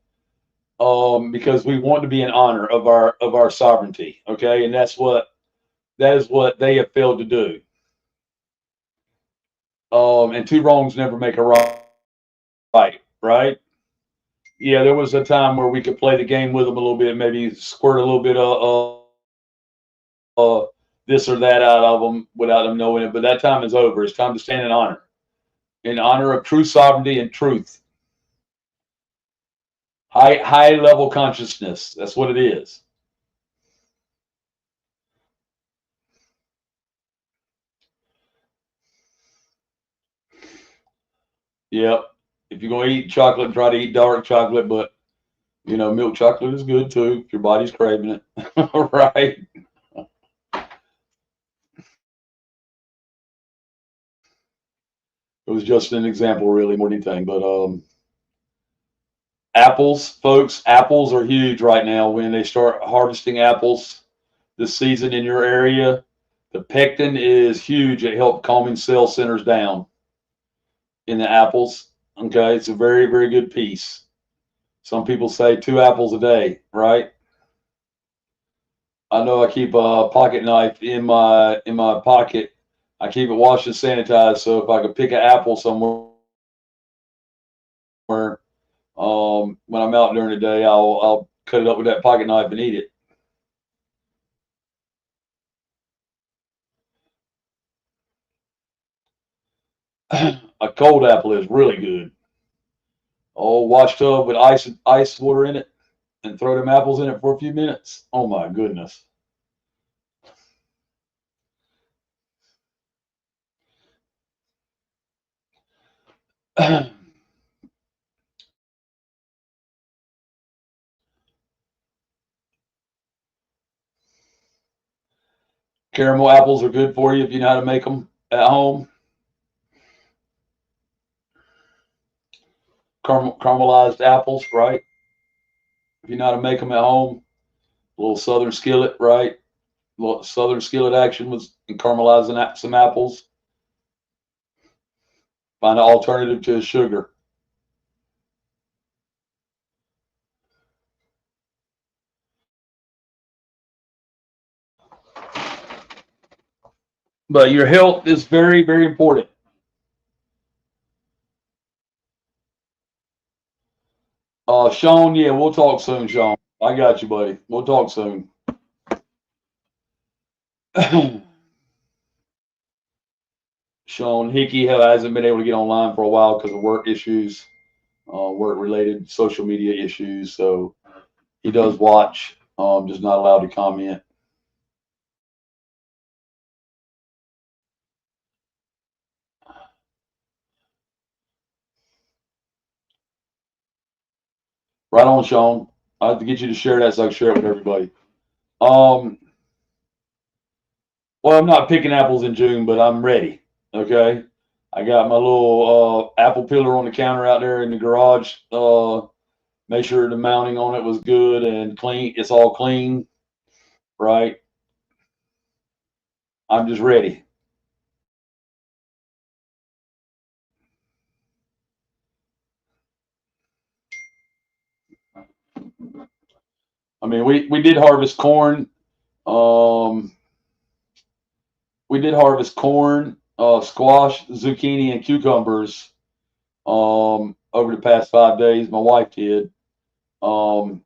because we want to be in honor of our sovereignty. Okay, and that is what they have failed to do. And two wrongs never make a right. Right? Yeah, there was a time where we could play the game with them a little bit, maybe squirt a little bit of this or that out of them without them knowing it. But that time is over. It's time to stand in honor of true sovereignty and truth. High level consciousness. That's what it is. Yep. If you're gonna eat chocolate, try to eat dark chocolate, but milk chocolate is good too if your body's craving it. Right. It was just an example, really, more than anything. But apples, folks, apples are huge right now. When they start harvesting apples this season in your area, the pectin is huge. It helps calming cell centers down in the apples. Okay, it's a very, very good piece. Some people say 2 apples a day, right? I know I keep a pocket knife in my pocket. I keep it washed and sanitized, so if I could pick an apple somewhere, when I'm out during the day, I'll cut it up with that pocket knife and eat it. A cold apple is really good. Oh, wash tub with ice water in it, and throw them apples in it for a few minutes. Oh my goodness. Caramel apples are good for you if you know how to make them at home. Caramelized apples, right? If you know how to make them at home, a little southern skillet, right? A little southern skillet action was caramelizing some apples. Find an alternative to sugar. But your health is very, very important. Sean, yeah, we'll talk soon, Sean. I got you, buddy. We'll talk soon. Sean Hickey hasn't been able to get online for a while because of work issues, work-related social media issues. So he does watch, just not allowed to comment. Right on, Sean. I have to get you to share that so I can share it with everybody. Well, I'm not picking apples in June, but I'm ready. Okay. I got my little apple peeler on the counter out there in the garage. Make sure the mounting on it was good and clean. It's all clean, right? I'm just ready. I mean, we did harvest corn. We did harvest corn, squash, zucchini, and cucumbers over the past 5 days. My wife did, out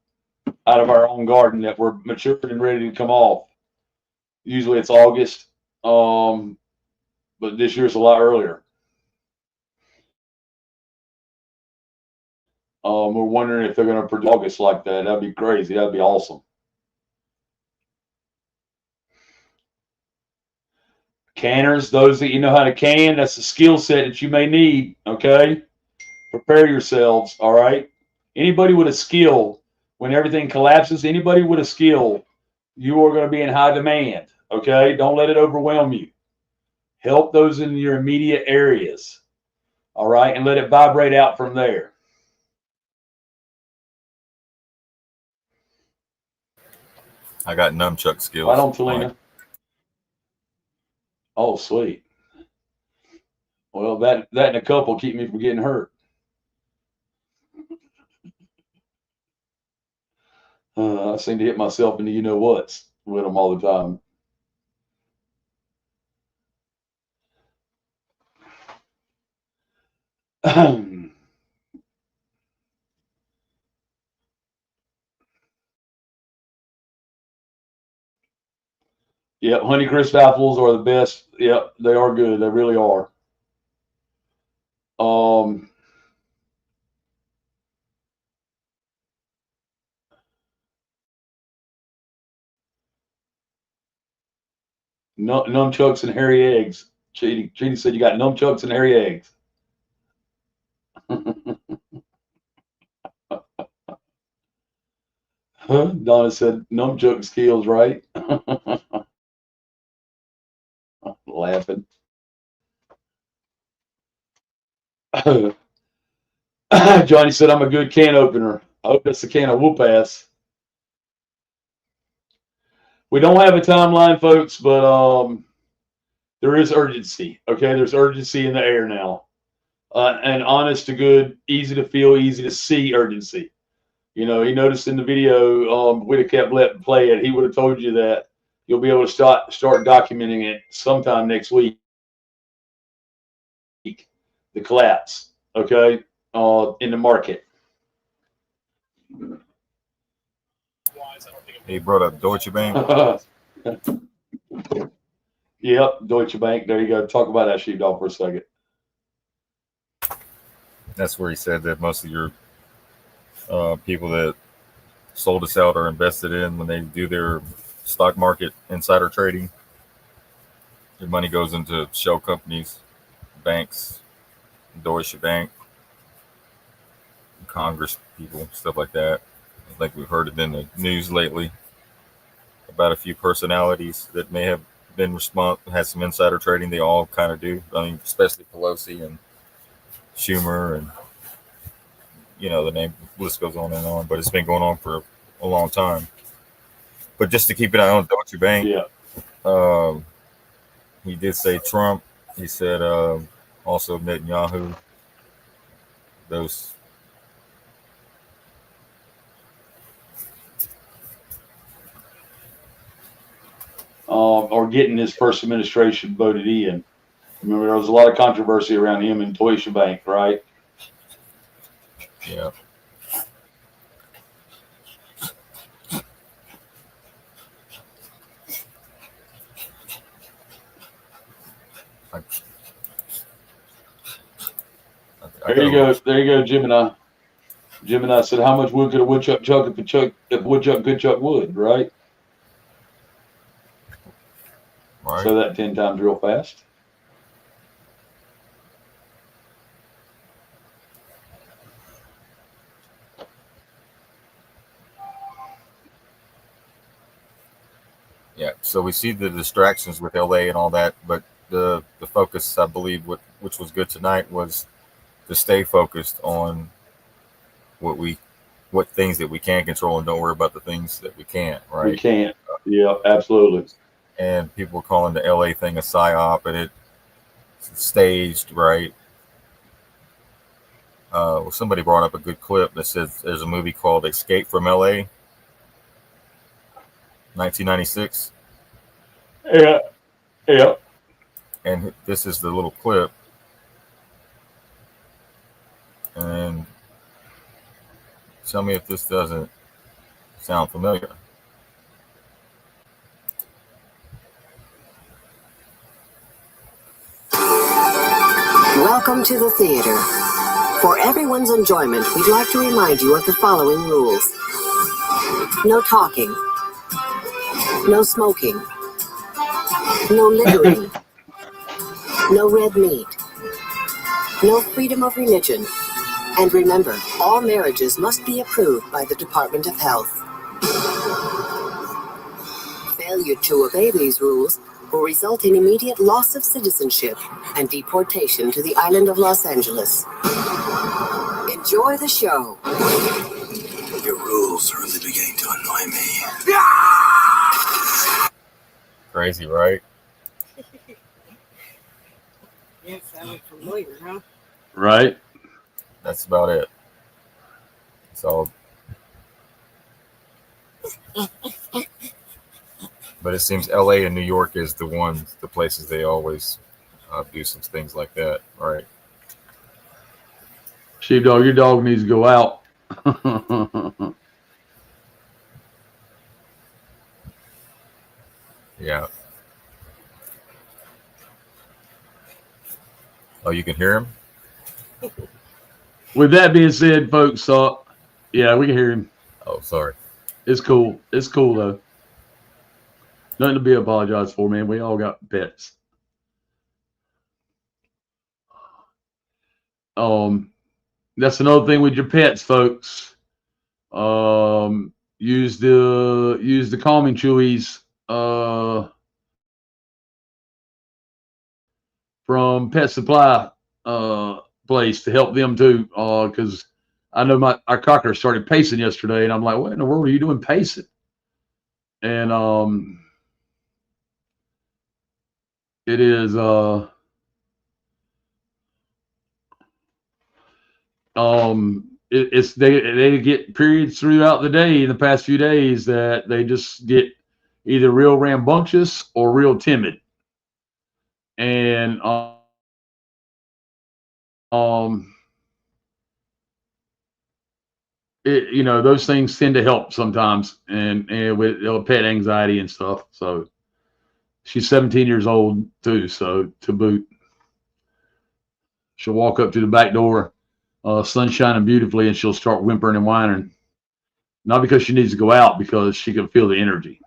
of our own garden that were matured and ready to come off. Usually it's August, but this year it's a lot earlier. We're wondering if they're going to produce August like that. That'd be crazy. That'd be awesome. Canners, those that you know how to can, that's a skill set that you may need. Okay, prepare yourselves. All right. Anybody with a skill, when everything collapses, anybody with a skill, you are going to be in high demand. Okay, don't let it overwhelm you. Help those in your immediate areas. All right, and let it vibrate out from there. I got nunchuck skills. Right on, Talina. Oh, sweet. Well, that and a couple keep me from getting hurt. I seem to hit myself into you know what's with them all the time. Yep, Honeycrisp apples are the best. Yep, they are good. They really are. Nunchucks and hairy eggs. Cheaty said you got nunchucks and hairy eggs. Donna said nunchuck skills, right? Laughing. Johnny said I'm a good can opener. I hope that's the can of whoop ass. We don't have a timeline, folks, but there is urgency. Okay, there's urgency in the air now, and honest to good, easy to feel, easy to see urgency. You know, he noticed in the video, we'd have kept letting play it. He would have told you that you'll be able to start documenting it sometime next week. The collapse, okay, in the market. He brought up Deutsche Bank. Yep, Deutsche Bank. There you go. Talk about that, Sheepdog, for a second. That's where he said that most of your people that sold us out or invested in when they do their stock market insider trading, your money goes into shell companies, banks, Deutsche Bank, Congress people, stuff like that. I think we've heard it in the news lately about a few personalities that may have been had some insider trading. They all kind of do. I mean, especially Pelosi and Schumer, and you know, the name list goes on and on. But it's been going on for a long time. But just to keep an eye on Deutsche Bank, yeah. He did say Trump. He said also Netanyahu. Those. Or getting his first administration voted in. Remember, there was a lot of controversy around him and Deutsche Bank, right? Yeah. There you go, Gemini. Gemini said, "How much wood could a woodchuck chuck if woodchuck could chuck wood?" Right. Right. So that 10 times real fast. Yeah. So we see the distractions with LA and all that, but the focus, I believe, which was good tonight, was to stay focused on what things that we can control and don't worry about the things that we can't. Right. We can't. Yeah, absolutely. And people were calling the LA thing a psyop, and it's staged, right? Well, somebody brought up a good clip that says there's a movie called Escape from LA, 1996. Yeah. Yeah. And this is the little clip. And tell me if this doesn't sound familiar. Welcome to the theater. For everyone's enjoyment, we'd like to remind you of the following rules. No talking. No smoking. No littering. No red meat. No freedom of religion. And remember, all marriages must be approved by the Department of Health. Failure to obey these rules will result in immediate loss of citizenship and deportation to the island of Los Angeles. Enjoy the show. Your rules are really beginning to annoy me. Crazy, right? Yeah, it sounded familiar, huh? Right. That's about it. So, but it seems LA and New York is the places they always do some things like that, right? Sheepdog, your dog needs to go out. Yeah. Oh, you can hear him? With that being said, folks, yeah, we can hear him. Oh, sorry. It's cool. It's cool though. Nothing to be apologized for, man. We all got pets. That's another thing with your pets, folks. Use the calming chewies from Pet Supply place to help them too, because I know our cocker started pacing yesterday, and I'm like, what in the world are you doing pacing? And it is it's they get periods throughout the day in the past few days that they just get either real rambunctious or real timid, and those things tend to help sometimes, and with pet anxiety and stuff. So she's 17 years old too, so to boot. She'll walk up to the back door, sun shining beautifully, and she'll start whimpering and whining. Not because she needs to go out, because she can feel the energy.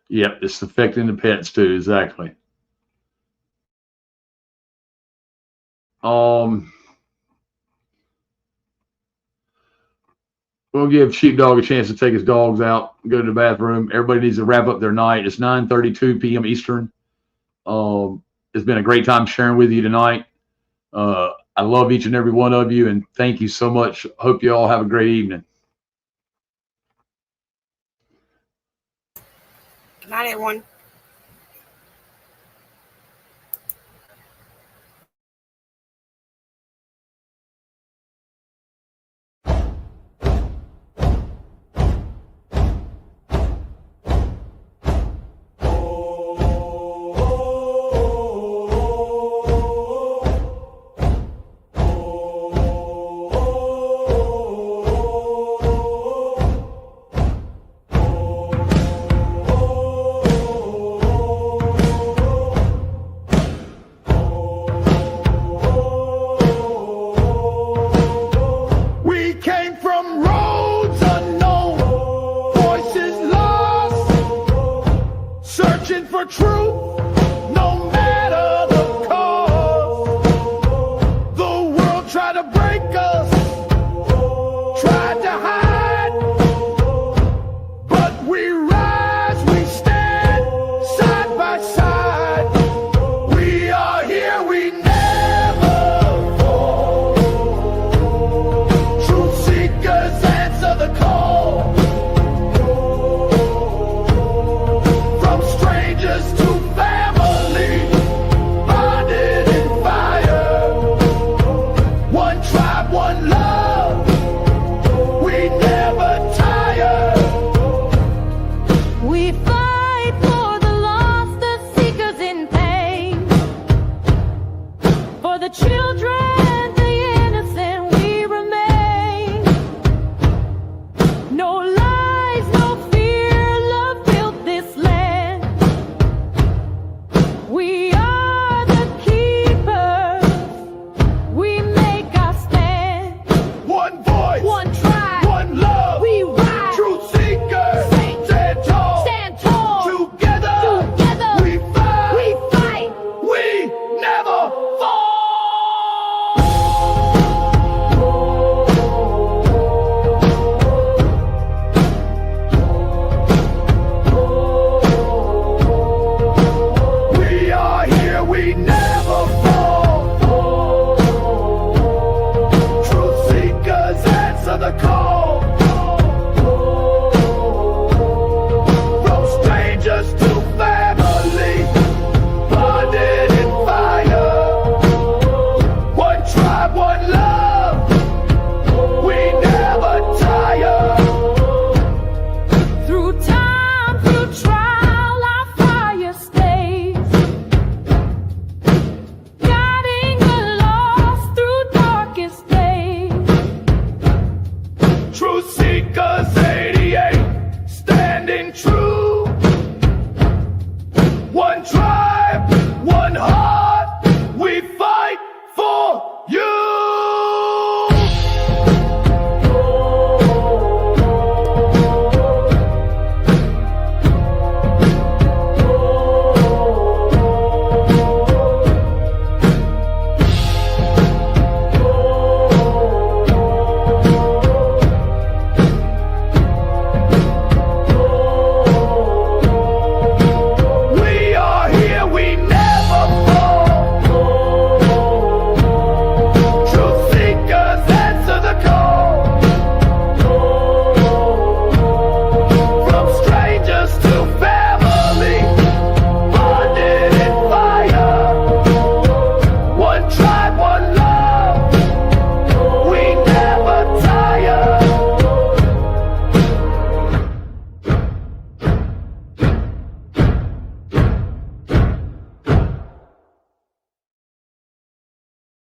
Yep, it's affecting the pets too, exactly. We'll give Sheepdog a chance to take his dogs out, go to the bathroom. Everybody needs to wrap up their night. It's 9:32 p.m. Eastern. It's been a great time sharing with you tonight. I love each and every one of you, and thank you so much. Hope you all have a great evening. Good night, everyone. the children.